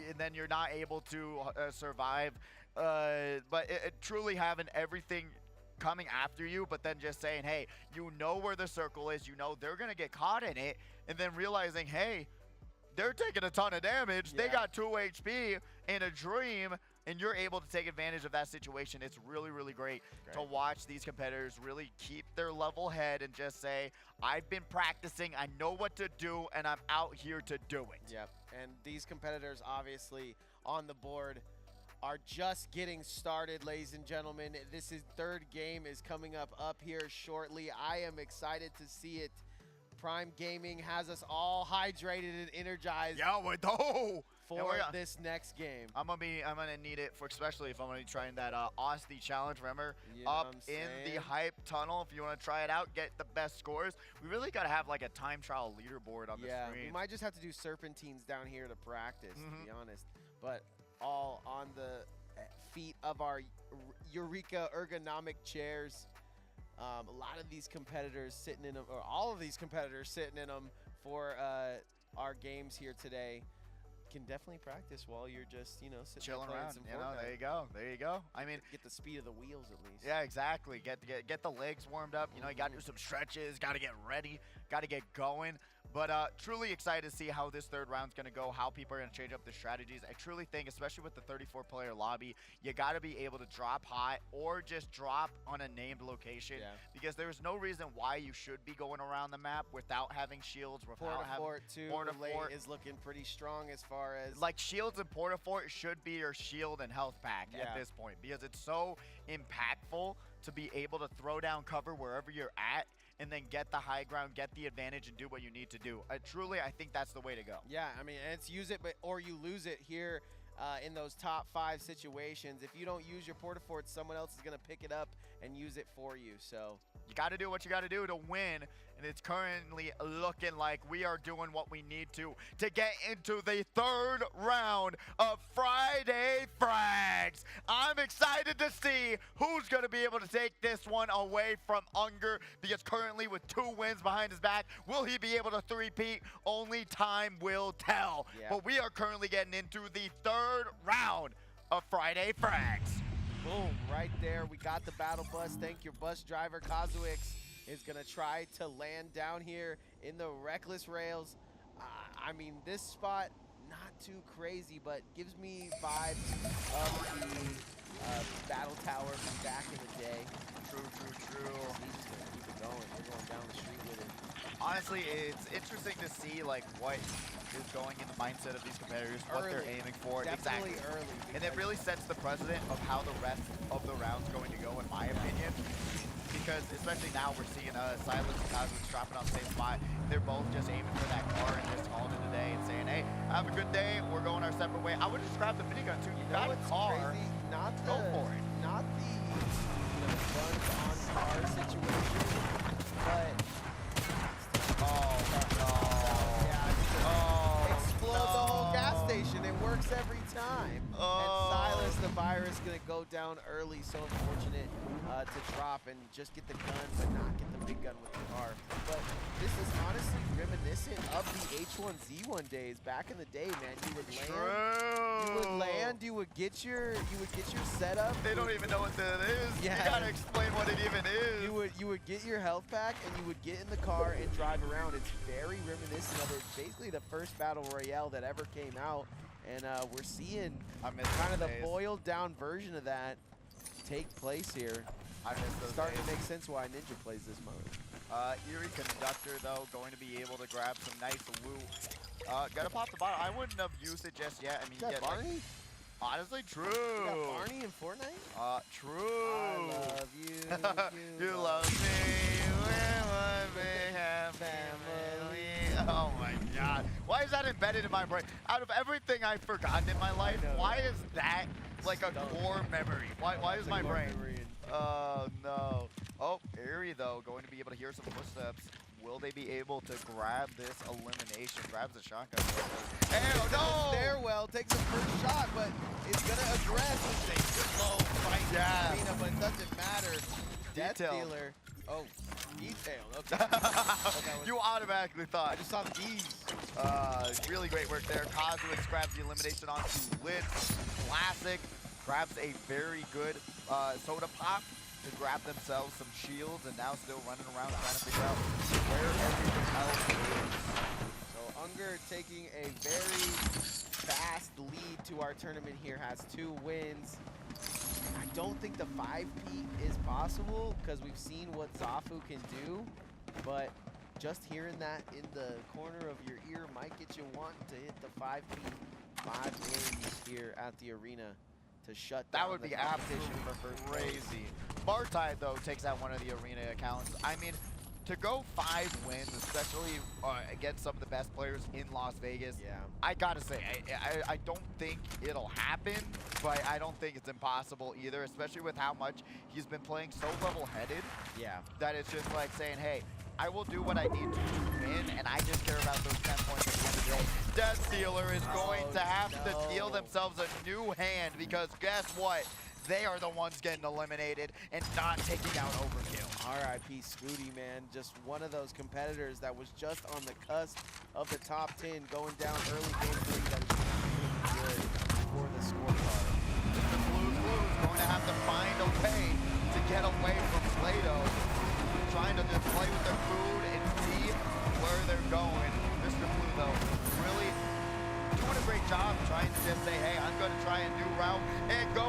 and then you're not able to survive. But truly having everything coming after you, but then just saying, hey, you know where the circle is, you know they're gonna get caught in it, and then realizing, hey, they're taking a ton of damage, they got 2 HP in a dream, and you're able to take advantage of that situation. It's really, really great to watch these competitors really keep their level head and just say, I've been practicing, I know what to do, and I'm out here to do it. Yep, and these competitors obviously on the board are just getting started, ladies and gentlemen. This is third game is coming up here shortly. I am excited to see it. Prime Gaming has us all hydrated and energized for this next game. I'm gonna need it for, especially if I'm gonna be trying that Aussie challenge. Remember, up in the hype tunnel. If you want to try it out, get the best scores. We really gotta have like a time trial leaderboard on the screen. We might just have to do serpentines down here to practice, to be honest. But all on the feet of our Eureka ergonomic chairs. A lot of these competitors sitting in them, or all of these competitors sitting in them for our games here today. Can definitely practice while you're just, sitting chilling there around. some There you go. There you go. I mean, get the speed of the wheels at least. Yeah, exactly. Get the legs warmed up. You got to do some stretches. Got to get ready. Got to get going. But truly excited to see how this third round's going to go, how people are going to change up their strategies. I truly think, especially with the 34-player lobby, you got to be able to drop hot or just drop on a named location, because there's no reason why you should be going around the map without having shields. Porta-Fort, too. Porta-Fort is looking pretty strong as far as... Like, shields and Porta-Fort should be your shield and health pack at this point, because it's so impactful to be able to throw down cover wherever you're at, and then get the high ground, get the advantage, and do what you need to do. Truly, I think that's the way to go. Yeah, I mean, and it's use it, or you lose it here in those top 5 situations. If you don't use your Porta-Fort, someone else is going to pick it up and use it for you. So You got to do what you got to do to win, and it's currently looking like we are doing what we need to get into the third round of Friday Frags. I'm excited to see who's going to be able to take this one away from Unger, because currently with 2 wins behind his back, will he be able to three-peat? Only time will tell. Yeah. But we are currently getting into the third round of Friday Frags. Boom, right there. We got the battle bus. Thank your bus driver. Kazuix is going to try to land down here in the reckless rails. I mean, this spot, not too crazy, but gives me vibes of the battle tower from back in the day. True. He's just going to keep it going. They're going down the street with it. Honestly, it's interesting to see like what is going in the mindset of these competitors, what they're Early. aiming for. Definitely Exactly. early. And it really sets the precedent of how the rest of the round's going to go, in my opinion. Because especially now we're seeing Silas and Kazuix dropping on the same spot. They're both just aiming for that car and just calling it a day and saying, hey, have a good day, we're going our separate way. I would just grab the minigun too. You got a what's car. crazy? Not the, Go for it. Not the guns on car situation, but explode the whole gas station. It works every time. And Silas, the virus, gonna go down early. So unfortunate to drop and just get the gun, but not get the big gun with the car. But this is honestly reminiscent of the H1Z1 days. Back in the day, man, you would get your setup. They don't even know what that is. Yeah. You gotta explain what it even is. You would get your health pack and you would get in the car and drive around. It's very reminiscent of it. Basically the first battle royale that ever came out, and we're seeing kind of the boiled down version of that take place here. I miss those Starting days. to make sense why Ninja plays this mode. Eerie Conductor, though, going to be able to grab some nice loot. Gotta pop the bottle. I wouldn't have used it just yet. I mean, You got get Barney? honestly, true. You got Barney in Fortnite? True. I love you. You love me. We have family. Oh my God. Why is that embedded in my brain? Out of everything I've forgotten in my life, why is that like a core memory? Why is my brain? Oh no. Oh, Eerie though, going to be able to hear some footsteps. Will they be able to grab this elimination? Grabs the shotgun. Oh no! Stairwell takes the first shot, but it's gonna aggress. Slow fight. Yeah. Arena, but it doesn't matter. Death Detail. Dealer. Oh, detail. Okay. You automatically thought. I just saw the D's. Really great work there. Kazuix grabs the elimination onto Litz. Classic grabs a very good soda pop to grab themselves some shields, and now still running around trying to figure out where everything else is. So Unger taking a very fast lead to our tournament here, has 2 wins. I don't think the 5-peat is possible because we've seen what Zafu can do, but just hearing that in the corner of your ear might get you wanting to hit the 5-peat. 5 wins here at the arena to shut down That would the be competition absolutely for first place. crazy. Martide, though, takes out one of the arena accounts. I mean, to go 5 wins, especially against some of the best players in Las Vegas, Yeah. I gotta say, I don't think it'll happen, but I don't think it's impossible either, especially with how much he's been playing so level-headed Yeah. that it's just like saying, hey, I will do what I need to win, and I just care about those 10 points at the end of the day. Death Dealer is going to have to deal themselves a new hand, because guess what? They are the ones getting eliminated and not taking out Overkill. R.I.P. Scooty, man. Just one of those competitors that was just on the cusp of the top 10, going down early game 3. That is really good for the scorecard. The Blues going to have to find a way to get away from Plato, trying to just play with their food and see where they're going. Mr. Blue, though, really doing a great job trying to just say, hey, I'm going to try a new route and go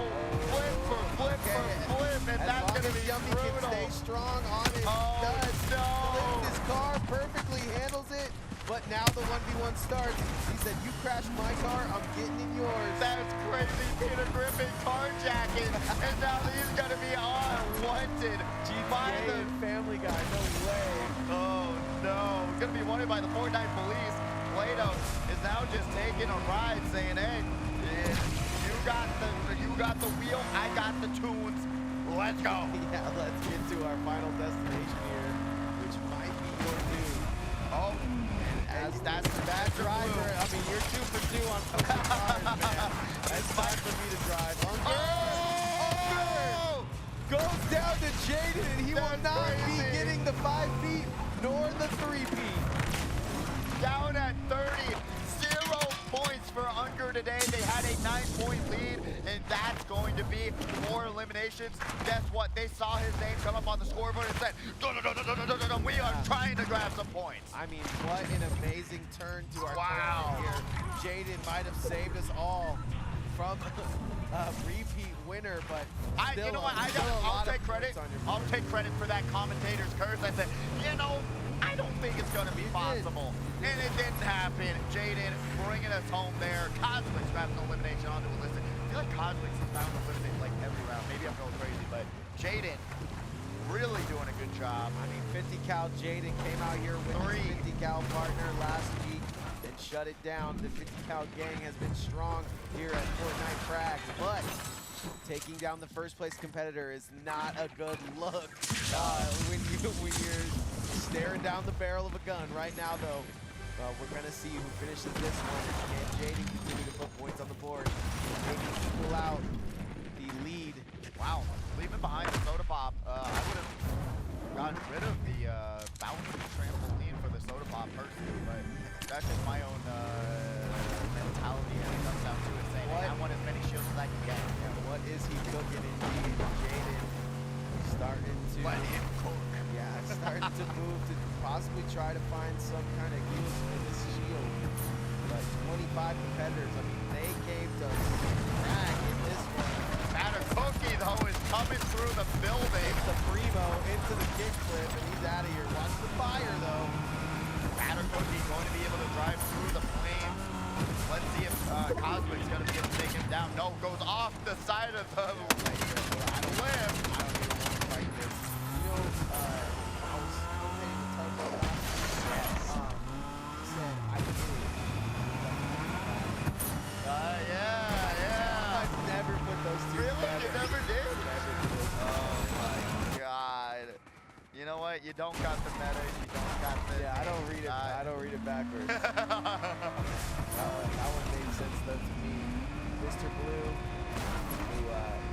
flip for flip for flip, and that's going to be Yummy brutal. can stay strong on it. Oh, Does. no. Flips his car, perfectly handles it, but now the 1v1 starts. He said, you crashed my car, I'm getting in yours. That's crazy. Peter Griffin carjacking, and now he's going to be unwanted by the Family Guy, no way. Oh no, he's gonna be wanted by the Fortnite police. Plato is now just taking a ride, saying, hey, you got the wheel, I got the tunes. Let's go. Yeah, let's get to our final destination here, which might be your dude. Oh, As that's that driver, I mean, you're 2 for 2 on cars, man. It's time for me to drive. Oh! Goes down to Jaden, and he will That's not crazy. be getting the 5 feet nor the 3-peat. Down at 30, 0 points for Unger today. They had a 9-point lead, and that's going to be 4 eliminations. Guess what? They saw his name come up on the scoreboard and said, "Dun-dun-dun-dun-dun-dun-dun, we are trying to grab some points." I mean, what an amazing turn to our Wow. tournament here. Jaden might have saved us all from a repeat winner, but still, You know what? still a I'll lot of take credit. points on your I'll board. take credit for that commentator's curse. I said, I don't think it's going to be You did. possible. And it didn't happen. Jaden bringing us home there. Cosmic's grabbing an elimination onto a list. I feel like Cosmic's is bound to eliminate like every round. Maybe I'm going crazy, but Jaden really doing a good job. I mean, 50 cal Jaden came out here with Three. his 50 cal partner last week and shut it down. The 50 cal gang has been strong here at Fortnite Frags, but taking down the first place competitor is not a good look when you're staring down the barrel of a gun. Right now, though, we're gonna see who finishes this one. Can Jaden continue to put points on the board? Maybe equal out the lead. Wow, leaving behind the soda pop. I would have gotten rid of the bouncy trampoline for the soda pop personally, but that's just my own mentality when it comes down to it, saying, hey, I want as many shields as I can get. Yeah, what is he cooking indeed? Jaden starting to Let him cook. yeah, starting to move to possibly try to find some kind of use for this shield. But 25 competitors, I mean, they came to crack in this one. Matter Cookie, though, is coming through the building. The primo into the kickflip, and he's out of here. Watch the fire, though. Matter Cookie going to be able to drive through the flames. Let's see if Cosmic's going to be able to take him down. No, goes off the side of the cliff. I don't even want to fight this. You know, I was commentating the type of he said, I did it. Yeah. I've never put those two Really? together. You never did? Never did. Oh my God. You know what? You don't got the meta. You don't got the. Yeah, I don't read it. I don't read it backwards. That one made sense though to me. Mr. Blue, who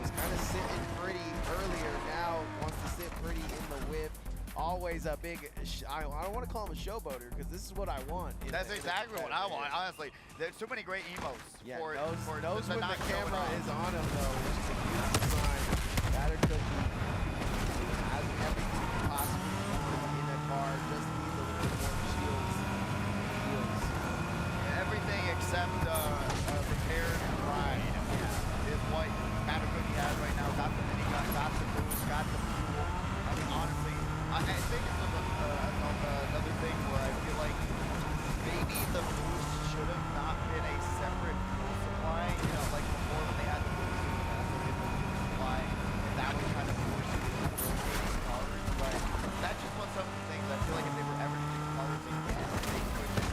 was kind of sitting pretty earlier, now wants to sit pretty in the whip. Always a big. I don't want to call him a showboater because this is what I want. That's exactly what I want. Honestly, there's too many great emotes. Yeah, for knows when the not showing camera off. is on him though, which is a beautiful sign. Batter Cookie has everything he possibly needs in a car, just needs a little more shields. Everything except prepared ride is what Matter Cookie has right now. Got the minigun, got the boost, got the fuel. I mean, honestly, I think it's another thing where I feel like maybe the boost should have not been a separate fuel supply. You know, like before when they had the boost, that's what they fuel supply, and that would kind of force you to rotate cars. But that's just one some things I feel like if they were ever to do cars again, they could just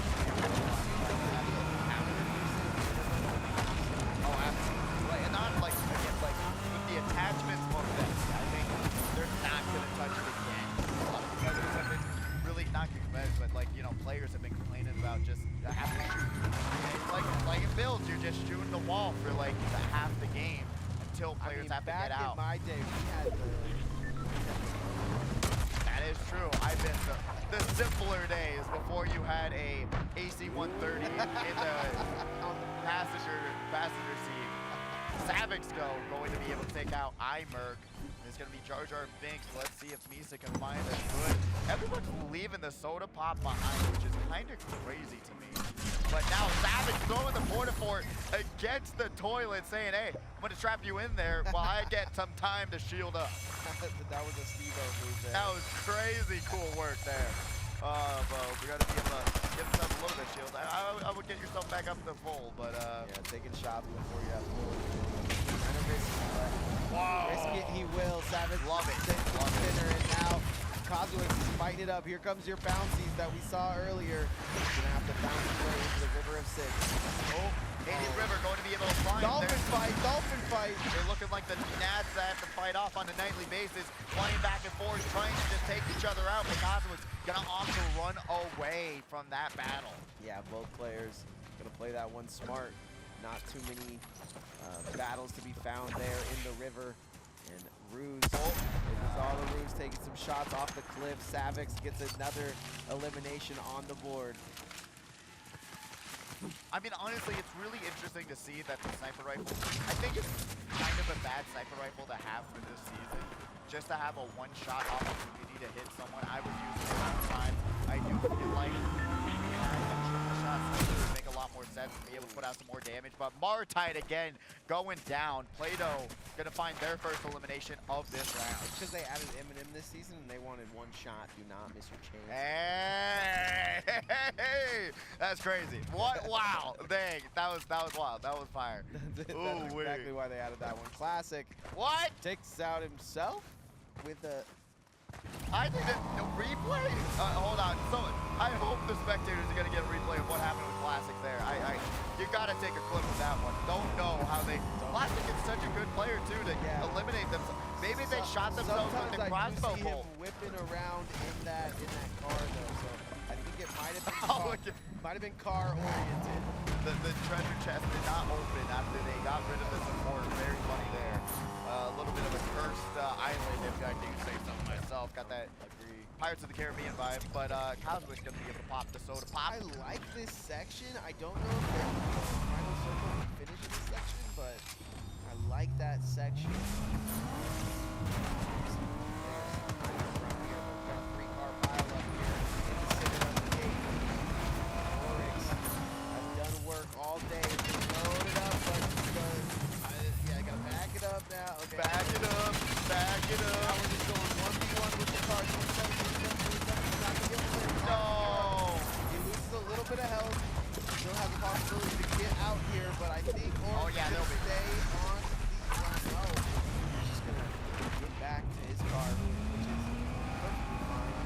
oh, absolutely. Like, and not like again, like with the attachments more than I think they're not gonna touch it again. A lot of competitors have been really not competitors, but like players have been complaining about just having to shoot. It's like playing builds, you're just shooting the wall for like half the game until players have to get out. Back in my day, we had That is true. I've been the simpler days before you had a AC-130 in the passenger seat. Savix going to be able to take out iMerc. It's going to be Jar Jar Binks. Let's see if Misa can find a good. Everyone's leaving the soda pop behind, which is kind of crazy to me. But now Savage throwing the porta fort against the toilet, saying, hey, I'm going to trap you in there while I get some time to shield up. that was a Steve-O move there. That was crazy cool work there. Bro, we got to be able to get yourself a little bit of shield. I would get yourself back up to full, but yeah, taking shot before you have full. Kind of risky, but risk it he will. Savage Love it. Center, and now Kozowicz is fighting it up. Here comes your bouncies that we saw earlier. He's gonna have to bounce his way into the River of Six. Hades River going to be able to find time. Dolphin fight. They're looking like the Nats that have to fight off on a nightly basis, playing back and forth, trying to just take each other out. But Cosmo's gonna opt to run away from that battle. Yeah, both players gonna play that one smart. Not too many battles to be found there in the river. And Ruse, it was all the Ruse taking some shots off the cliff. Savix gets another elimination on the board. I mean, honestly, it's really interesting to see that the sniper rifle, I think it's kind of a bad sniper rifle to have for this season. Just to have a one-shot opportunity to hit someone. I was using it all the time. I do feel like triple shots would make a lot more sense to be able to put out some more damage. But Martite again going down. Play-Doh gonna find their first elimination of this round. It's because they added Eminem this season and they wanted one shot. Do not miss your chance. Hey, that's crazy. What? Wow. Dang, that was wild. That was fire. That's Ooh, exactly why they added that one. Classic. What? Takes out himself with a... I think that the replay. Hold on. So I hope the spectators are gonna get a replay of what happened with Classic there. You gotta take a clip of that one. Don't know how they. Classic is such a good player too to eliminate them. Maybe they shot themselves with the crossbow Sometimes I do see bolt. him whipping around in that car though. So I think it might have been car oriented. The treasure chest did not open after they got rid of the support. Very funny there. A little bit of a cursed island, if I do say so myself. Got that Pirates of the Caribbean vibe, but Cosmo's gonna be able to pop the soda pop. I like this section. I don't know if they're final circle will finish in this section, but I like that section. Three-car pile up here in the center of the gate. Oryx has done work all day. Load it up, but I gotta back it up now. Okay. Back it up, back it Now up. we're just going 1v1 with the car. No! He loses a little bit of health. Still has the possibility to get out here, but I think Oryx yeah, is they'll gonna be. stay on the front row. He's just gonna get back to his car, which is perfectly fine.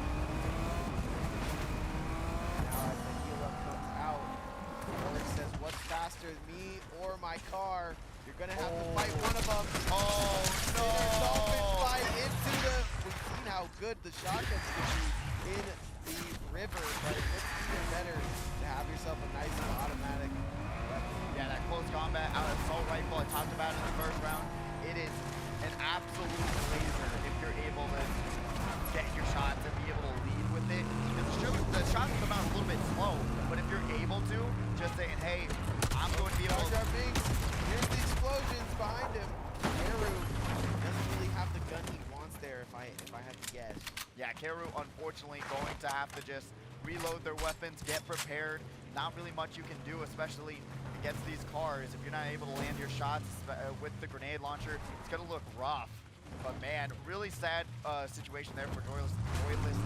Now as the heal up comes out, Oryx says, what's faster, me or my car? You're gonna have to fight one of them. Oh, no! Dolphin fly into the... We've seen how good the shotguns can be in the river, but it looks even better to have yourself a nice and automatic weapon. Yeah, that close combat out of assault rifle I talked about in the first round, it is an absolute laser if you're able to get your shots and be able to lead with it. Because the shots come out a little bit slow, but if you're able to, just saying, hey, I'm going to be able to... Here's the explosions behind him. Eru doesn't really have the gun he wants there if I had to guess. Yeah, Keru unfortunately going to have to just reload their weapons, get prepared. Not really much you can do, especially against these cars. If you're not able to land your shots with the grenade launcher, it's going to look rough. But man, really sad situation there for Joyless Alliance.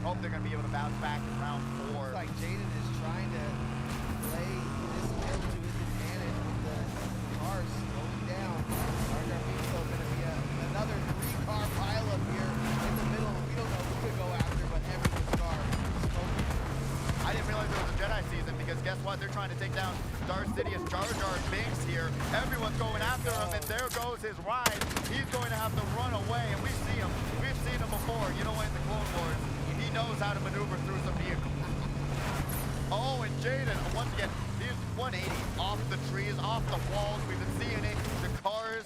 Hope they're going to be able to bounce back in round 4. Looks like Jaden is trying to play this kill to his advantage with the cars slowing down. RRB's still going to be another 3-car pileup here in the middle. We don't know who to go after, but everyone's car is smoking. I didn't realize there was a Jedi season because guess what? They're trying to take down Star Sidious Jar Jar Binks here. Everyone's going after him, and there goes his ride. He's going to have to run away, and we see him. We've seen him before. You know what? In the Clone Wars, he knows how to maneuver through some vehicles. Oh, and Jaden, once again, he's 180 off the trees, off the walls. We've been seeing it. The cars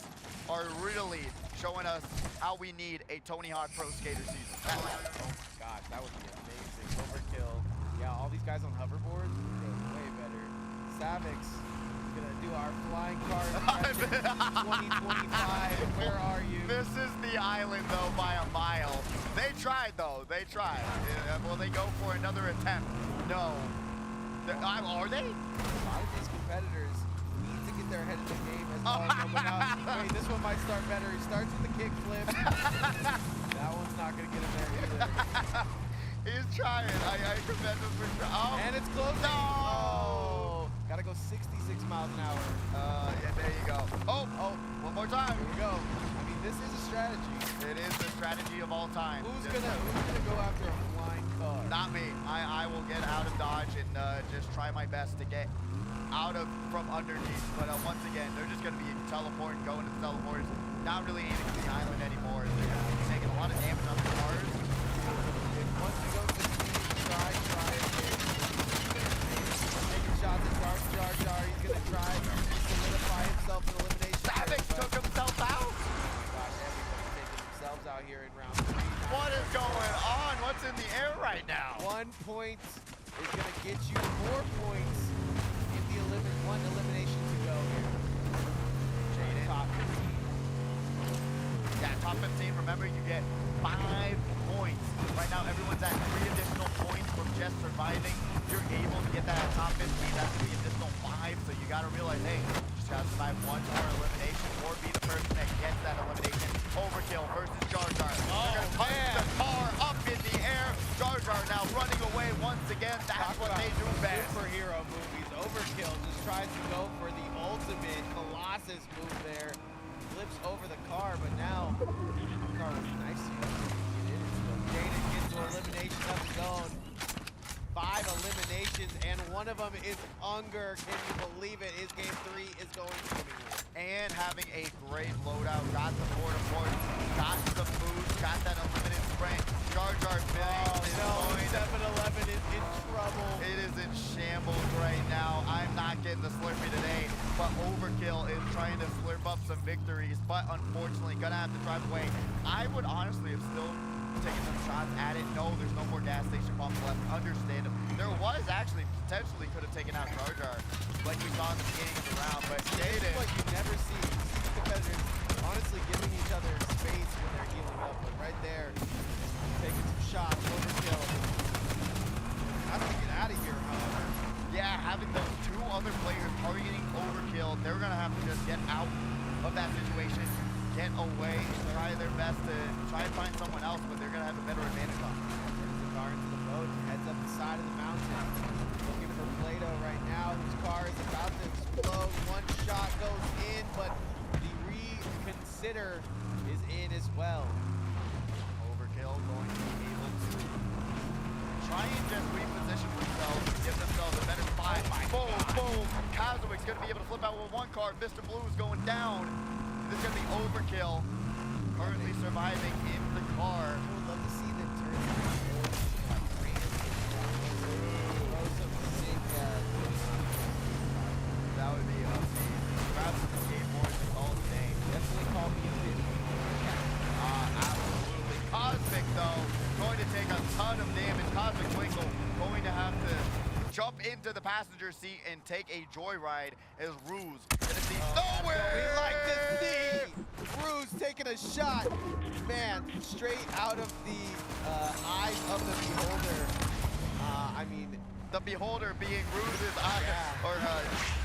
are really showing us how we need a Tony Hawk Pro Skater season. Oh my gosh, that would be amazing. Overkill. Yeah, all these guys on hoverboards would go way better. Savix is gonna do our flying car impression. 2025. Where are you? This is the island, though, by a mile. They tried, though. They tried. Will they go for another attempt? No. Are they? A lot of these competitors need to get their head in the game as well. Wait, this one might start better. He starts with the kick flip. That one's not gonna get him there either. He's trying. I commend him for trying. Oh. And it's closing. No. Oh, gotta go 66 miles an hour. Yeah, there you go. Oh, one more time. Here we go. I mean, this is a strategy. It is the strategy of all time. Who's gonna go after a flying car? Not me. I will get out of dodge and just try my best to get out of from underneath. But once again, they're just going to be teleporting, going to the teleporters, not really aiming for the island anymore. They're taking a lot of damage on the cars. Once you go to the speed, try again. Taking shots at Jar Jar. He's going to try to solidify himself in elimination. Savage took himself out. Gosh, everybody's taking themselves out here in round 3. What is going on? What's in the air right now? 1 point is going to get you 4 points in the one elimination to go here. Jaden. Top 15. Yeah, top 15. Remember, you get 5 points. Right now, everyone's at 3 additional points from just surviving. You're able to get that at top 15. That's going to be additional 5. So you got to realize, hey, you just got to survive 1 more elimination or be the person that gets that elimination. Overkill versus Jar Jar. They're going to punch the car up in the air. Jar Jar now running away once again. That's what they do best. Superhero movies. Overkill just tries to go for the ultimate Colossus move there. Flips over the car, but now the car was nice to get in. Jaden gets to elimination of his own. 5 eliminations, and one of them is Unger. Can you believe it? His game 3 is going swimmingly. And having a great loadout. Got the port, got some moves, got that unlimited sprint. Jar Jar Billings is going. 7-Eleven is in trouble. It is in shambles right now. I'm not getting the Slurpee today, but Overkill is trying to slurp up some victories, but unfortunately gonna have to drive away. I would honestly have still taken some shots at it. No, there's no more gas station pumps left. Understandable. There was actually potentially could have taken out Jar Jar, like we saw in the beginning of the round, but This is what you never see. You see the competitors honestly giving each other space when they're healing up, but right there, taking some shots, Overkill. How do we get out of here, however? yeah, having those 2 other players targeting Overkill, they're gonna have to just get out of that situation, get away, try their best to try and find someone else, but they're gonna have a better advantage on them. Turns the car into the boat, heads up the side of the mountain. Looking for Plato right now, whose car is about to explode. 1 shot goes in, but the reconsider is in as well. Overkill going to be able to try and just reposition themselves, give themselves a better spot. Boom, boom. Kazowic's going to be able to flip out with 1 car. Mr. Blue is going down. This is going to be Overkill, currently surviving in the car. I would love to see them turn That would be amazing. Grab some skateboards and call it a day. Definitely call me a bitch. Absolutely. Cosmic, though, going to take a ton of damage. Cosmic Twinkle going to have to jump into the passenger seat and take a joyride as Ruse gonna see nowhere. We like to see Ruse taking a shot. Man, straight out of the eyes of the beholder. I mean, The beholder being Ruse's eyes, Yeah. or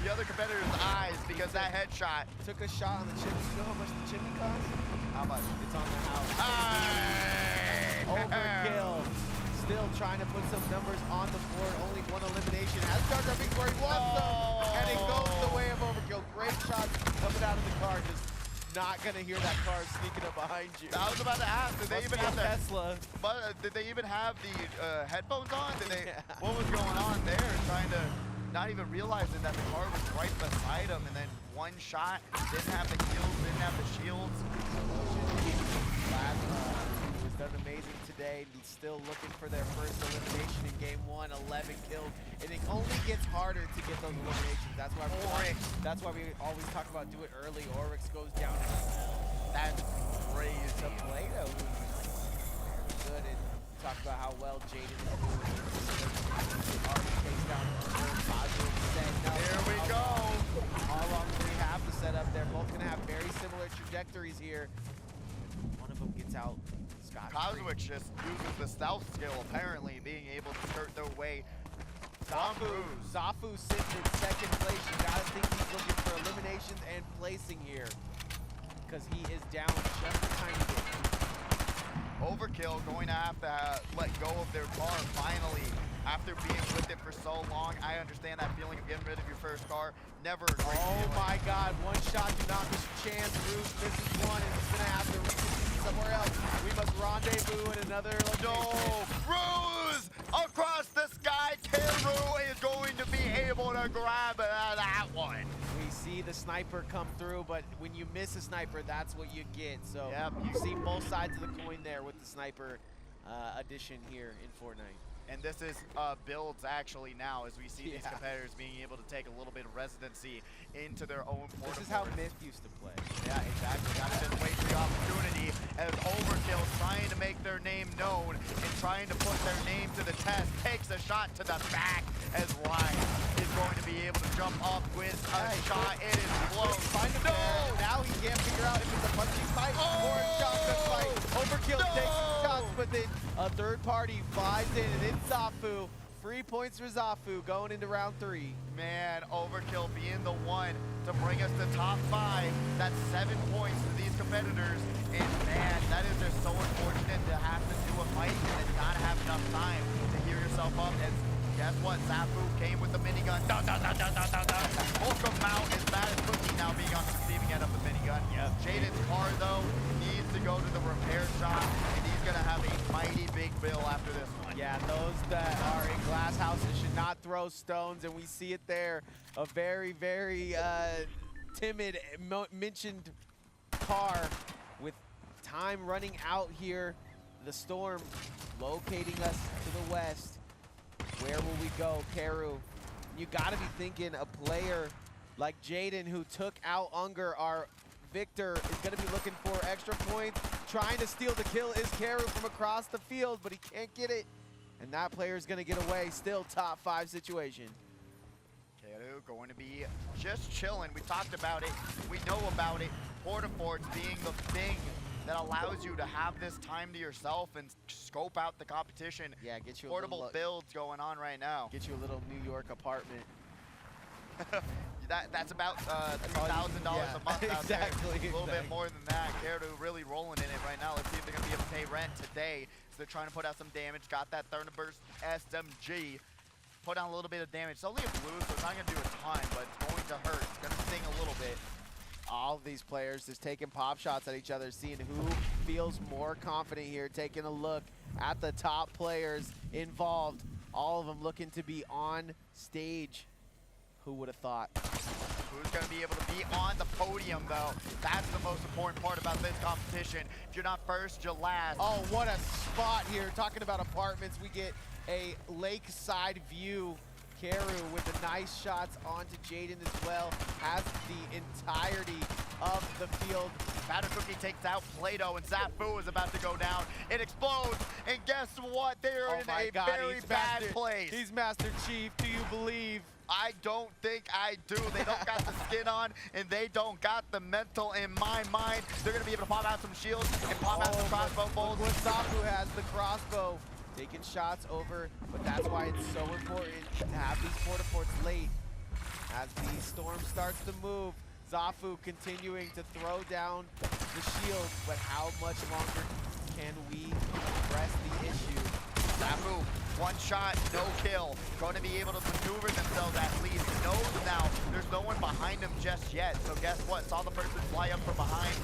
the other competitor's eyes, because that headshot. took a shot on the chimney. You know how much the chimney costs? How much? It's on the house. Aye. Overkill. Still trying to put some numbers on the board. Only 1 elimination. Has Jar Jar Binks where he wants them. And it goes the way of Overkill. Great shots coming out of the car. Just not going to hear that car sneaking up behind you. I was about to ask, did they Must even be a have the Tesla? Did they even have the headphones on? Did they? Yeah. What was going on there? Trying to not even realizing that the car was right beside him, and then 1 shot. Didn't have the heels, didn't have the shields. Who has done amazing today. Still looking for their first elimination in game 1. 11 kills, and it only gets harder to get those eliminations. That's why we always talk about do it early. Oryx goes down as well. That's crazy. To Plato, who's very good, and talk about how well Jaden is doing. Already takes down Here we go. How long do we have to set up? They're both going to have very similar trajectories here. One of them gets out. Cosmic just uses the stealth skill, apparently, being able to skirt their way. Zafu sits in 2nd place. You gotta think he's looking for eliminations and placing here, because he is down just a tiny bit. Overkill going to have to let go of their car finally. After being with it for so long, I understand that feeling of getting rid of your first car. Never a great feeling. My God, 1 shot to not miss your chance. Ruse misses 1 and he's gonna have to reconvene somewhere else. We must rendezvous in another location. No, Ruse across the sky Keru is going to be able to grab that one. We see the sniper come through, but when you miss a sniper, that's what you get. So Yep. you see both sides of the coin there with the sniper addition here in Fortnite. And this is builds actually now as we see these competitors being able to take a little bit of residency into their own This is how porta-forts. Myth used to play. Yeah, exactly. Gotta just wait for the opportunity as Overkill trying to make their name known and trying to put their name to the test. Takes a shot to the back as Ryan is going to be able to jump up with a shot. It is close. No! Now he can't figure out if it's a punching fight or a shotgun fight. Overkill takes some shots, but then a third party flies in, and it's Zafu. 3 points for Zafu going into round 3. Man, Overkill being the one to bring us to top 5. That's 7 points to these competitors. And man, that is just so unfortunate to have to do a fight and not have enough time to heal yourself up. And guess what? Zafu came with the minigun. Dun, dun, dun, dun, dun, dun, dun. Welcome out as bad as Cookie now being on the receiving end of the minigun. Jaden's car though needs to go to the repair shop, and he's gonna have a mighty big bill after this one. Yeah, those that are in glass houses should not throw stones, and we see it there. A very, very timid mentioned car with time running out here. The storm locating us to the west. Where will we go, Keru? You gotta be thinking a player like Jaden who took out Unger, our Victor, is gonna be looking for extra points. Trying to steal the kill is Keru from across the field, but he can't get it. And that player is gonna get away. Still top 5 situation. Keru going to be just chilling. We talked about it. We know about it. Porta-forts being the thing that allows you to have this time to yourself and scope out the competition. Yeah, get you a Portable little, builds going on right now. get you a little New York apartment. That's about $3,000 a month out there. Exactly, A little bit more than that. Keru really rolling in it right now. Let's see if they're going to be able to pay rent today. So they're trying to put out some damage. Got that Thunderburst SMG. Put down a little bit of damage. It's only a blue, so it's not going to do a ton, but it's going to hurt. It's going to sting a little bit. All of these players just taking pop shots at each other, seeing who feels more confident here, taking a look at the top players involved. All of them looking to be on stage. Who would have thought? Who's going to be able to be on the podium, though? That's the most important part about this competition. If you're not first, you're last. Oh, what a spot here. Talking about apartments, we get a lakeside view. Keru with the nice shots onto Jaden as well. Has the entirety of the field. Batter Cookie takes out Play-Doh, and Zafu is about to go down. It explodes, and guess what? They're in a very he's bad Master- place. He's Master Chief, do you believe? I don't think I do. They don't got the skin on, and they don't got the mental in my mind. They're going to be able to pop out some shields and pop out some crossbow bolts. Look what Zafu has, the crossbow. Taking shots over, but that's why it's so important to have these porta-forts late. As the storm starts to move, Zafu continuing to throw down the shield, but how much longer can we press the issue? Zafu, one shot, no kill. Going to be able to maneuver themselves at least. Knows now there's no one behind him just yet. So guess what? Saw the person fly up from behind.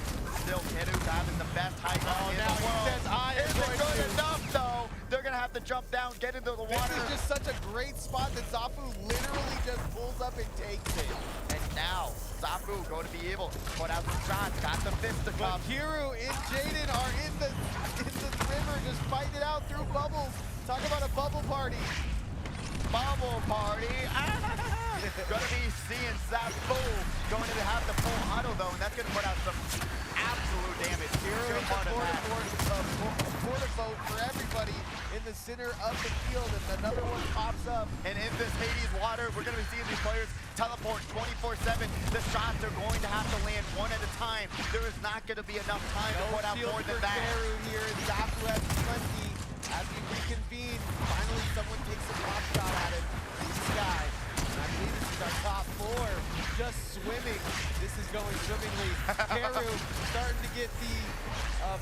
Still, Keru's having the best high ground in now the he world. says, I am Isn't going good to. enough, though. They're going to have to jump down, get into the water. This is just such a great spot that Zafu literally just pulls up and takes it. And now, Zafu going to be able to put out some shots. Got the fisticuffs. Keru and Jaden are in the river, just fighting it out through bubbles. Talk about a bubble party. Bubble party. Gonna be seeing Zafu going to have the full auto though, and that's gonna put out some absolute damage. Keru is a porta-boat for everybody in the center of the field, and another one pops up. And in this Hades water, we're gonna be seeing these players teleport 24/7. The shots are going to have to land one at a time. There is not gonna be enough time to put out more than that. Keru here, Zafu has plenty. As we reconvene, finally someone takes a pop shot at him. This guy. I believe this is our top 4. Just swimming. This is going swimmingly. Keru starting to get the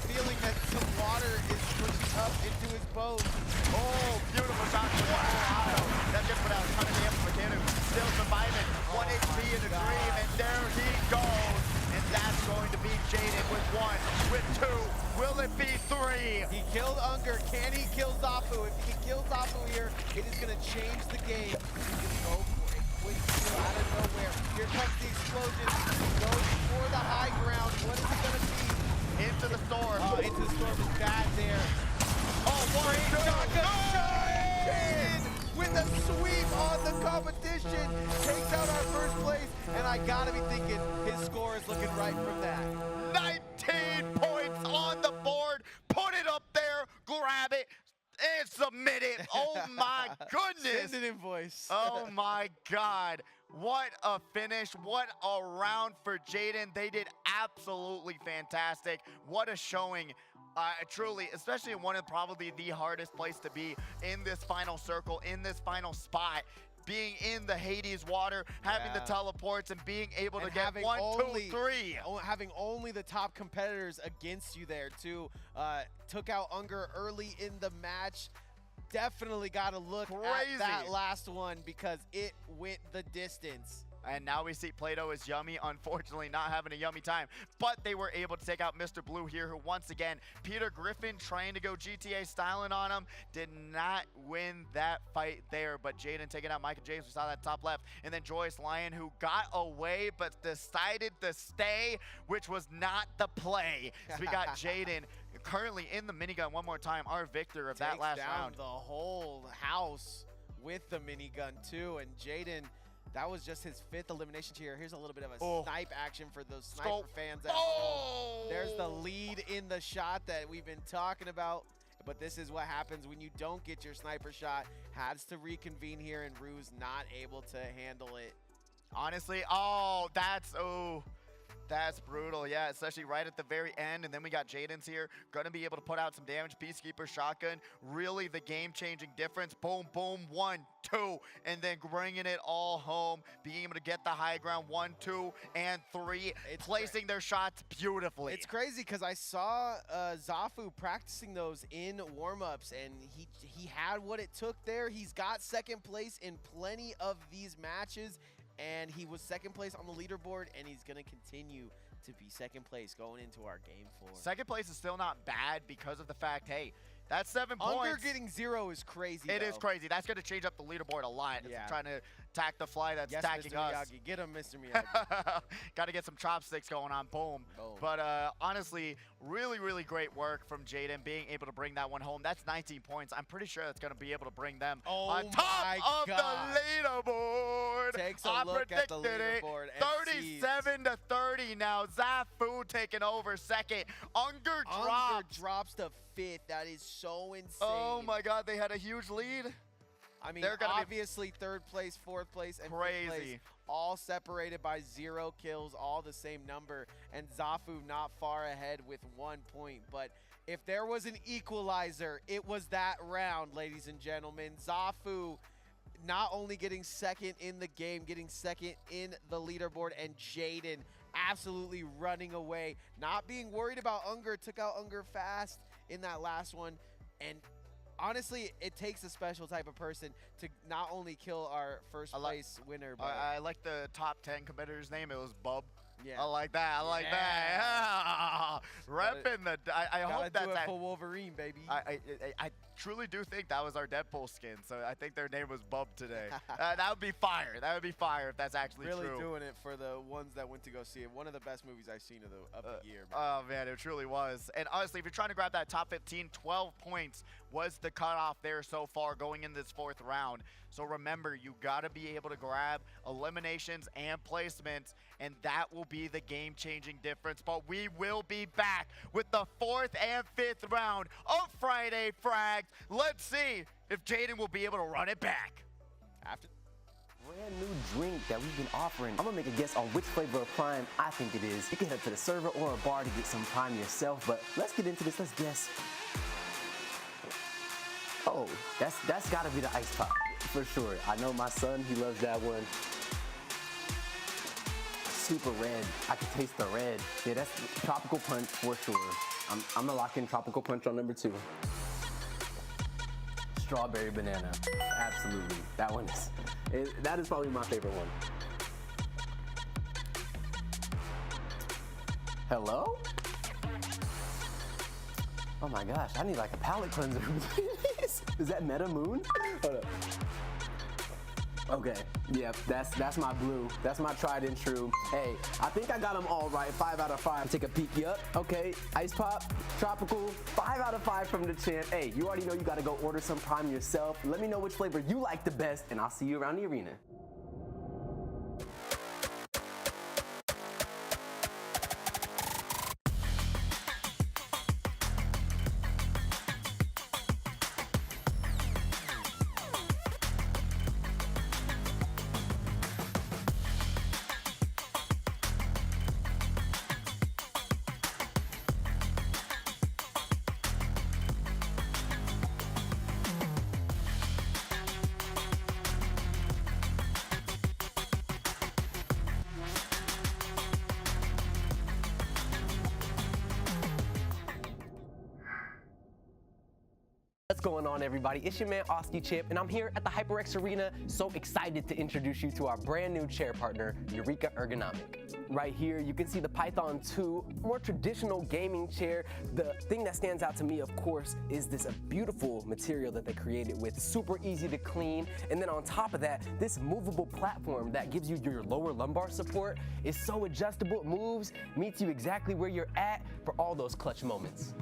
feeling that some water is pushing up into his boat. Oh, beautiful shot. Wow. That's gonna put out a ton of damage for Keru. Still surviving. 1 HP in the dream, and there he goes. And that's going to be Jaden with 1, with 2. Will it be 3? He killed Unger. Can he kill Zafu? If he can kill Zafu here, it is going to change the game. He's going to go for a quick kill out of nowhere. Here comes the explosion. He goes for the high ground. What is it going to be? Into the storm. Into the storm is bad there. Oh, one, two, Jaden with a sweep on the competition. Takes out our first place. And I got to be thinking his score is looking right from that. 19 points on the board. Put it up there, grab it, and submit it. Oh my goodness. Send an invoice. Oh my God. What a finish. What a round for Jaden. They did absolutely fantastic. What a showing. Truly, especially in one of probably the hardest place to be in this final circle, in this final spot. Being in the Hades water, having the teleports, and being able to get 1, 2, 3. Having only the top competitors against you there too. Took out Unger early in the match. Definitely got to look at that last one because it went the distance. And now we see Plato is Yummy, unfortunately not having a yummy time. But they were able to take out Mr. Blue here, who once again, Peter Griffin trying to go GTA styling on him, did not win that fight there. But Jaden taking out Micah James, we saw that top left. And then Joyous Lion, who got away but decided to stay, which was not the play. So we got Jaden currently in the minigun one more time, our victor of that last round. The whole house with the minigun too, and Jaden, that was just his 5th elimination here. Here's a little bit of a snipe action for those sniper fans at home. There's the lead in the shot that we've been talking about. But this is what happens when you don't get your sniper shot. Has to reconvene here, and Rue's not able to handle it. Honestly, that's brutal, yeah, especially right at the very end. And then we got Jaden's here, gonna be able to put out some damage. Peacekeeper shotgun, really the game-changing difference. Boom, boom, 1, 2, and then bringing it all home, being able to get the high ground, 1, 2, and 3, placing their shots beautifully. It's crazy because I saw Zafu practicing those in warm-ups, and he had what it took there. He's got 2nd place in plenty of these matches. And he was 2nd place on the leaderboard, and he's going to continue to be 2nd place going into our game 4. 2nd place is still not bad because of the fact, hey, that's 7 points. Unger getting 0 is crazy. It is crazy. That's going to change up the leaderboard a lot. If you're trying to attack the fly that's attacking Mr. us. Miyagi. Get him, Mr. Miyagi. Got to get some chopsticks going on. Boom. But honestly, really, really great work from Jaden being able to bring that one home. That's 19 points. I'm pretty sure that's going to be able to bring them on top of the leaderboard. Takes a look at the leaderboard. 37 to 30 now. Zafu taking over 2nd. Unger drops to 5th. That is so insane. Oh my God, they had a huge lead. I mean, obviously 3rd place, 4th place, and 5th place, all separated by 0 kills, all the same number, and Zafu not far ahead with 1 point. But if there was an equalizer, it was that round, ladies and gentlemen. Zafu not only getting 2nd in the game, getting 2nd in the leaderboard, and Jaden absolutely running away, not being worried about Unger, took out Unger fast in that last one. And honestly, it takes a special type of person to not only kill our 1st place winner, but I like the top 10 competitor's name. It was Bub. Yeah. I like that. I like that. Repping the. I hope that's it for Wolverine, baby. I truly do think that was our Deadpool skin. So I think their name was Bub today. That would be fire. That would be fire if that's actually really true. Doing it for the ones that went to go see it. One of the best movies I've seen of the year. Man. Oh man, it truly was. And honestly, if you're trying to grab that top 15, 12 points was the cutoff there so far going in this 4th round. So remember, you got to be able to grab eliminations and placements, and that will be the game-changing difference. But we will be back with the 4th and 5th round of Friday Frags. Let's see if Jaden will be able to run it back. After brand new drink that we've been offering. I'm gonna make a guess on which flavor of Prime I think it is. You can head to the server or a bar to get some Prime yourself, but let's get into this. Let's guess. Oh, that's gotta be the ice pop for sure. I know my son, he loves that one. Super red. I can taste the red. Yeah, that's Tropical Punch for sure. I'm gonna lock in Tropical Punch on number 2. Strawberry banana. Absolutely. That one that is probably my favorite one. Hello? Oh my gosh, I need like a palate cleanser. Is that Meta Moon? Hold up. Okay, yep, that's my blue. That's my tried and true. Hey, I think I got them all right. 5 out of 5. Take a peek. Yup. Okay, Ice Pop, Tropical. 5 out of 5 from the champ. Hey, you already know you gotta go order some Prime yourself. Let me know which flavor you like the best, and I'll see you around the arena. What's going on, everybody? It's your man Oski Chip, and I'm here at the HyperX Arena, so excited to introduce you to our brand new chair partner, Eureka Ergonomic. Right here, you can see the Python 2, more traditional gaming chair. The thing that stands out to me, of course, is this beautiful material that they created with, super easy to clean. And then on top of that, this movable platform that gives you your lower lumbar support is so adjustable, it moves, meets you exactly where you're at for all those clutch moments.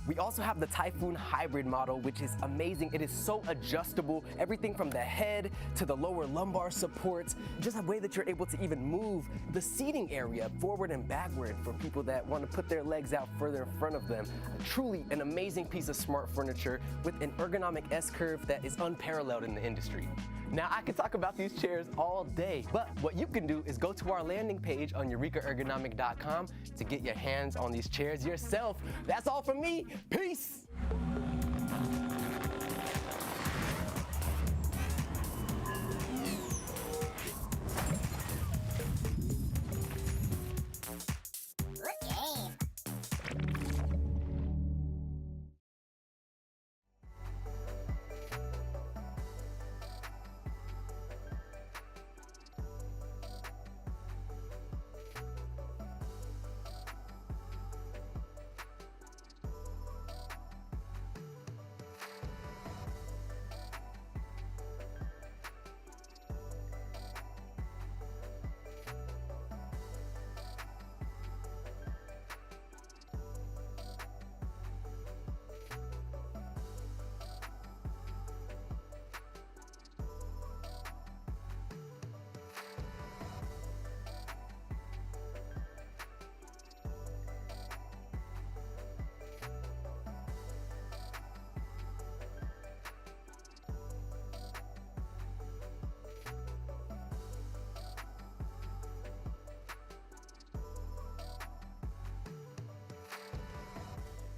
We also have the Typhoon Hybrid model, which is amazing. It is so adjustable, everything from the head to the lower lumbar supports, just a way that you're able to even move the seating area forward and backward for people that want to put their legs out further in front of them. Truly an amazing piece of smart furniture with an ergonomic S-curve that is unparalleled in the industry. Now, I could talk about these chairs all day, but what you can do is go to our landing page on eurekaergonomic.com to get your hands on these chairs yourself. That's all from me. Peace.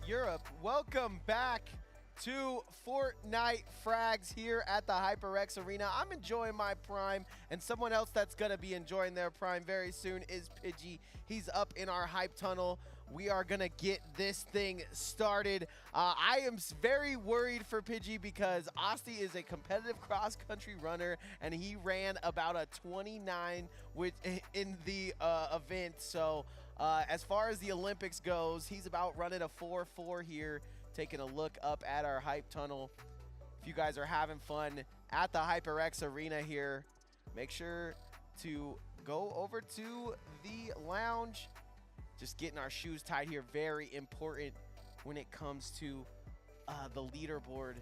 Europe, welcome back to Fortnite Frags here at the HyperX Arena. I'm enjoying my Prime, and someone else that's going to be enjoying their Prime very soon is Pidgey. He's up in our hype tunnel. We are going to get this thing started. I am very worried for Pidgey because Osti is a competitive cross-country runner, and he ran about a 29 in the event. So as far as the Olympics goes, he's about running a 4.4 here. Taking a look up at our hype tunnel. If you guys are having fun at the HyperX Arena here, make sure to go over to the lounge. Just getting our shoes tied here, very important when it comes to the leaderboard.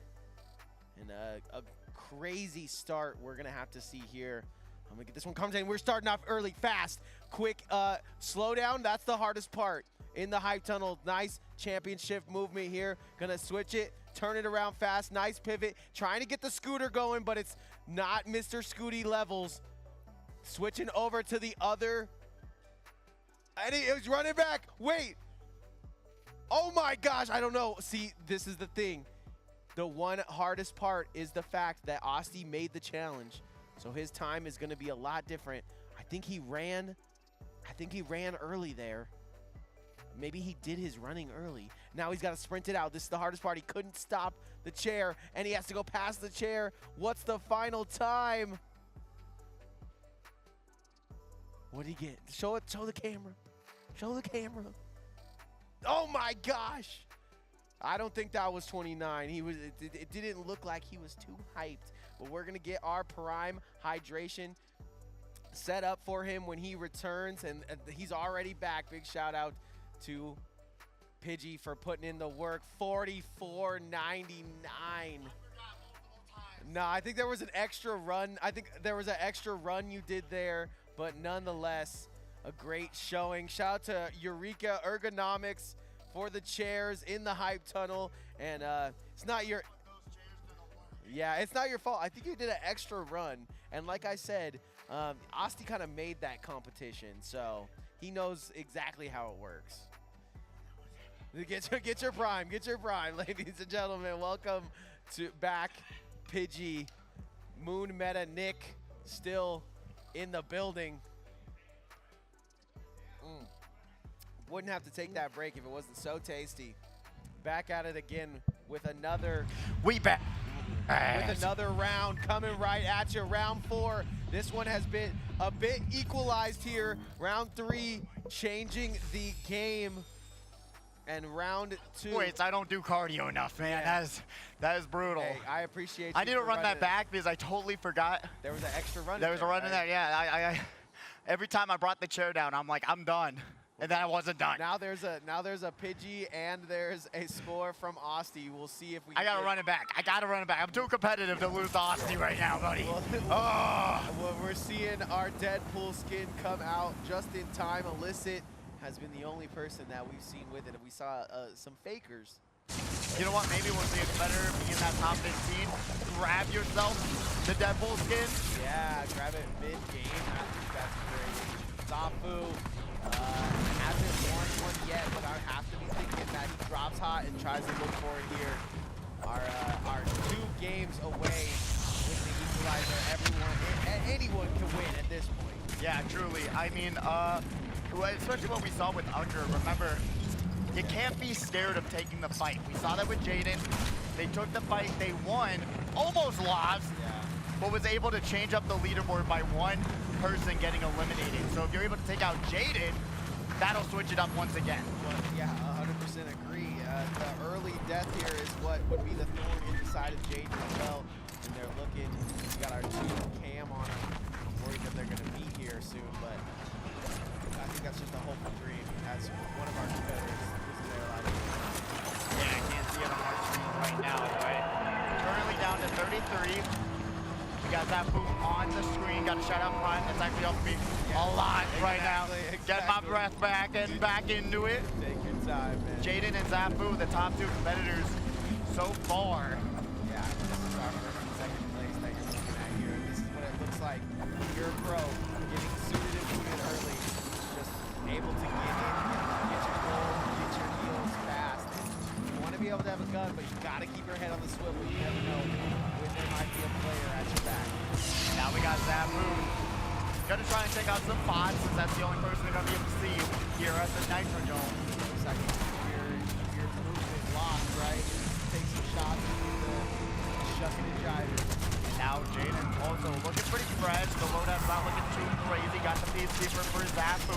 And a crazy start we're gonna have to see here. I'm gonna get this one comes in. We're starting off early, fast, quick, slow down. That's the hardest part in the hype tunnel. Nice championship movement here. Gonna switch it, turn it around fast. Nice pivot. Trying to get the scooter going, but it's not Mr. Scooty levels. Switching over to the other. And he was running back. Wait. Oh my gosh, I don't know. See, this is the thing. The one hardest part is the fact that Osti made the challenge. So his time is gonna be a lot different. I think he ran early there. Maybe he did his running early. Now he's got to sprint it out. This is the hardest part. He couldn't stop the chair, and he has to go past the chair. What's the final time? What did he get? Show it. Show the camera. Show the camera. Oh my gosh. I don't think that was 29. It didn't look like he was too hyped. But we're gonna get our prime hydration set up for him when he returns, and he's already back. Big shout out to Pidgey for putting in the work. 44.99. No, I think there was an extra run. I think there was an extra run you did there, but nonetheless, a great showing. Shout out to Eureka Ergonomics for the chairs in the hype tunnel, and it's not your fault. I think you did an extra run, and like I said, Asti kind of made that competition, so he knows exactly how it works. Get your prime, ladies and gentlemen. Welcome to back, Pidgey. Moon Meta Nick still in the building. Wouldn't have to take that break if it wasn't so tasty. Back at it again with another round coming right at you. Round 4. This one has been a bit equalized here. Round 3 changing the game. And round 2. Wait, I don't do cardio enough, man. Yeah. That is brutal. Hey, I appreciate you. I need to for run that running. back because I totally forgot. There was an extra run. There was a run in right? there, yeah. I every time I brought the chair down, I'm like, I'm done. And then I wasn't done. Now there's a Pidgey and there's a score from Asti. We'll see if we I gotta run it back. I'm too competitive to lose to Asti right now, buddy. Well, we're seeing our Deadpool skin come out just in time. Illicit has been the only person that we've seen with it, and we saw some fakers. You know what? Maybe we'll see it's better being in that top 15. Grab yourself the Deadpool skin. Yeah, grab it mid-game. I think that's great. Zafu hasn't won one yet, but I have to be thinking that he drops hot and tries to look for it here. Our 2 games away with the equalizer. Anyone can win at this point. Yeah, truly. I mean, especially what we saw with Unger. Remember, you can't be scared of taking the fight. We saw that with Jaden. They took the fight, they won, almost lost, but was able to change up the leaderboard by one person getting eliminated. So if you're able to take out Jaden, that'll switch it up once again. Well, yeah, 100% agree. The early death here is what would be the thorn in the side of Jaden as well. And they're looking, we got our 2 cam on them. Worried that they're going to meet here soon, but I think that's just a hopeful dream. As one of our competitors is there a lot of Yeah, I can't see it on our screen right now, but currently down to 33. We got that boom on the screen. Got a shot out front. It's actually helping me a lot right now. Get my breath back and back into it. Take your time, man. Jaden and Zafu, the top 2 competitors so far. Yeah, this is our first and second place that you're looking at here. This is what it looks like. You're a pro, getting suited and booted early, just able to get in, get your goal, get your heals fast. You want to be able to have a gun, but you got to keep your head on the swivel. You never know when there might be a player at your back. Now we got Zafu. Gonna try and take out some bots, since that's the only person they're gonna be able to see here at the Nitro Dome. Looks like your movement locked, right? Take some shots with the shucking and jiving. Now Jaden also looking pretty fresh. The loadout's not looking too crazy. Got the Peacekeeper for Zafu,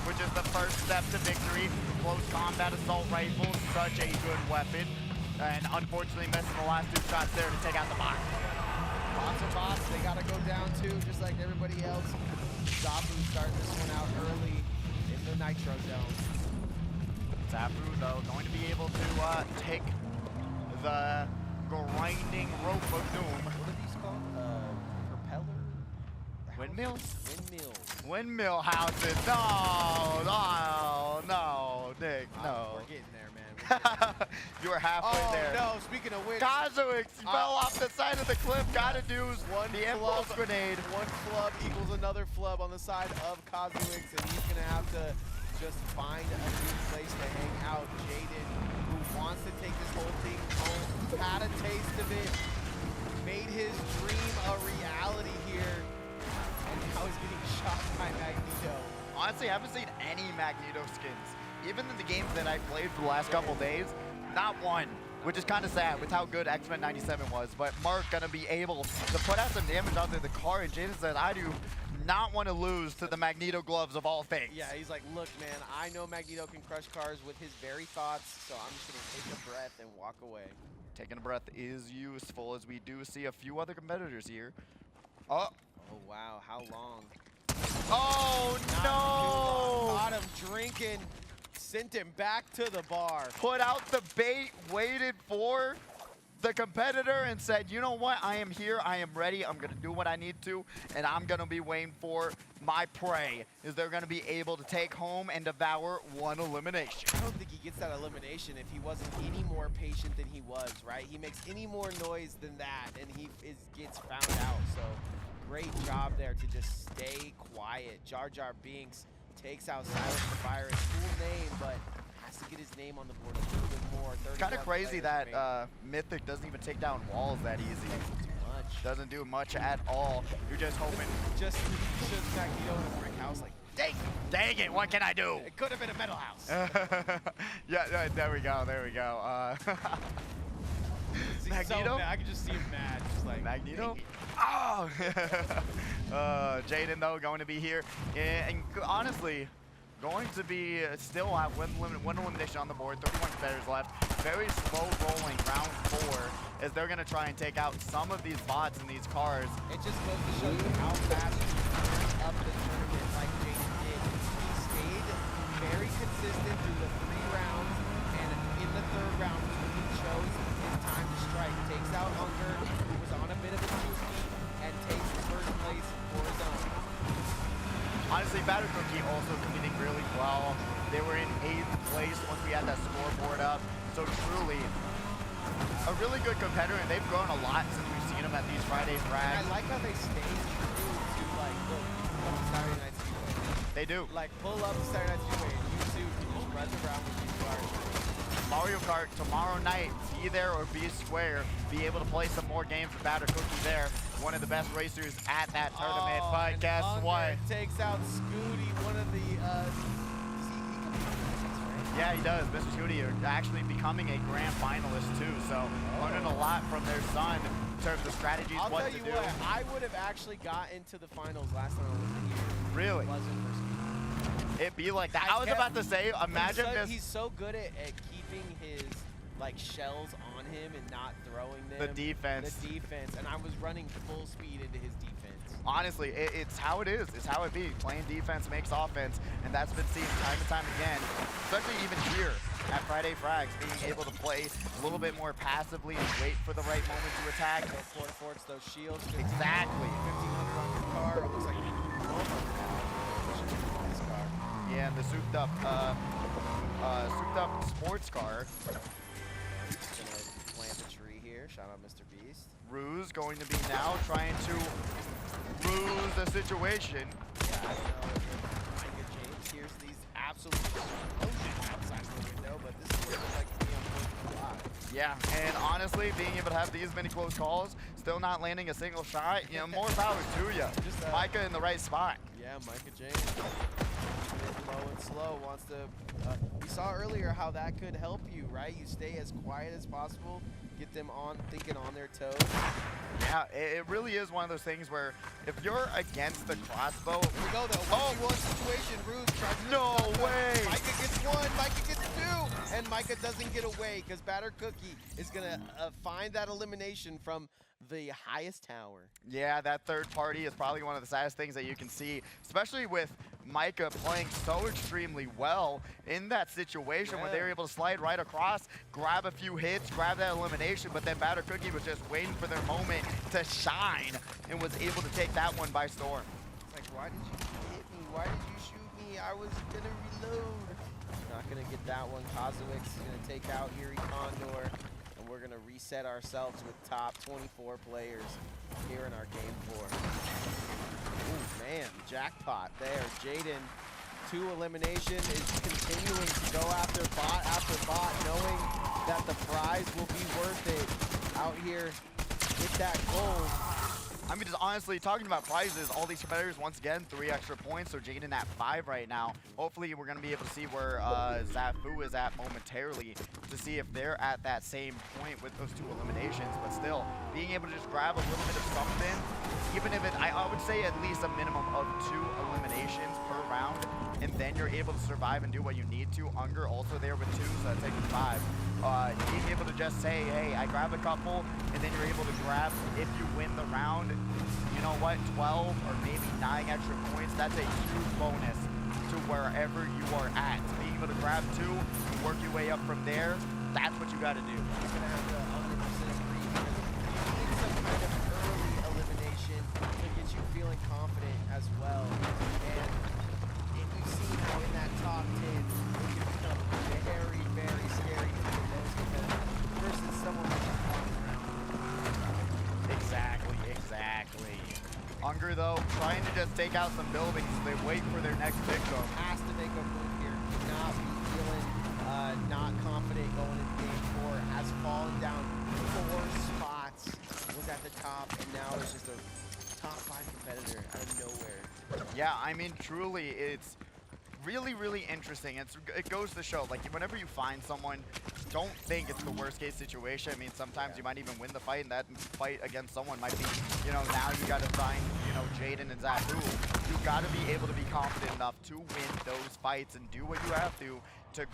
which is the first step to victory. Close combat assault rifle, such a good weapon. And unfortunately missing the last 2 shots there to take out the bot. Lots of bots, they gotta go down too, just like everybody else. Zafu starting this one out early in the Nitro Dome. Zafu, though, going to be able to take the grinding rope of doom. What are these called? Propeller? Windmills? Windmills. Windmill houses. No, Nick, no. We're getting there, man. We're getting there. You were halfway there. Oh, no, speaking of which. Kazuix fell off the side of the cliff. Gotta do the impulse flub, grenade. One flub equals another flub on the side of Kazuix, and he's gonna have to just find a new place to hang out. Jaden, who wants to take this whole thing home, had a taste of it, made his dream a reality here, and now he's getting shot by Magneto. Honestly, I haven't seen any Magneto skins. Even in the games that I played for the last couple days, not one. which is kind of sad with how good X-Men 97 was. But Mark gonna be able to put out some damage onto the car, and Jaden says, I do not want to lose to the Magneto gloves of all things. Yeah, he's like, look, man, I know Magneto can crush cars with his very thoughts, so I'm just gonna take a breath and walk away. Taking a breath is useful, as we do see a few other competitors here. Oh. Oh, wow, how long? Oh, no! Caught him drinking, sent him back to the bar. Put out the bait, waited for the competitor, and said, you know what, I am here, I am ready, I'm gonna do what I need to, and I'm gonna be waiting for my prey. Is they're gonna be able to take home and devour one elimination. I don't think he gets that elimination if he wasn't any more patient than he was, right? He makes any more noise than that, and he gets found out, so great job there to just stay quiet. Jar Jar Binks takes out Silence the Virus, cool name, but has to get his name on the board a little bit more. Kind of crazy that Mythic doesn't even take down walls that easy. Doesn't do much at all. You're just hoping. Just Magneto in a brick house, like, dang it, what can I do? it could have been a metal house. Yeah, there we go, there we go. Magneto? So I can just see him mad, just like Magneto? Oh! Jaden, though, going to be here. And honestly, going to be still at one elimination on the board, 31 competitors left. Very slow rolling round 4 as they're going to try and take out some of these bots in these cars. It just goes to show you how fast he turns up the tournament like Jaden did. He stayed very consistent through the 3 rounds, and in the 3rd round, he chose his time to strike. Takes out Hunger, who was on a bit of a 2-speed, and takes first place for his own. Honestly, Batter Cookie also competing really well. They were in 8th place once we had that scoreboard up. So truly, a really good competitor, and they've grown a lot since we've seen them at these Friday Frags. And I like how they stay true to, like, look, on Saturday Night Speedway. They do. Like, pull up Saturday Night Speedway, and you two can just run around with these cars. Mario Kart tomorrow night, be there or be square. Be able to play some more games with Batter Cookie there. One of the best racers at that tournament. But guess what? Takes out Scooty, one of the Yeah, he does. Mr. Scooty are actually becoming a grand finalist too, so learning a lot from their son in terms of strategies, I'll what tell to you do. what, I would have actually got into the finals last time I was in here. Really? It wasn't for Scooty. It'd be like that. I was about to say, imagine this. He's so good at keeping his like shells on him and not throwing them. The defense. The defense, and I was running full speed into his defense. Honestly, it's how it is. It's how it be. Playing defense makes offense, and that's been seen time and time again, especially even here at Friday Frags, being able to play a little bit more passively and wait for the right moment to attack. Those quarter forts, those shields. Exactly. 1,500 on your car. It looks like 1,200 on this car. Yeah, and the souped up sports car. Just gonna plant a tree here. Shout out Mr. Beast. Ruse going to be now trying to ruse the situation. Yeah, I don't know if Micah James hears these absolute explosions outside the window, but this is what it's like to be on 4th Live. Yeah, and honestly, being able to have these many close calls, still not landing a single shot, you know, more power to you. Just, Micah in the right spot. Yeah, Micah James. Low and slow, wants to. We saw earlier how that could help you, right? You stay as quiet as possible, get them on, thinking on their toes. Yeah, it really is one of those things where if you're against the crossbow. Here we go, though. 1v1 situation. Ruse tries to. No way! Micah gets 1, Micah gets 2, and Micah doesn't get away because Batter Cookie is going to find that elimination from the highest tower. Yeah, that third party is probably one of the saddest things that you can see, especially with Micah playing so extremely well in that situation where they were able to slide right across, grab a few hits, grab that elimination, but then Batter Cookie was just waiting for their moment to shine and was able to take that one by storm. It's like, why did you hit me? Why did you shoot me? I was going to reload. Not going to get that one. Kozowic's going to take out Erie Condor. We're going to reset ourselves with top 24 players here in our game 4. Ooh, man, jackpot there. Jaden, 2 elimination, is continuing to go after bot, knowing that the prize will be worth it out here with that gold. I mean, just honestly, talking about prizes, all these competitors, once again, 3 extra points, so Jaden at 5 right now. Hopefully, we're going to be able to see where Zafu is at momentarily to see if they're at that same point with those 2 eliminations. But still, being able to just grab a little bit of something, even if it, I would say at least a minimum of 2 eliminations per round, and then you're able to survive and do what you need to. Unger also there with 2, so that's taking 5. Being able to just say, hey, I grabbed a couple, and then you're able to grab, if you win the round, you know what, 12 or maybe 9 extra points, that's a huge bonus to wherever you are at. Being able to grab 2 and work your way up from there, that's what you got to do. You're going to have to 100% agree here. You need some kind of early elimination to get you feeling confident as well. And if we've seen how in that top 10, it can become very, very scary to get those competitors versus someone with a long round. Exactly. Unger, though, trying to just take out some buildings as they wait for their next victim. Has to make a move here. Cannot be feeling not confident going into game 4. Has fallen down 4 spots. Was at the top, and now is just a top 5 competitor out of nowhere. Yeah, I mean, truly, it's really interesting. It goes to show, like, whenever you find someone, don't think it's the worst case situation. I mean, sometimes you might even win the fight, and that fight against someone might be, you know, now you got to find, you know, Jaden and Zafu. You got to be able to be confident enough to win those fights and do what you have to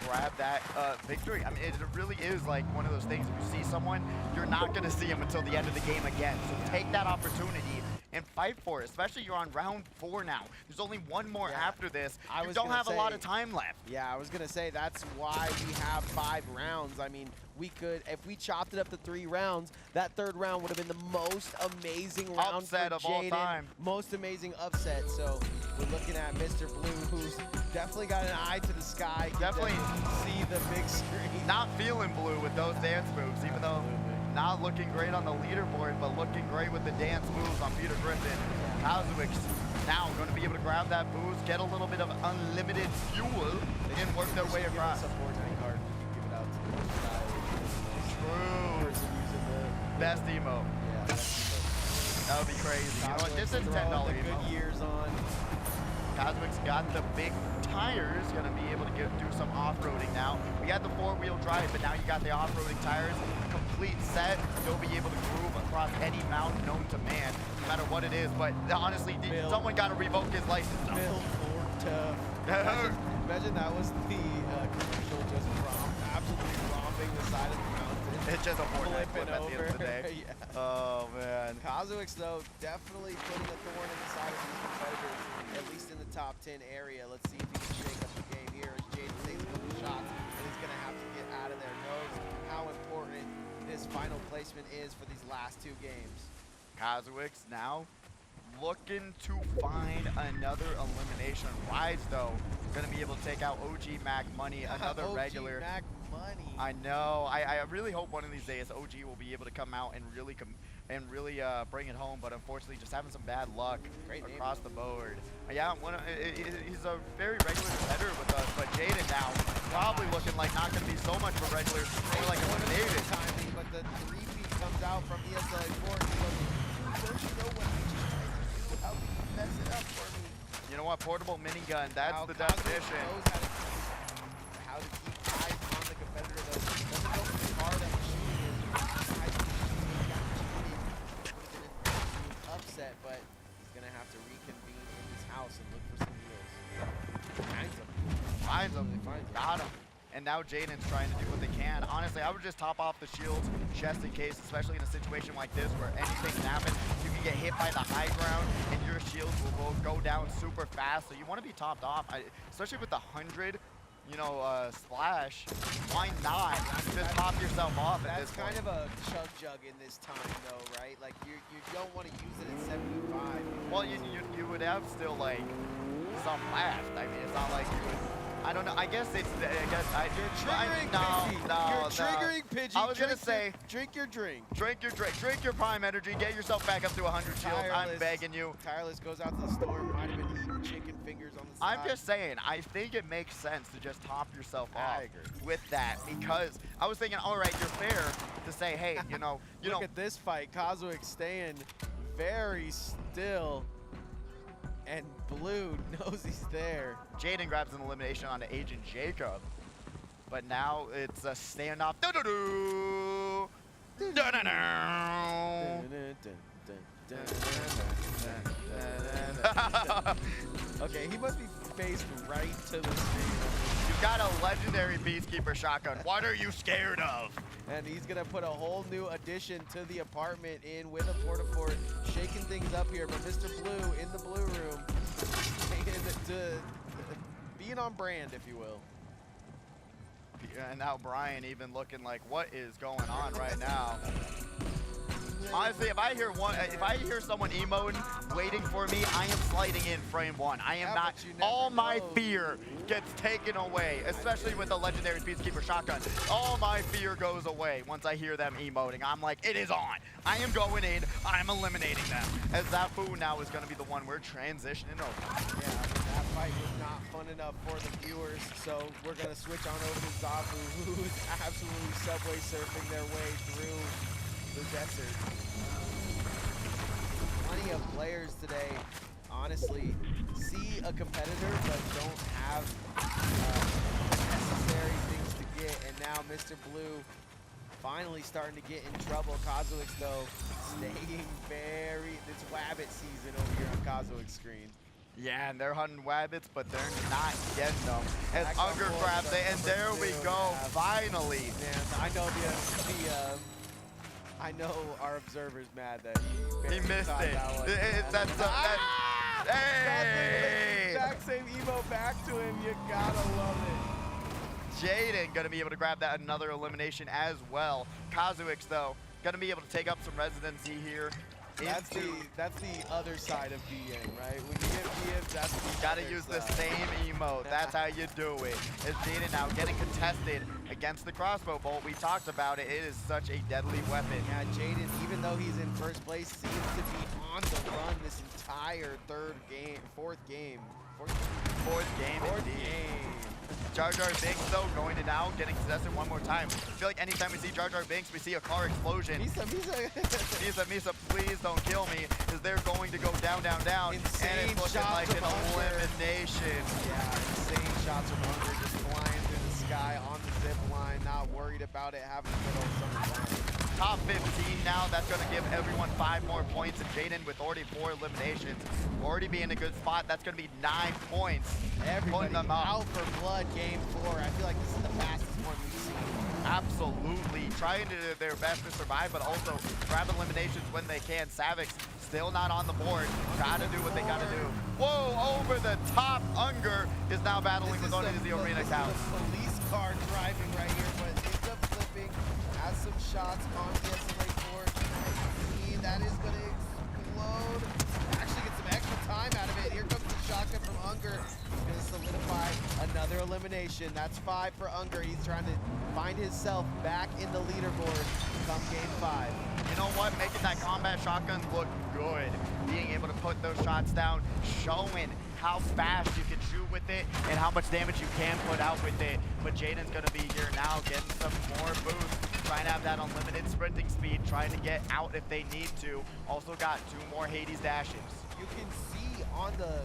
grab that victory. I mean, it really is like one of those things. If you see someone, you're not going to see them until the end of the game again. So take that opportunity and fight for it, especially you're on round 4 now. There's only one more after this. You don't have a lot of time left. Yeah, I was going to say that's why we have 5 rounds. I mean, we could, if we chopped it up to 3 rounds, that 3rd round would have been the most amazing round upset for of all Jaden. time. Most amazing upset. So we're looking at Mr. Blue, who's definitely got an eye to the sky. Definitely see the big screen. Not feeling blue with those dance moves, even though not looking great on the leaderboard, but looking great with the dance moves on Peter Griffin. Kazuix now going to be able to grab that boost, get a little bit of unlimited fuel, and work their way across. Give us a Fortnite card. We can give it out to the True. person using the Best emote. Yeah, best emote. That would be crazy. You know what? This is $10 the emote. good years on. Cosmic's got the big tires, gonna be able to do some off-roading now. We had the 4-wheel drive, but now you got the off-roading tires, complete set. You'll be able to groove across any mountain known to man, no matter what it is. But honestly, someone got to revoke his license. Built for tough. Imagine that was the commercial just absolutely romping the side of the mountain. It's just a Fortnite Flipping clip at the end of the day. Yeah. Oh, man. Kazuix, though, definitely putting a thorn in the side of these competitors, at least in the top 10 area. Let's see if he can shake up the game here as Jaden takes a couple shots, and he's going to have to get out of there. Knows how important this final placement is for these last 2 games. Kazuix now looking to find another elimination. Rise, though, going to be able to take out OG Mac Money, another OG regular. Mac Money. I know. I really hope one of these days OG will be able to come out and really bring it home, but unfortunately just having some bad luck across the board. Yeah, he's a very regular competitor with us, but Jaden now probably looking like not going to be so much of a regular, more like eliminated. Timing, but the 3-peat comes out from ESLA 4 and he goes, don't you know what I just tried to do? How can you mess it up for me? You know what? Portable minigun, that's Now, the Kazuix definition. knows how to keep eyes on the competitor, though. Doesn't go too hard at the shooting. Upset, but he's going to have to reconvene in his house and look for some heals. Finds him. Got him. And now Jaden's trying to do what they can. Honestly, I would just top off the shields just in case, especially in a situation like this where anything can happen. You can get hit by the high ground and your shields will go down super fast. So you want to be topped off, especially with the 100, you know, splash. Why not just top yourself off at this point? That's kind of a chug jug in this time, though, right? Like you don't want to use it at 75. Well, you would have still like some left. I mean, it's not like you would. I don't know. I guess it's. You're triggering Pidgey. You're triggering Pidgey. I was gonna say, drink your drink. Drink your drink. Drink your prime energy. Get yourself back up to 100 shields. I'm begging you. Tireless goes out to the store. Might have been eating chicken fingers on the side. I'm just saying. I think it makes sense to just top yourself off with that because I was thinking, all right, you're fair to say, hey, you know. Look at this fight. Kazuix staying very still. And Blue knows he's there. Jaden grabs an elimination onto Agent Jacob. But now it's a standoff. Do-do-do! Do-do-do! Okay, he must be faced right to the screen. You've got a legendary Peacekeeper shotgun. What are you scared of? And he's gonna put a whole new addition to the apartment in with a Port-a-Fort, shaking things up here. But Mr. Blue in the blue room, being on brand, if you will. And now Brian even looking like, what is going on right now? Honestly, if I hear someone emoting, waiting for me, I am sliding in frame one. I am Yeah, not. but you never All my know. fear gets taken away, especially with the legendary Peacekeeper shotgun. All my fear goes away once I hear them emoting. I'm like, it is on. I am going in. I'm eliminating them. As Zafu now is going to be the one we're transitioning over. Yeah, that fight was not fun enough for the viewers, so we're gonna switch on over to Zafu, who's absolutely subway surfing their way through the desert. Plenty of players today, honestly, see a competitor but don't have necessary things to get, and now Mr. Blue finally starting to get in trouble. Kazuix though staying very, it's Wabbit season over here on Kazuix's screen. Yeah, and they're hunting wabbits, but they're not getting them. As Back on Unger board grabs with it, and number there we 2, go, yeah. finally. Man, I know I know our observer's mad that He missed caught it. that one. That's hey! Exact same emo back to him. You gotta love it. Jaden gonna be able to grab that another elimination as well. Kazuix though, gonna be able to take up some residency here. That's the other side of BM, right? When you get BM, that's the Gotta other use the side. same emote. That's how you do it. As Jaden now getting contested against the crossbow bolt. We talked about it. It is such a deadly weapon. Yeah, Jaden, even though he's in first place, seems to be on the run this entire fourth game. Fourth game indeed. Jar Jar Binks though going to now getting contested one more time. I feel like anytime we see Jar Jar Binks, we see a car explosion. Misa, please don't kill me, as they're going to go down, down, down. Insane and it's looking shots like an of Unger. elimination. Yeah, insane shots from Unger just flying through the sky on the zip line, not worried about it having a good old summer time. Top 15 now, that's going to give everyone 5 more points, and Jaden with already 4 eliminations, already be in a good spot. That's going to be 9 points. Everybody Putting them up. out for blood game 4. I feel like this is the fastest one we've seen. Absolutely, trying to do their best to survive, but also grab eliminations when they can. Savix still not on the board. Gotta do what they gotta do. Whoa, over the top. Unger is now battling with only the arena count. This is the police car driving right here, but ends up flipping. Has some shots on the SLA court. That is gonna explode. Actually get some extra time out of it. Here comes the shotgun from Unger. He's gonna solidify another elimination. That's 5 for Unger. He's trying to find himself back in the leaderboard come game 5. You know what? Making that combat shotgun look good. Being able to put those shots down, showing how fast you can shoot with it and how much damage you can put out with it. But Jaden's gonna be here now getting some more boost, trying to have that unlimited sprinting speed, trying to get out if they need to. Also got 2 more Hades dashes. You can see on the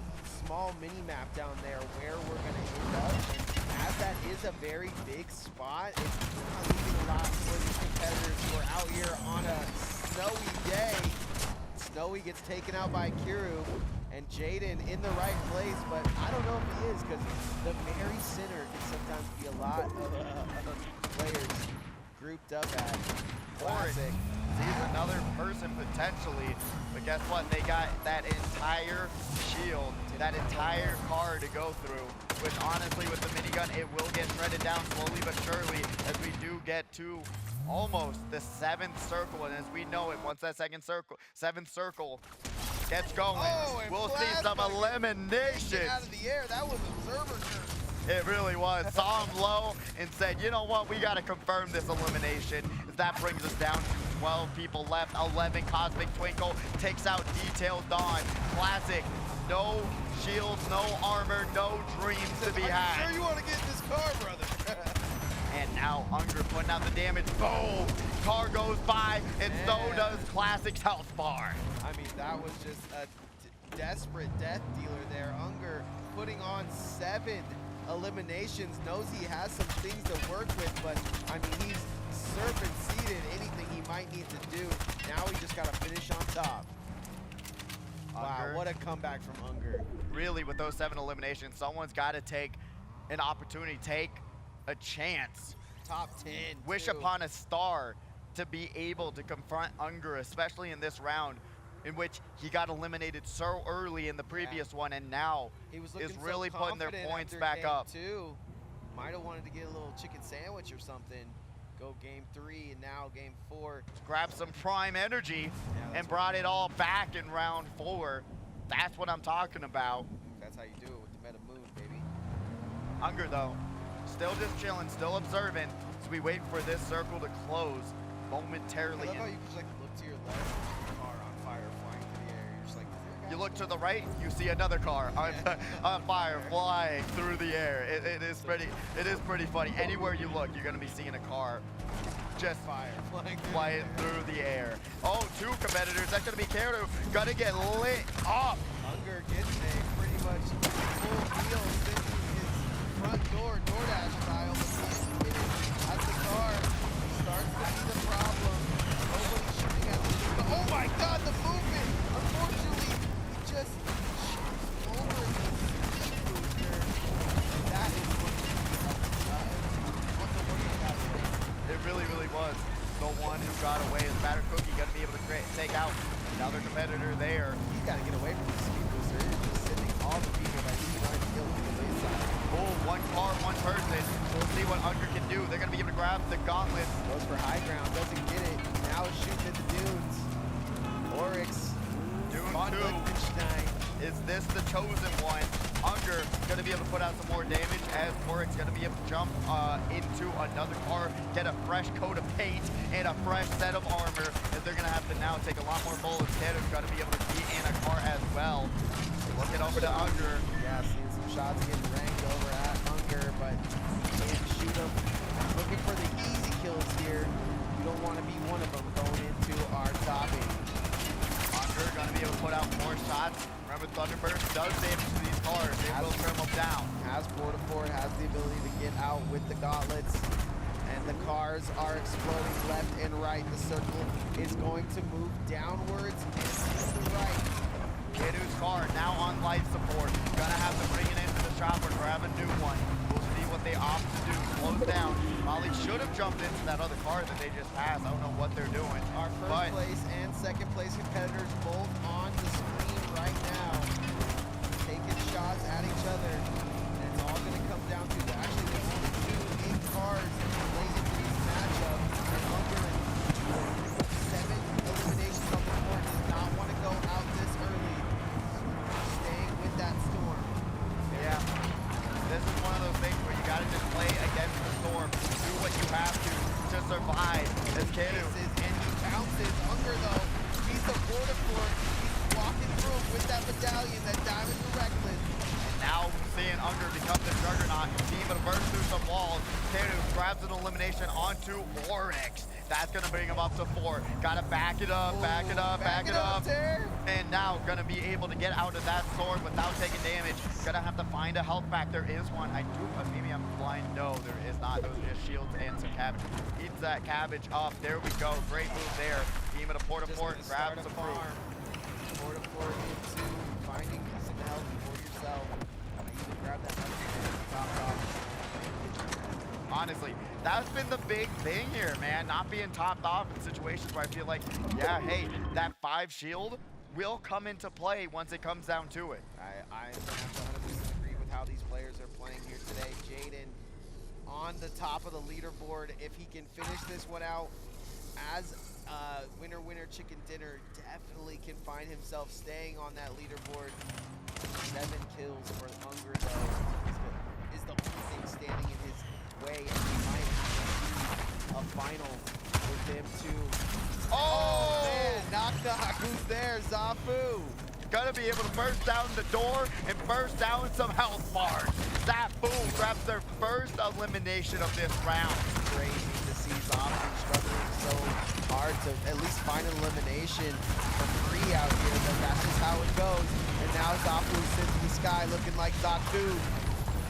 small mini map down there where we're gonna end up. And as that is a very big spot, it's not leaving a lot for these competitors. We're out here on a snowy day. Snowy gets taken out by Kiru, and Jaden in the right place, but I don't know if he is, because the very center can sometimes be a lot of players grouped up at. Classic. Sees another person potentially, but guess what? They got that entire shield, that entire car to go through, which honestly with the minigun, it will get shredded down slowly but surely as we do get to almost the 7th circle, and as we know it, once that 7th circle gets going, we'll see some elimination. Out of the air, that was observer curve. It really was. Saw him low and said, you know what, we got to confirm this elimination. That brings us down to 12 people left. 11 Cosmic Twinkle takes out Detailed Dawn. Classic. No shields, no armor, no dreams to be had. Are you sure you want to get in this car, brother? And now Unger putting out the damage. Boom! Car goes by, and so does Classic's health bar. I mean, That was just a desperate death dealer there. Unger putting on 7 eliminations, knows he has some things to work with, but I mean, he's serpent seeded anything he might need to do. Now he just got to finish on top. Wow, Unger. what a comeback from Unger. Really, with those 7 eliminations, someone's got to take an opportunity, take a chance. Top 10. Wish too. upon a star to be able to confront Unger, especially in this round, in which he got eliminated so early in the previous one, and now He was is looking really so putting their confident points after back game up. 2. Might have wanted to get a little chicken sandwich or something. Go game 3 and now game 4. Grabbed some prime energy that's and brought it all back in round 4. That's what I'm talking about. That's how you do it with the meta move, baby. Unger, though, still just chilling, still observant, as we wait for this circle to close I momentarily. love how you can just like look to your left, and car on fire flying through the air. You're just like, You look to the right, you see another car on fire flying through the air. It is pretty funny. Anywhere you look, you're gonna be seeing a car just fire flying through the air. Oh, 2 competitors. That's gonna be Karu. Gonna get lit up. Unger gets a pretty much full wheel sitting his front door, DoorDash style, but he can't get it at the car. Starts to be the problem. Nobody's shooting at the window. Oh my god, the movement! Unfortunately, he just shoots over the booster. That is what the worst about it. It really was. The one who got away is Batter Cookie gonna be able to take out another competitor there. He's got to get away from the speed booster. It's just sending all the people that he's trying to kill to the wayside. Oh, 1 car, 1 person. We'll see what Unger can do. They're gonna be able to grab the gauntlet. Goes for high ground, doesn't get it. Now is shooting at the dunes. Oryx, Dune von 2. Liechtenstein. Is this the chosen one? Unger gonna be able to put out some more damage as Oryx gonna be able to jump into another car, get a fresh coat of paint and a fresh set of armor, as they're gonna have to now take a lot more bullets. Karu's gonna be able to be in a car as well. Looking over to Unger. Yeah, seeing some shots getting ranked over at Unger, but can't shoot them. Looking for the easy kills here. You don't want to be one of them going into our topping. Unger gonna be able to put out more shots. Remember, Thunderburst does damage to these cars. It will trim them down. Has Port, has the ability to get out with the gauntlets. And the cars are exploding left and right. The circle is going to move downwards and to the right. Karu's car now on life support. Gonna have to bring it into the shop or grab a new one. We'll see what they opt to do. Slows down. Molly should have jumped into that other car that they just passed. I don't know what they're doing. Our first place and second place competitors both on the screen right now. Taking shots at each other. And it's all going to come down to actually the only 2 in cars late into this matchup. And Unger, 7 eliminations on the board, does not want to go out this early. Staying with that storm. Yeah. This is one of those things where you gotta just play against the storm. Do what you have to survive. As Karu. And he bounces. Unger, though, he's the border fort. He's walking through with that medallion, that Diamond Reckless. Now seeing Unger become the juggernaut, being able to burst through some walls. Karu grabs an elimination onto Oryx. That's gonna bring him up to 4. Gotta back it up, back it up, back it up. There. And now gonna be able to get out of that sword without taking damage. Gonna have to find a health pack. There is one. I do, maybe I'm blind. No, there is not. Those are just shields and some cabbage. Eats that cabbage up. There we go. Great move there. Team at a port, grab some fruit. Port into finding some health for yourself. Even grab that top off. Honestly, that's been the big thing here, man. Not being topped off in situations where I feel like, yeah, hey, that 5 shield will come into play once it comes down to it. I have to 100% agree with how these players are playing here today. Jaden on the top of the leaderboard. If he can finish this one out as winner, winner, chicken dinner, definitely can find himself staying on that leaderboard. 7 kills for Unger, though, is the only thing standing in his way, and he might have to do a final with him too. Oh man, knock, who's there? Zafu. Gonna be able to burst down the door and burst down some health bars. That boom grabs their first elimination of this round. Crazy to see Zafu struggling so hard to at least find an elimination from 3 out here, but that's just how it goes. And now Zafu sits in the sky looking like Zaku.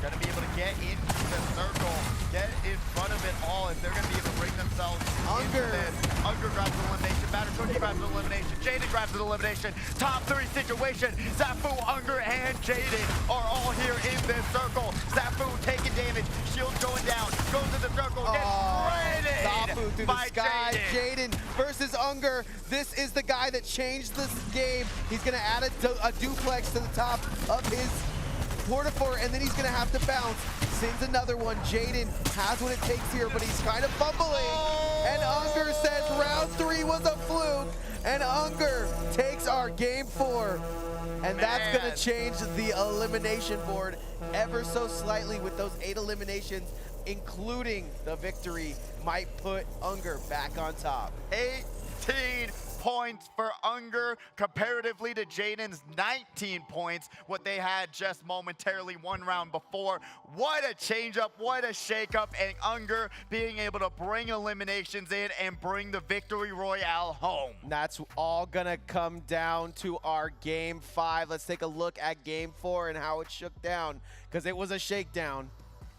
Gonna be able to get into the circle, get in front of it all if they're gonna be able to bring themselves into this. Unger grabs an elimination, Batter Cookie grabs an elimination, Jaden grabs an elimination. Top 3 situation, Zafu, Unger, and Jaden are all here in this circle. Zafu taking damage, shield going down, goes in the circle, gets shredded Zafu through the by sky, Jaden. Jaden versus Unger. This is the guy that changed this game. He's gonna add a duplex to the top of his Portafor, and then he's gonna have to bounce. Sends another one. Jaden has what it takes here, but he's kind of fumbling. And Unger says round 3 was a fluke. And Unger takes our game 4. And that's gonna change the elimination board ever so slightly with those 8 eliminations, including the victory, might put Unger back on top. 18 points for Unger comparatively to Jaden's 19 points, what they had just momentarily one round before. What a change up, what a shake up, and Unger being able to bring eliminations in and bring the victory royale home. That's all gonna come down to our game 5. Let's take a look at game 4 and how it shook down, because it was a shakedown.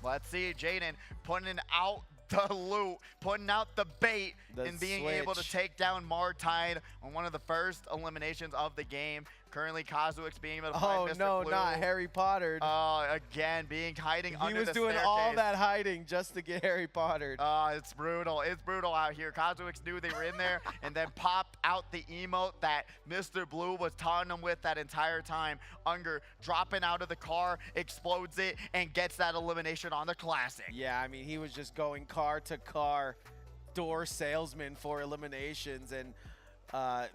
Let's see Jaden putting out the loot, putting out the bait, and being able to take down Martide on one of the first eliminations of the game. Currently, Kazuix being able to find Mr. no, Blue. not Harry Potter. Again, hiding under the He was doing staircase. all that hiding just to get Harry Potter. It's brutal. It's brutal out here. Kazuix knew they were in there and then popped out the emote that Mr. Blue was taunting him with that entire time. Unger dropping out of the car, explodes it, and gets that elimination on the Classic. Yeah, I mean, he was just going car to car, door salesman for eliminations, and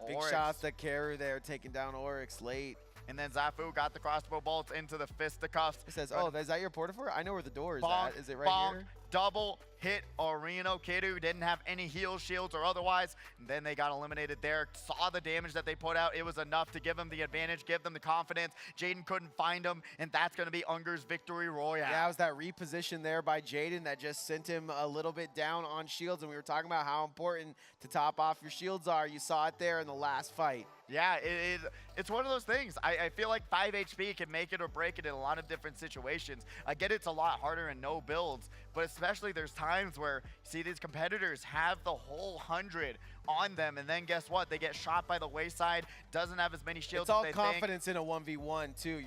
big Oryx. shout out to Karu there taking down Oryx late. And then Zafu got the crossbow bolts into the fisticuffs. It says, oh, is that your Portafor? I know where the door is Bonk, at. Is it right bonk, here? double hit Areno. Kidu didn't have any heal shields or otherwise. And then they got eliminated there. Saw the damage that they put out. It was enough to give them the advantage, give them the confidence. Jaden couldn't find them, and that's going to be Unger's victory royale. Yeah, it was that reposition there by Jaden that just sent him a little bit down on shields, and we were talking about how important to top off your shields are. You saw it there in the last fight. Yeah, it's one of those things. I feel like 5 HP can make it or break it in a lot of different situations. I get it's a lot harder in no builds, but especially there's times where you see these competitors have the whole 100 on them, and then guess what? They get shot by the wayside, doesn't have as many shields It's all as they confidence in a 1v1 too.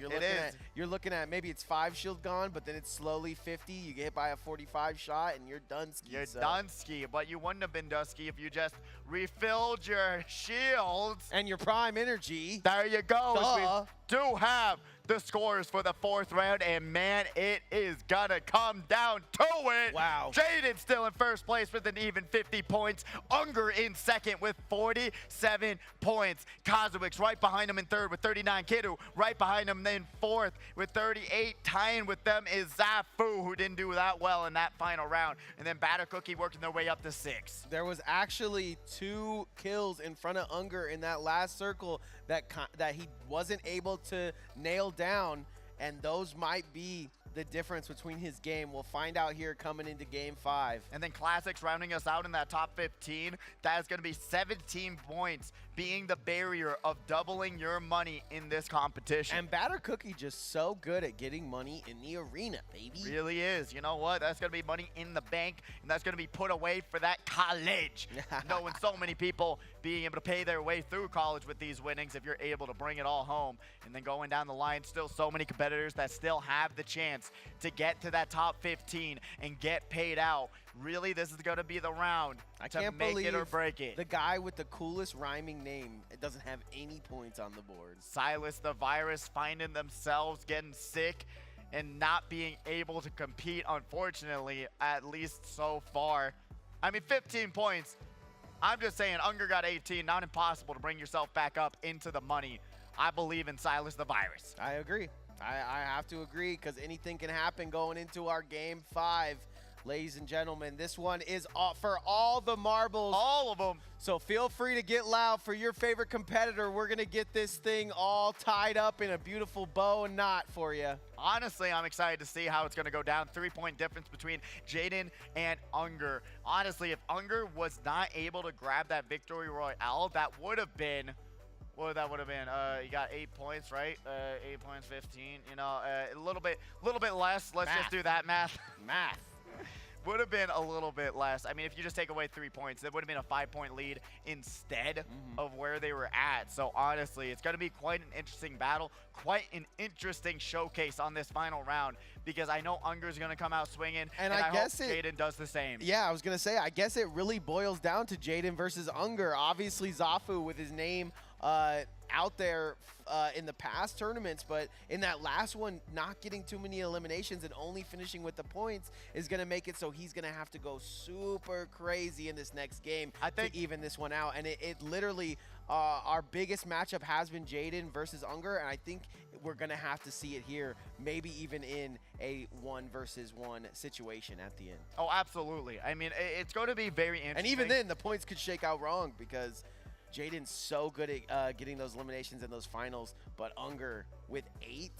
You're looking at maybe it's 5 shield gone, but then it's slowly 50. You get hit by a 45 shot and you're done ski. You're done ski, but you wouldn't have been dusky if you just refilled your shields. And your prime energy. There you go. Duh. We do have the scores for the 4th round, and man, it is gonna come down to it. Wow. Jaden still in first place with an even 50 points. Unger in second with 47 points. Kazuix right behind him in third with 39. Kidu right behind him in fourth with 38. Tying with them is Zafu, who didn't do that well in that final round. And then Batter Cookie working their way up to 6. There was actually 2 kills in front of Unger in that last circle that he wasn't able to nail down, and those might be the difference between his game. We'll find out here coming into game 5. And then Classics rounding us out in that top 15. That is going to be 17 points, being the barrier of doubling your money in this competition. And Batter Cookie just so good at getting money in the arena, baby. Really is. You know what? That's going to be money in the bank, and that's going to be put away for that college. Knowing so many people being able to pay their way through college with these winnings if you're able to bring it all home. And then going down the line, still so many competitors that still have the chance to get to that top 15 and get paid out. Really, this is going to be the round to make it or break it. The guy with the coolest rhyming name doesn't have any points on the board. Silas the Virus finding themselves getting sick and not being able to compete, unfortunately, at least so far. I mean, 15 points. I'm just saying, Unger got 18. Not impossible to bring yourself back up into the money. I believe in Silas the Virus. I agree. I have to agree, because anything can happen going into our game 5. Ladies and gentlemen, this one is for all the marbles. All of them. So feel free to get loud for your favorite competitor. We're going to get this thing all tied up in a beautiful bow and knot for you. Honestly, I'm excited to see how it's going to go down. 3-point difference between Jaden and Unger. Honestly, if Unger was not able to grab that victory royale, that would have been What that would have been? You got 8 points, right? 8 points, 15. You know, a little bit less. Let's just do that math. Math. Would have been a little bit less. I mean, if you just take away 3 points, that would have been a 5-point lead instead of where they were at. So honestly, it's going to be quite an interesting battle, quite an interesting showcase on this final round, because I know Unger's going to come out swinging, and I guess hope Jaden does the same. Yeah, I was going to say, I guess it really boils down to Jaden versus Unger. Obviously, Zafu with his name out there in the past tournaments, but in that last one, not getting too many eliminations and only finishing with the points is going to make it so he's going to have to go super crazy in this next game to even this one out. And it literally, our biggest matchup has been Jaden versus Unger, and I think we're going to have to see it here, maybe even in a 1 versus 1 situation at the end. Oh, absolutely. I mean, it's going to be very interesting. And even then, the points could shake out wrong because Jaden's so good at getting those eliminations in those finals, but Unger with 8,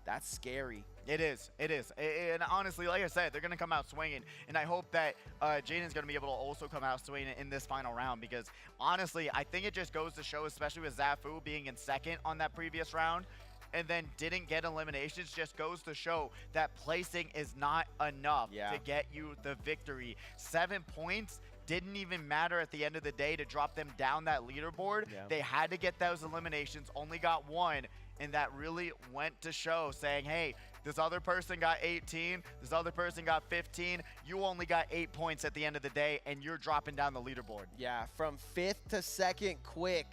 that's scary. It is. It is. And honestly, like I said, they're going to come out swinging. And I hope that Jaden's going to be able to also come out swinging in this final round, because honestly, I think it just goes to show, especially with Zafu being in second on that previous round and then didn't get eliminations, just goes to show that placing is not enough to get you the victory. 7 points didn't even matter at the end of the day to drop them down that leaderboard. They had to get those eliminations, only got 1, and that really went to show, saying, hey, this other person got 18, this other person got 15, you only got 8 points at the end of the day, and you're dropping down the leaderboard. Yeah, from 5th to 2nd quick.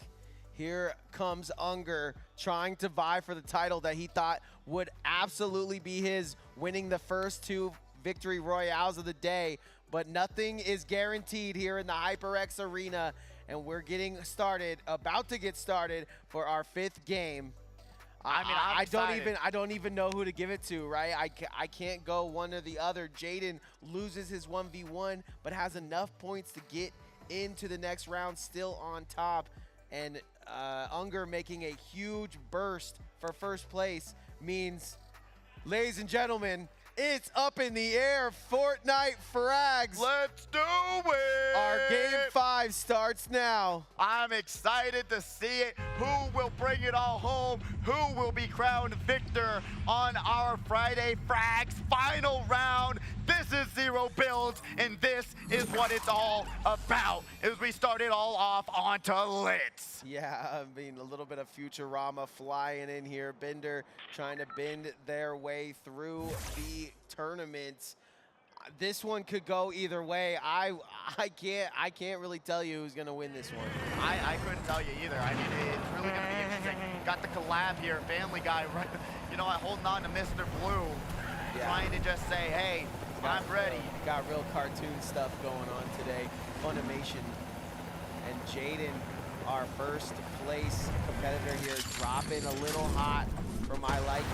Here comes Unger trying to vie for the title that he thought would absolutely be his, winning the first 2 victory royales of the day. But nothing is guaranteed here in the HyperX arena, and we're getting started, about to get started for our 5th game. I mean, I don't even know who to give it to, right? I can't go one or the other. Jaden loses his 1v1, but has enough points to get into the next round still on top. And Unger making a huge burst for first place means, ladies and gentlemen, it's up in the air. Fortnite Frags. Let's do it. Our game 5 starts now. I'm excited to see it. Who will bring it all home? Who will be crowned victor on our Friday Frags final round? This is Zero Builds, and this is what it's all about, as we start it all off onto Litz. Yeah, I mean, a little bit of Futurama flying in here. Bender trying to bend their way through the tournament. This one could go either way. I can't really tell you who's gonna win this one. I couldn't tell you either. I mean, it's really gonna be interesting. Got the collab here, Family Guy, right? You know, holding on to Mr. Blue, trying to just say, hey, I'm ready. Got real cartoon stuff going on today. Funimation. And Jaden, our first place competitor here, dropping a little hot for my liking.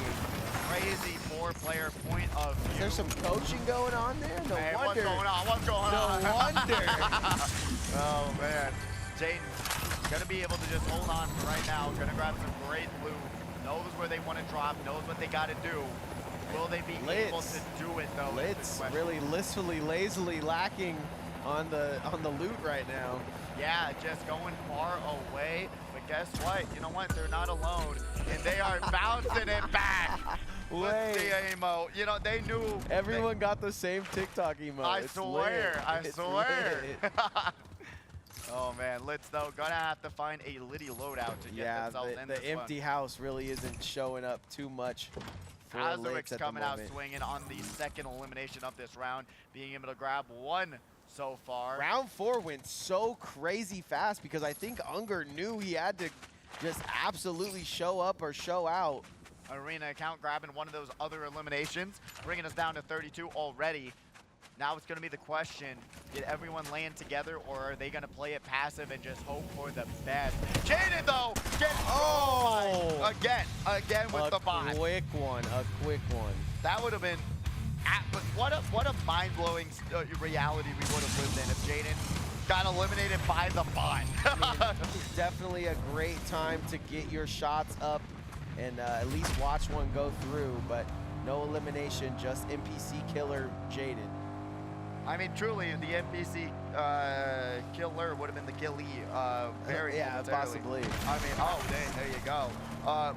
Crazy 4-player point of view. Is there some coaching going on there? No wonder. What's going on? What's going on? No wonder. Oh, man. Jaden's going to be able to just hold on for right now. Going to grab some great loot. Knows where they want to drop. Knows what they got to do. Will they be able to do it, though? Litz really listfully, lazily lacking on the loot right now. Yeah, just going far away. But guess what? You know what? They're not alone. And they are bouncing it back. What's the emote? You know, they knew. Everyone got the same TikTok emote. I swear. I swear. Oh, man. Litz, though, gonna have to find a Liddy loadout to get themselves in this the empty house really isn't showing up too much. HyperX coming out swinging on the second elimination of this round, being able to grab 1 so far. Round 4 went so crazy fast because I think Unger knew he had to just absolutely show up or show out. Arena account grabbing 1 of those other eliminations, bringing us down to 32 already. Now it's going to be the question, did everyone land together, or are they going to play it passive and just hope for the best? Jaden, though, again with the bot. A quick one. That would have been, but what a mind-blowing reality we would have lived in if Jaden got eliminated by the bot. I mean, it's definitely a great time to get your shots up and at least watch one go through, but no elimination, just NPC killer Jaden. I mean, truly, the NPC killer would have been the killie. Very yeah, momentarily. possibly. I mean, oh, there you go.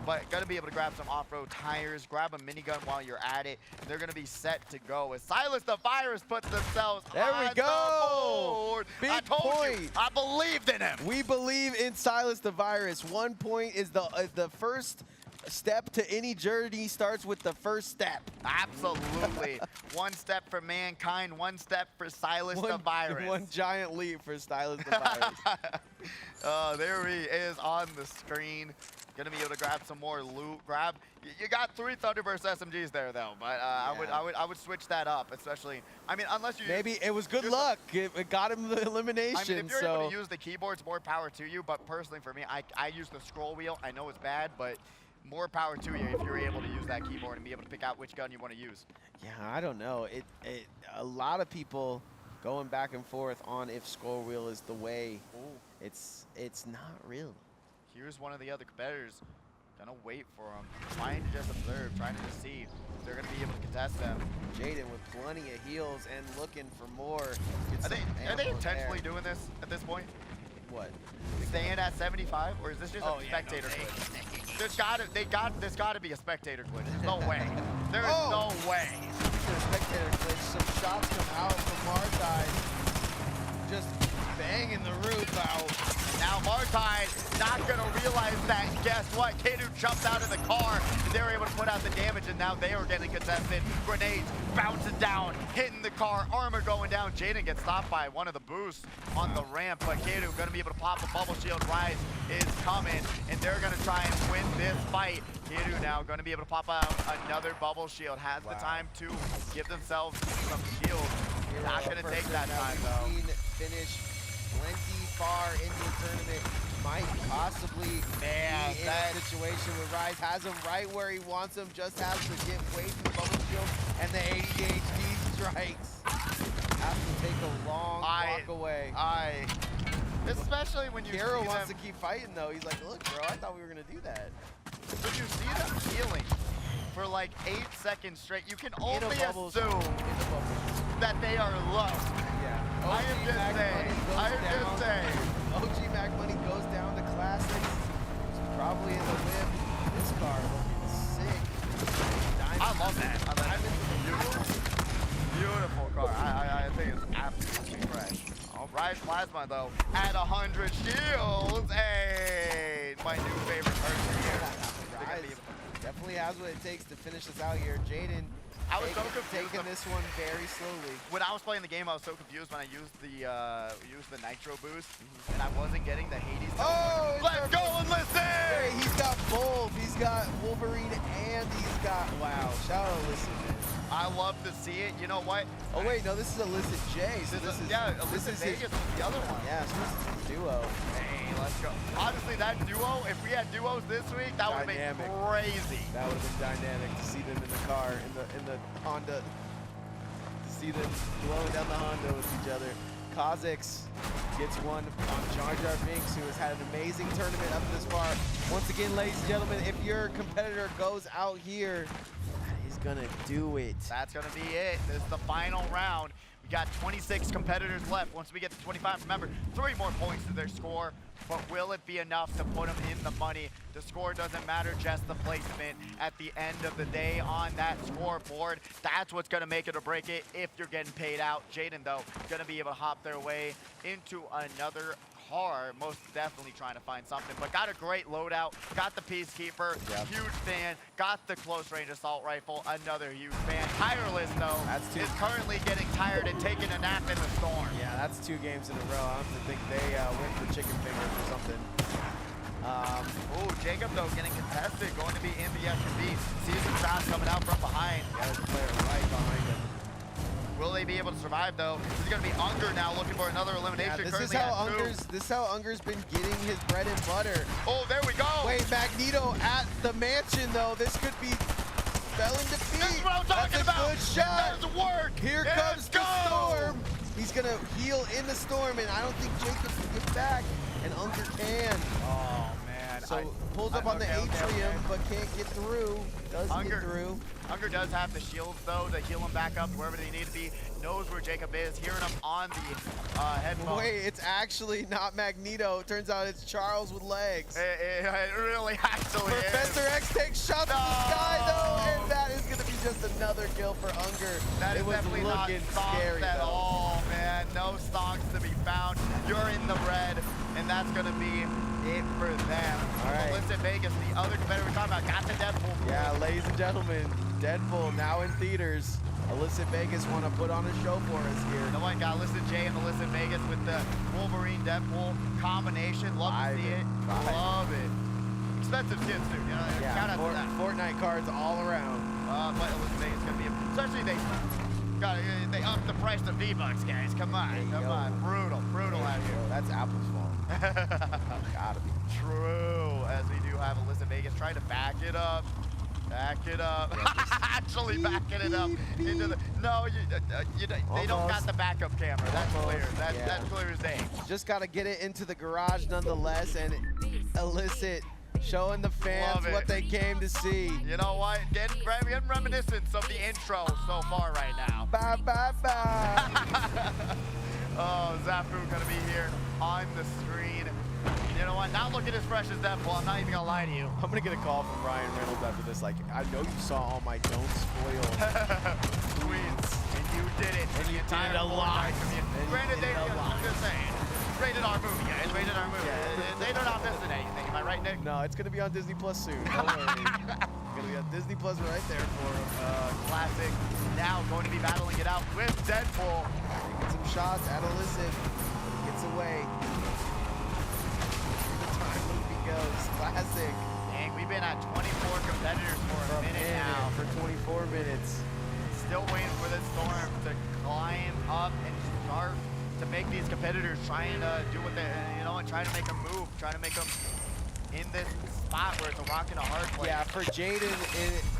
But gotta be able to grab some off-road tires, grab a minigun while you're at it. They're gonna be set to go. As Silas the Virus puts themselves There we on go. the board. Big I told you, point. I believed in him. We believe in Silas the Virus. 1 point is the first step to any journey starts with the first step. Absolutely. One step for mankind, one step for Silas the Virus. One giant leap for Silas the Virus. There he is on the screen. Gonna be able to grab some more loot. You got 3 Thunderburst SMGs there though, but I would switch that up, especially. I mean, unless you Maybe it was good luck. It got him the elimination. I mean, if you're so able to use the keyboards, more power to you. But personally, for me, I use the scroll wheel. I know it's bad, but more power to you if you're able to use that keyboard and be able to pick out which gun you want to use. yeah, I don't know. A lot of people going back and forth on if scroll wheel is the way. Ooh. It's not real. Here's one of the other competitors. Gonna wait for him, trying to just observe, trying to just see if they're gonna be able to contest them. Jaden with plenty of heals and looking for more. Are they intentionally doing this at this point? What? Staying at 75, or is this just a spectator glitch? There's gotta be a spectator glitch. There's no way. There is no way. Speaking of spectator glitch, some shots come out from our side. Just banging the roof out. Now Martine not gonna realize that. Guess what? Kadu jumped out of the car and they were able to put out the damage, and now they are getting contested. Grenades bouncing down, hitting the car, armor going down. Jaden gets stopped by one of the boosts on the ramp, but Kadu gonna be able to pop a bubble shield. Rise is coming, and they're gonna try and win this fight. Kadu now gonna be able to pop out another bubble shield. Has the time to give themselves some shield. Not gonna take that time though. Finish plenty far in the tournament. Might possibly be in a situation where Rise has him right where he wants him, just has to get away from the bubble shield, and the ADHD strikes. Has to take a long walk away. Especially when you Kero see wants them, to keep fighting though. He's like, look bro, I thought we were gonna do that. when you see them healing for like 8 seconds straight, you can only In a bubble assume that they are low. Yeah. I am just saying. OG Mac Money goes down to Classics. He's probably in the whip. This car looking sick. I love that. Beautiful car. I think it's absolutely fresh. All right, Plasma though at 100 shields. Hey, my new favorite person here. Rise definitely has what it takes to finish us out here. Jaden. I was so confused. Taking this one very slowly. When I was playing the game, I was so confused when I used the nitro boost, and I wasn't getting the Hades. Oh, let's go and listen! Hey, he's got both. He's got Wolverine and he's got Shout out Illicit, man. I love to see it. You know what? Oh wait, no, this is Illicit J. So this is Illicit Vegas, the other one. Yeah, so this is a duo. Hey, let's go. Honestly, that duo, if we had duos this week, that would have been crazy. That would have been dynamic to see them in the car, in the Honda, to see them blowing down the Honda with each other. Kha'Zix gets one on Jar Jar Binks, who has had an amazing tournament up this far. Once again, ladies and gentlemen, if your competitor goes out here, he's gonna do it. That's gonna be it. This is the final round. We got 26 competitors left. Once we get to 25, remember, 3 more points to their score. But will it be enough to put them in the money? The score doesn't matter, just the placement at the end of the day on that scoreboard. That's what's gonna make it or break it if you're getting paid out. Jaden, though, gonna be able to hop their way into another car, most definitely trying to find something, but got a great loadout, got the Peacekeeper, huge fan, got the close range assault rifle, another huge fan. Tireless, though, is currently getting tired and taking a nap in the storm. Yeah, that's 2 games in a row. I don't think they went for chicken fingers or something. Oh, Jacob, though, getting contested, going to be in the SUV. Sees some shots coming out from behind. Yeah, there's a player right behind him. Will they be able to survive, though? This is going to be Unger now looking for another elimination. Yeah, this is how Unger's been getting his bread and butter. Oh, there we go. Wait, Magneto at the mansion, though. This could be spell and defeat. That's what I'm talking about. That's a good shot. It does work. Here comes the storm. He's going to heal in the storm, and I don't think Jacob can get back, and Unger can. Oh, man. So pulls up on the atrium, but can't get through. Does get through. Hunger does have the shields though to heal him back up wherever they need to be. Knows where Jacob is, hearing him on the headphone. Wait, it's actually not Magneto. Turns out it's Charles with legs. It really actually Professor is. X takes shots in the sky though, and that is going to be just another kill for Hunger. That is it was definitely looking not scary at though. all, man. No stocks to be found. You're in the red, and that's going to be it for them. All right. Melissa Vegas, the other competitor we're talking about, got the Deadpool. Yeah, ladies and gentlemen, Deadpool now in theaters. Illicit Vegas want to put on a show for us here. No one got Illicit J and Illicit Vegas with the Wolverine Deadpool combination. Love to see it. Love it. Expensive skins too. You know, Yeah, shout out to that. Fortnite cards all around. But Illicit Vegas gonna be, especially they upped the price of V-Bucks, guys. Come on, come on. Brutal out here. That's Apple's fault. Gotta be. True, as we do have Illicit Vegas trying to back it up. Back it up. Actually backing it up into the. No, they don't got the backup camera. That's clear. That's clear as day. Just got to get it into the garage nonetheless, and Illicit showing the fans what they came to see. You know what? Getting reminiscence of the intro so far right now. Bye, bye, bye. Oh, Zafu gonna be here on the screen. You know what? Not looking as fresh as Deadpool. I'm not even gonna lie to you. I'm gonna get a call from Ryan Reynolds after this. Like, I know you saw all my don't spoil tweets, and you did it. And you did it a lot. Granted, I'm just saying, rated R movie. Yeah, it's rated R movie. They don't not missing anything. Am I right, Nick? No, it's gonna be on Disney Plus soon. Don't worry. It's gonna be on Disney Plus right there for him. Classic. Now going to be battling it out with Deadpool. Taking some shots at Illicit. Gets away. Goes. Classic. Dang, we've been at 24 competitors for a minute now. For 24 minutes. Still waiting for this storm to climb up and start to make these competitors trying to do what they, trying to make them move, trying to make them in this spot where it's a rock and a hard place. Yeah, for Jaden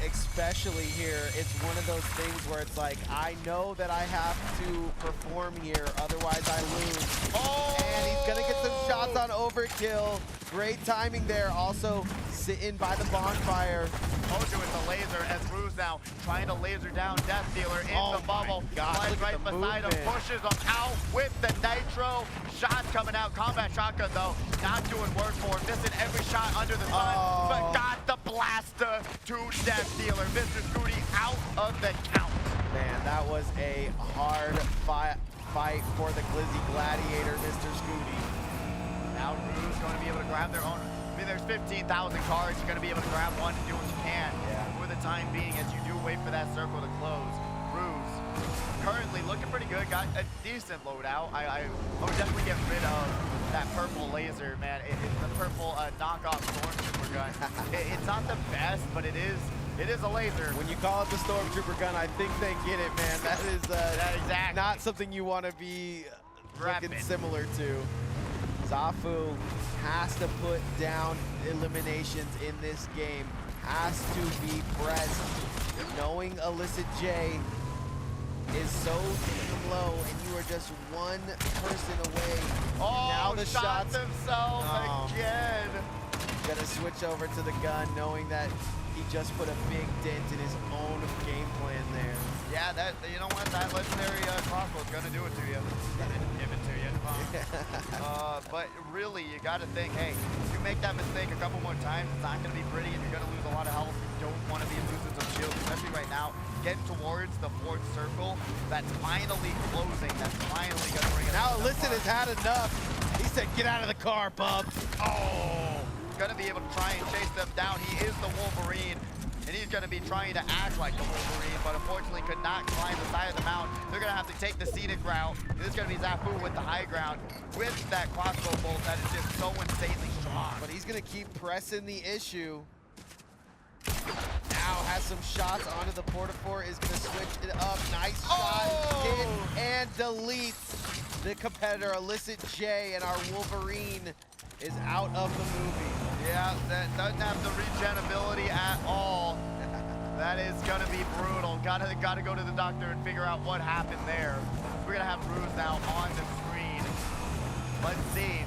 especially here, it's one of those things where it's like, I know that I have to perform here, otherwise I lose. Oh! And he's gonna get some shots on overkill. Great timing there. Also sitting by the bonfire. Told you with the laser as Ruse now trying to laser down Death Dealer in the bubble. Slides right beside him, pushes him out with the nitro. Shots coming out. Combat shotgun though, not doing work for him. Missing every shot under the sun, but got the blaster to Death Dealer. Mr. Scooty out of the count. Man, that was a hard fight for the Glizzy Gladiator, Mr. Scooty. Now Rue's going to be able to grab their own. I mean, there's 15,000 cards. You're going to be able to grab one and do what you can for the time being as you do wait for that circle to close. Rue's currently looking pretty good. Got a decent loadout. I would definitely get rid of that purple laser, man. It's the purple knockoff Stormtrooper gun. It's not the best, but it is a laser. When you call it the Stormtrooper gun, I think they get it, man. That is exactly not something you want to be looking Rapid. similar to. Zafu has to put down eliminations in this game. Has to be pressed. Knowing Illicit J is so damn low, and you are just one person away. Oh, now the shots themselves again. Gonna switch over to the gun, knowing that he just put a big dent in his own game plan there. Yeah, you know what? That legendary crossbow is gonna do it to you. Give it to you. But really, you got to think, hey, if you make that mistake a couple more times, it's not going to be pretty, and you're going to lose a lot of health. You don't want to be losing some shields, especially right now, getting towards the fourth circle. That's finally closing. That's finally going to bring it. Now Illicit has had enough. He said, "Get out of the car, bub." Oh, going to be able to try and chase them down. He is the Wolverine. And he's going to be trying to act like the Wolverine, but unfortunately could not climb the side of the mountain. They're going to have to take the scenic route. This is going to be Zafu with the high ground with that crossbow bolt that is just so insanely strong. But he's going to keep pressing the issue. Now has some shots onto the Portafor, is going to switch it up. Nice shot, hit, and deletes the competitor, Illicit J, and our Wolverine is out of the movie. Yeah, that doesn't have the regen ability at all. That is gonna be brutal. Gotta go to the doctor and figure out what happened there. We're gonna have Ruse now on the screen. Let's see.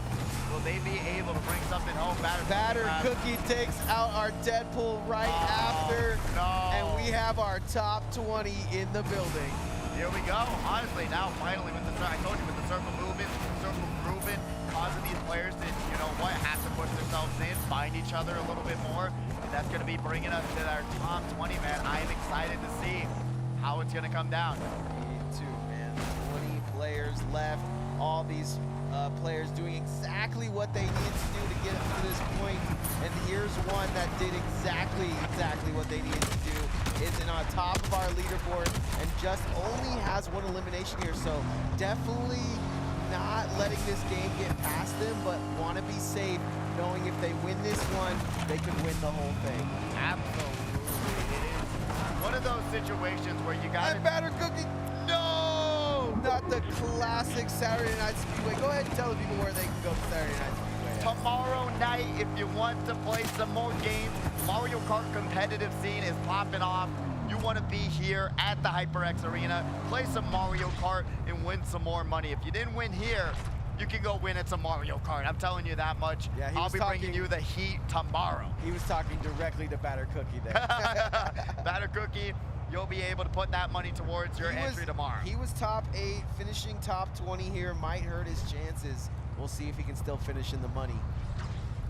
Will they be able to bring something home? Batter Cookie takes out our Deadpool right after. No. And we have our top 20 in the building. Here we go. Honestly, now finally with the I told you with the circle moving, circle grooving, causing these players to, you know what, have to push themselves in, find each other a little bit more. And that's going to be bringing us to our top 20, man. I am excited to see how it's going to come down. Me too, man. 20 players left. All these players doing exactly what they need to do to get to this point. And here's one that did exactly what they needed to do. Is on top of our leaderboard and just only has one elimination here. So definitely not letting this game get past them, but want to be safe, knowing if they win this one, they could win the whole thing. Absolutely. It is one of those situations where you got to... Batter Cookie, no! Not the classic Saturday Night Speedway. Go ahead and tell the people where they can go for Saturday Night Speedway. Tomorrow night, if you want to play some more games, Mario Kart competitive scene is popping off. You want to be here at the HyperX Arena, play some Mario Kart, and win some more money. If you didn't win here, you can go win at some Mario Kart. I'm telling you that much. Yeah, I'll be bringing you the heat tomorrow. He was talking directly to Batter Cookie there. Batter Cookie, you'll be able to put that money towards your entry tomorrow. He was top 8, finishing top 20 here. Might hurt his chances. We'll see if he can still finish in the money.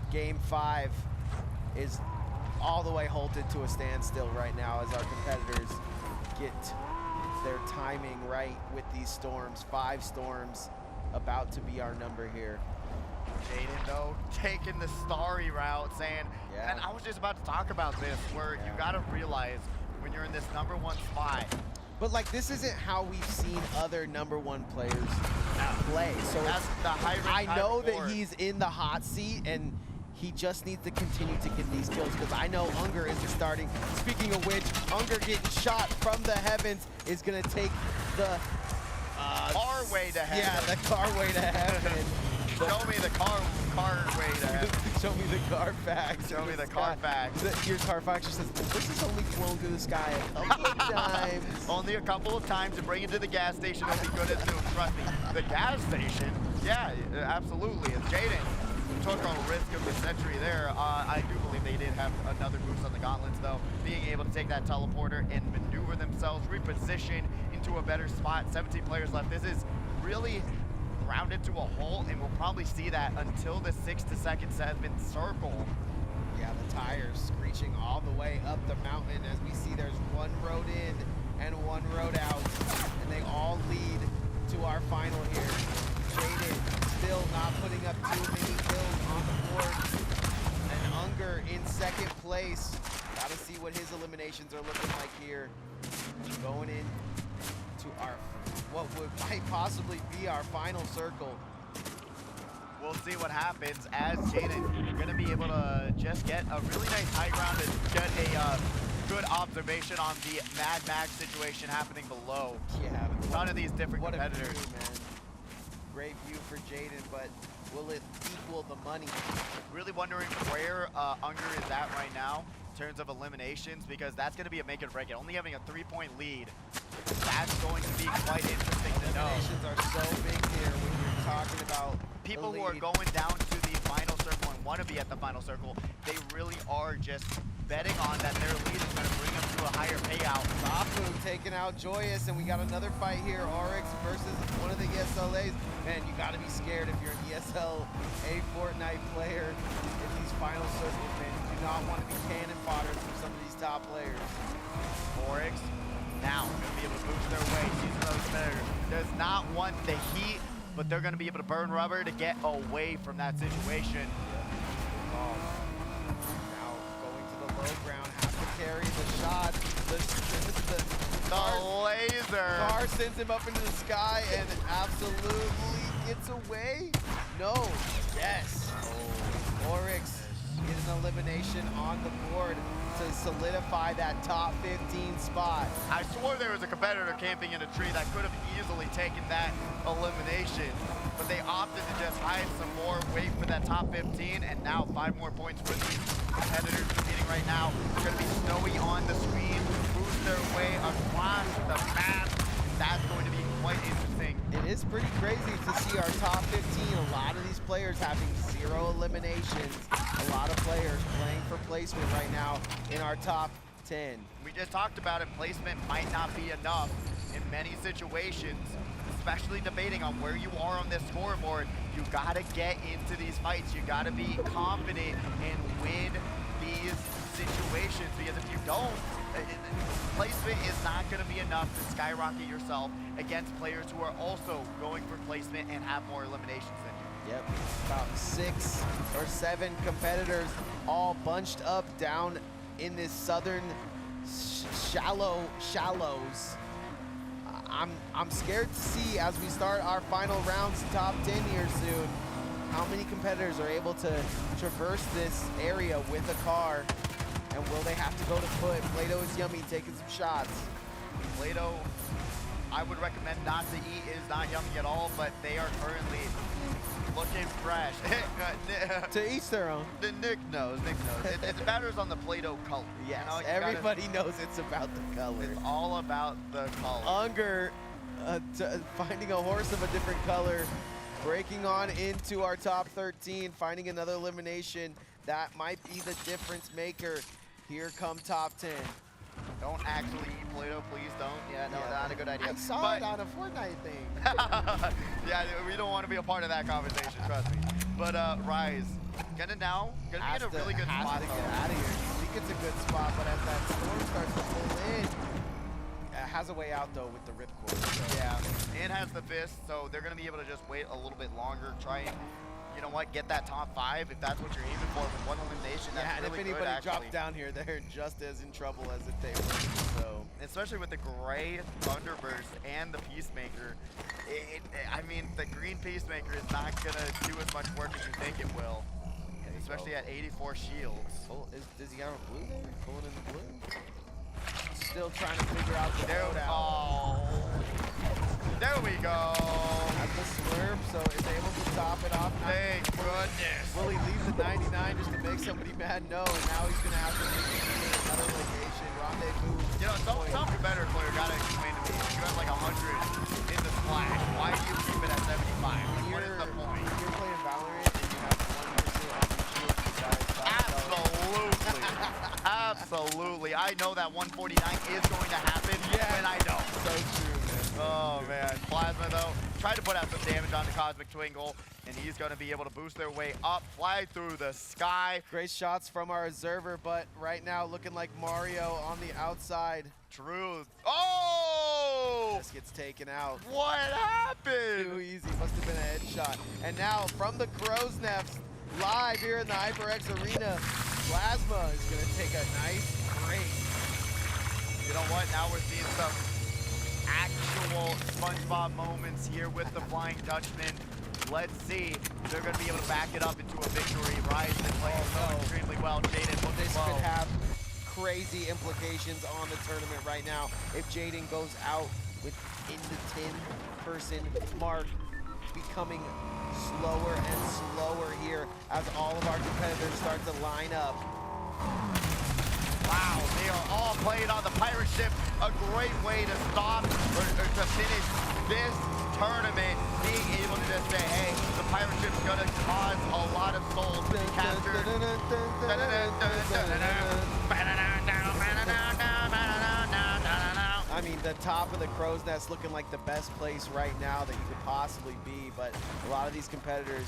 Game 5 is all the way halted to a standstill right now as our competitors get their timing right with these storms. 5 storms about to be our number here. Jaden, though, taking the starry route, saying, and I was just about to talk about this, where you got to realize when you're in this #1 spot. But like, this isn't how we've seen other #1 players play. So that's I know that he's in the hot seat, and he just needs to continue to get these kills, because I know Unger isn't starting. Speaking of which, Unger getting shot from the heavens is going to take the car way to heaven. Yeah, the car way to heaven. Show me the car way to heaven. Show me the Carfax. Show me the Carfax. Your Carfax just says, this is only flown through the sky a couple of times. Only a couple of times. To bring it to the gas station, it'll be good as new. Trust me. The gas station? Yeah, absolutely. As Jaden took a risk of the century there, I do believe they did have another boost on the gauntlets, though. Being able to take that teleporter and maneuver themselves, reposition into a better spot. 17 players left. This is really rounded to a hole, and we'll probably see that until the 6-second set has been circled. Yeah, the tires screeching all the way up the mountain. As we see, there's one road in and one road out, and they all lead to our final here. Jaden still not putting up too many kills on the board, and Unger in second place. Gotta see what his eliminations are looking like here. Going in to our what might possibly be our final circle. We'll see what happens as Jaden going to be able to just get a really nice high ground and get a good observation on the Mad Max situation happening below. Yeah, a ton of these different competitors. View, man. Great view for Jaden, but will it equal the money? Really wondering where Unger is at right now in terms of eliminations, because that's going to be a make or break it. Only having a 3-point lead, that's going to be quite interesting to know. Eliminations are so big here when you're talking about people who are going down to the final circle and want to be at the final circle. They really are just betting on that their lead is going to bring them to a higher payout. Bafu taking out Joyous, and we got another fight here. RX versus one of the ESLAs. Man, you got to be scared if you're an ESL, a Fortnite player in these final circles, man. You do not want to be cannon fodder for some of these top players. Oryx now going to be able to boost their way. Season Rose competitor does not want the heat, but they're going to be able to burn rubber to get away from that situation. Now going to the low ground, have to carry the shot. The laser. Car sends him up into the sky and absolutely gets away. No. Yes. Oryx get an elimination on the board to solidify that top 15 spot. I swore there was a competitor camping in a tree that could have easily taken that elimination, but they opted to just hide some more, wait for that top 15, and now 5 more points for these competitors competing right now. It's going to be Snowy on the screen, boost their way across the map. That's going to be quite interesting. It is pretty crazy to see our top 15, a lot of these players having 0 eliminations. A lot of players playing for placement right now in our top 10. We just talked about it, placement might not be enough in many situations, especially debating on where you are on this scoreboard. You gotta get into these fights. You gotta be confident and win these situations, because if you don't, placement is not gonna be enough to skyrocket yourself against players who are also going for placement and have more eliminations than you. Yep, about 6 or 7 competitors all bunched up down in this southern shallows. I'm scared to see as we start our final rounds, top 10 here soon, how many competitors are able to traverse this area with a car, and will they have to go to foot? Play-Doh is yummy, taking some shots. Play-Doh, I would recommend not to eat, is not yummy at all, but they are currently looking fresh. To each their own. Nick knows. It matters on the Play-Doh color. Yes, you know, you everybody knows it's about the color. It's all about the color. Unger finding a horse of a different color, breaking on into our top 13, finding another elimination. That might be the difference maker. Here come top 10. Don't actually eat Play-Doh, please don't. Yeah, no, not a good idea. I saw it on a Fortnite thing. Yeah, we don't want to be a part of that conversation, trust me. But Rise, gonna be in a really good spot. To get out of here. I think it's a good spot, but as that storm starts to pull in, it has a way out though with the ripcord. So. Yeah, and has the fist, so they're gonna be able to just wait a little bit longer, try and, you know what, get that top 5 if that's what you're aiming for with one elimination. Yeah, that's and really if anybody good, drops down here, they're just as in trouble as if they were. So, especially with the gray Thunderburst and the Peacemaker. I mean, the green Peacemaker is not gonna do as much work as you think it will, especially at 84 shields. Does he have a blue there? Pulling in the blue? Still trying to figure out the loadout. Oh, there we go. At the slurp, so is able to top it off. Thank goodness. Will he leave the 99 just to make somebody mad? No, and now he's gonna have to make another location. Rendezvous. You know, some competitor player gotta explain to me. If you have like 100 in the splash, why do you keep it at 75? What is the point? If you're playing Valorant and you have 1% on your shield besides Absolutely. Absolutely. I know that 149 is going to happen when I don't. So true, man. Oh, man. Plasma, though, tried to put out some damage on the Cosmic Twinkle, and he's going to be able to boost their way up, fly through the sky. Great shots from our observer, but right now looking like Mario on the outside. Truth. Oh! Just gets taken out. What happened? Too easy. Must have been a headshot. And now from the Crow's Nest, live here in the HyperX Arena, Plasma is going to take a nice break. You know what? Now we're seeing some actual SpongeBob moments here with the Flying Dutchman. Let's see if they're going to be able to back it up into a victory. Rise is playing so extremely well. Jaden looking This low. could have crazy implications on the tournament right now. If Jaden goes out within the 10-person mark, becoming slower and slower here as all of our competitors start to line up. Wow, they are all playing on the pirate ship. A great way to stop or to finish this tournament. Being able to just say, hey, the pirate ship's gonna cause a lot of souls to be captured. I mean, the top of the Crow's Nest looking like the best place right now that you could possibly be, but a lot of these competitors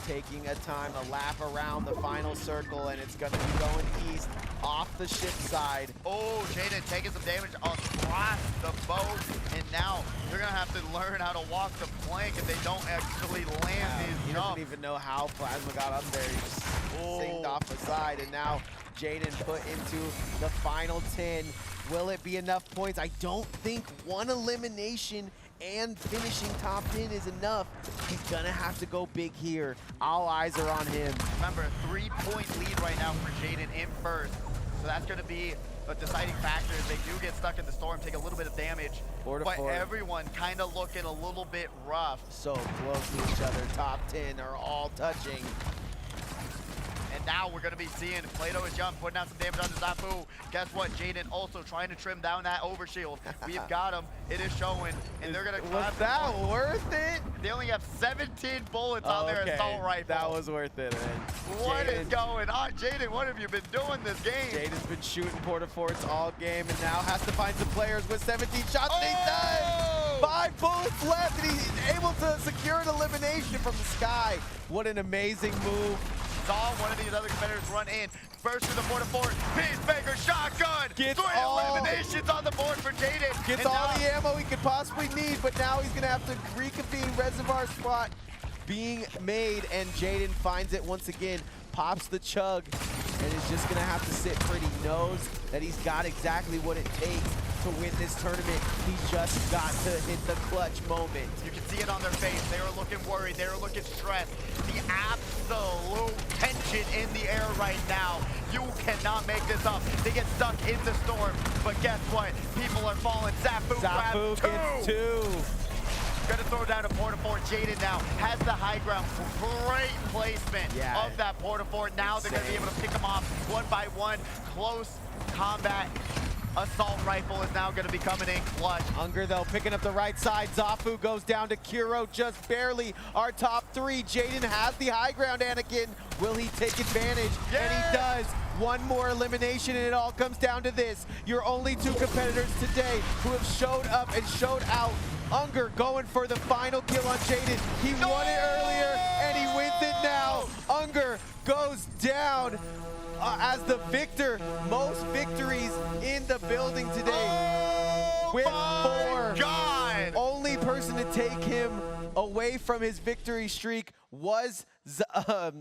taking a time to lap around the final circle, and it's going to be going east off the ship side. Oh, Jaden taking some damage across the boat, and now they're going to have to learn how to walk the plank if they don't actually land these He jumps. doesn't even know how Plasma got up there. He just singed off the side, and now Jaden put into the final 10. Will it be enough points? I don't think one elimination and finishing top 10 is enough. He's gonna have to go big here. All eyes are on him. Remember, a 3-point lead right now for Jaden in first. So that's gonna be a deciding factor. If they do get stuck in the storm, take a little bit of damage. 4-4. Everyone kind of looking a little bit rough. So close to each other. Top 10 are all touching. And And now we're going to be seeing Plato is jump, putting out some damage on the Zafu. Guess what? Jaden also trying to trim down that overshield. We've got him. It is showing. And they're going to Was that worth it? They only have 17 bullets on their assault rifle. That was worth it, man. What is going on? Jaden, what have you been doing this game? Jaden's been shooting Porta Forts all game and now has to find some players with 17 shots. And he does! 5 bullets left, and he's able to secure an elimination from the sky. What an amazing move. Saw one of these other competitors run in. Burst through the Porta Fort. Peacemaker shotgun. Gets 3 all- eliminations on the board for Jaden. Gets And all now- the ammo he could possibly need, but now he's going to have to reconvene. Reservoir spot being made, and Jaden finds it once again. Pops the chug, and is just going to have to sit pretty. Knows that he's got exactly what it takes to win this tournament. He's just got to hit the clutch moment. You can see it on their face. They were looking worried. They were looking stressed. The absolute tension in the air right now. You cannot make this up. They get stuck in the storm. But guess what? People are falling. Zafu Zafu grabs 2. gets 2. Gonna throw down a Porta Fort. Jaden now has the high ground. Great placement of that Porta Fort. Now they're gonna be able to pick them off one by one. Close combat. Assault rifle is now going to be coming in clutch. Unger, though, picking up the right side. Zafu goes down to Kuro just barely. Our top 3. Jaden has the high ground, Anakin. Will he take advantage? Yeah! And he does. One more elimination, and it all comes down to this. Your only 2 competitors today who have showed up and showed out. Unger going for the final kill on Jaden. He won it earlier, and he wins it now. Unger goes down as the victor. Most victories in the building today with 4. God! Only person to take him away from his victory streak was that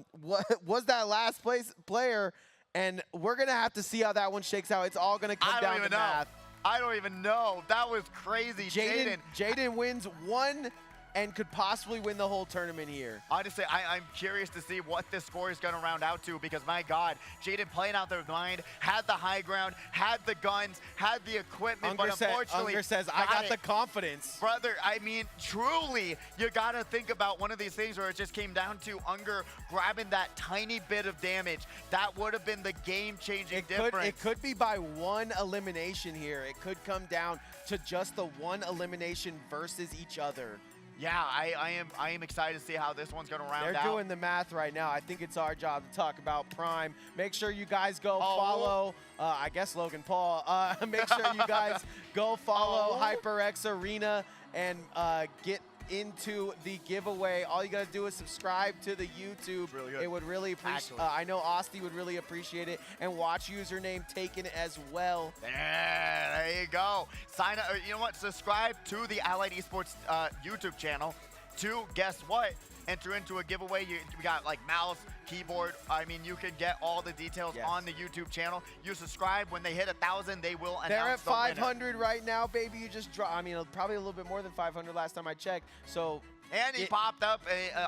last place player, and we're gonna have to see how that one shakes out. It's all gonna come down to math. I don't even know. That was crazy. Jaden wins 1 and could possibly win the whole tournament here. Honestly, I'm curious to see what this score is going to round out to, because my God, Jaden playing out their mind, had the high ground, had the guns, had the equipment, but unfortunately, Unger says, I got the confidence. Brother, I mean, truly, you got to think about one of these things where it just came down to Unger grabbing that tiny bit of damage. That would have been the game-changing difference. It could be by 1 elimination here. It could come down to just the 1 elimination versus each other. Yeah, I am excited to see how this one's going to round out. They're doing the math right now. I think it's our job to talk about Prime. Make sure you guys go follow, I guess Logan Paul. Make sure you guys go follow HyperX Arena and get into the giveaway. All you got to do is subscribe to the YouTube. Really good. It would really appreciate I know Austin would really appreciate it, and watch username taken as well. Yeah, there you go. Sign up, or you know what? Subscribe to the Allied Esports YouTube channel to, guess what? Enter into a giveaway. We got like mouse, keyboard. I mean, you can get all the details on the YouTube channel. You subscribe. When they hit 1,000, they will announce They're at the winner. 500 right now, baby. You just draw. I mean, probably a little bit more than 500 last time I checked. So. And he popped up,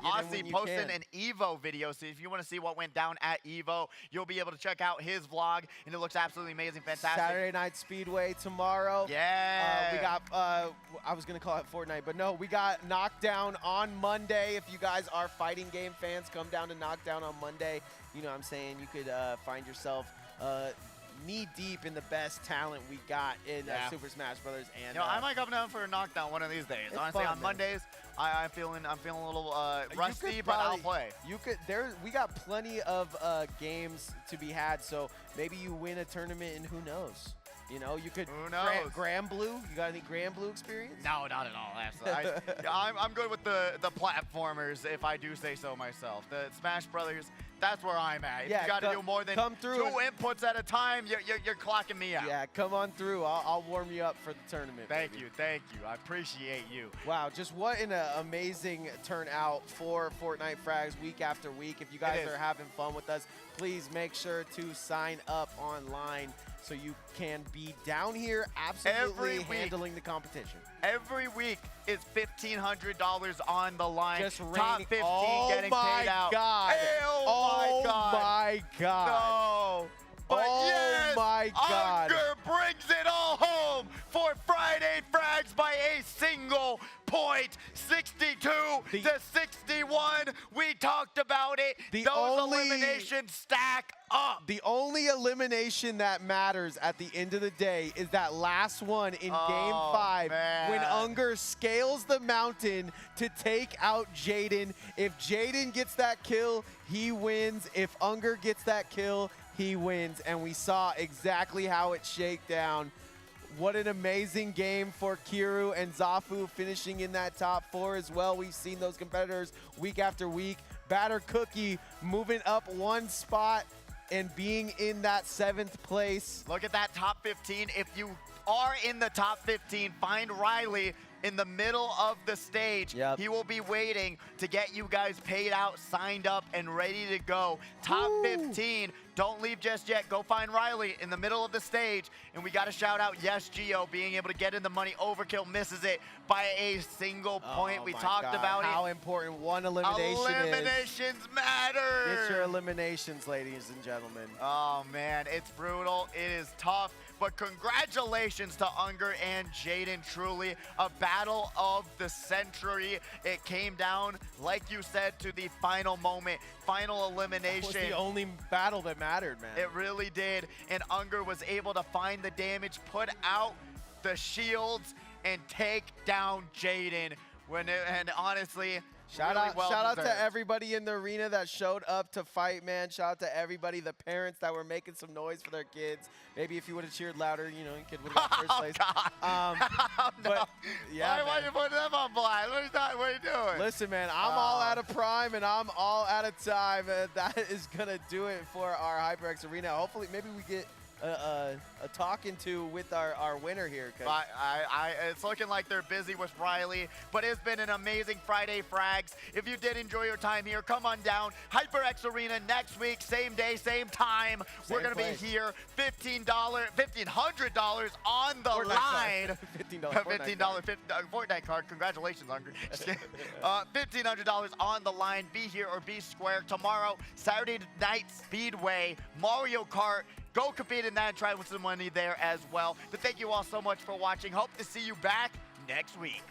Austin posted can. an Evo video, so if you want to see what went down at Evo, you'll be able to check out his vlog, and it looks absolutely amazing, fantastic. Saturday Night Speedway tomorrow. Yeah. We got, I was going to call it Fortnite, but no, we got Knockdown on Monday. If you guys are fighting game fans, come down to Knockdown on Monday. You know what I'm saying? You could find yourself knee-deep in the best talent we got in Super Smash Brothers. And you know, I might come down for a knockdown one of these days. Honestly, on Mondays, I'm feeling a little rusty, but I'll play. We got plenty of games to be had, so maybe you win a tournament, and who knows? You know, you could. Who knows? Grand Blue? You got any Grand Blue experience? No, not at all. Absolutely. I'm good with the platformers, if I do say so myself. The Smash Brothers, that's where I'm at. If you got to do more than 2 inputs at a time, you're clocking me out. Yeah, come on through. I'll warm you up for the tournament. Thank you. I appreciate you. Wow, just what an amazing turnout for Fortnite Frags week after week. If you guys are having fun with us, please make sure to sign up online so you can be down here absolutely handling the competition. Every week is $1,500 on the line. Just top 15 getting paid out. God. Oh my God. Oh my God. No. But yes, my God. Unger brings it all home for Friday Frags by a single point. 62 to 61. We talked about it. Those eliminations stack up. The only elimination that matters at the end of the day is that last one in Game 5 when Unger scales the mountain to take out Jaden. If Jaden gets that kill, he wins. If Unger gets that kill, he wins. And we saw exactly how it shaked down. What an amazing game for Kiru and Zafu finishing in that top 4 as well. We've seen those competitors week after week. Batter Cookie moving up 1 spot and being in that 7th place. Look at that top 15. If you are in the top 15, find Riley in the middle of the stage. Yep. He will be waiting to get you guys paid out, signed up, and ready to go. Top 15. Don't leave just yet. Go find Riley in the middle of the stage. And we got to shout out Yes Geo being able to get in the money. Overkill misses it by a single point. We talked about how important one elimination Eliminations matter. Get your eliminations, ladies and gentlemen. Oh, man, it's brutal. It is tough. But congratulations to Unger and Jaden. Truly a battle of the century. It came down, like you said, to the final moment, final elimination. That was the only battle that mattered, man. It really did. And Unger was able to find the damage, put out the shields, and take down Jaden. And honestly, Shout out to everybody in the arena that showed up to fight, man. Shout out to everybody, the parents that were making some noise for their kids. Maybe if you would have cheered louder, you know, you kid would have got first place. But yeah, why are you putting them on blast? What are you doing? Listen, man, I'm all out of prime and I'm all out of time. That is gonna do it for our HyperX arena. Hopefully, maybe we get a talking to with our winner here. It's looking like they're busy with Riley, but it's been an amazing Friday, Frags. If you did enjoy your time here, come on down. HyperX Arena next week, same day, same time. We're going to be here. $1,500 on the line. $15 Fortnite card. Congratulations, Unger. $1,500 on the line. Be here or be square. Tomorrow, Saturday Night Speedway, Mario Kart. Go compete in that and try with some money there as well. But thank you all so much for watching. Hope to see you back next week.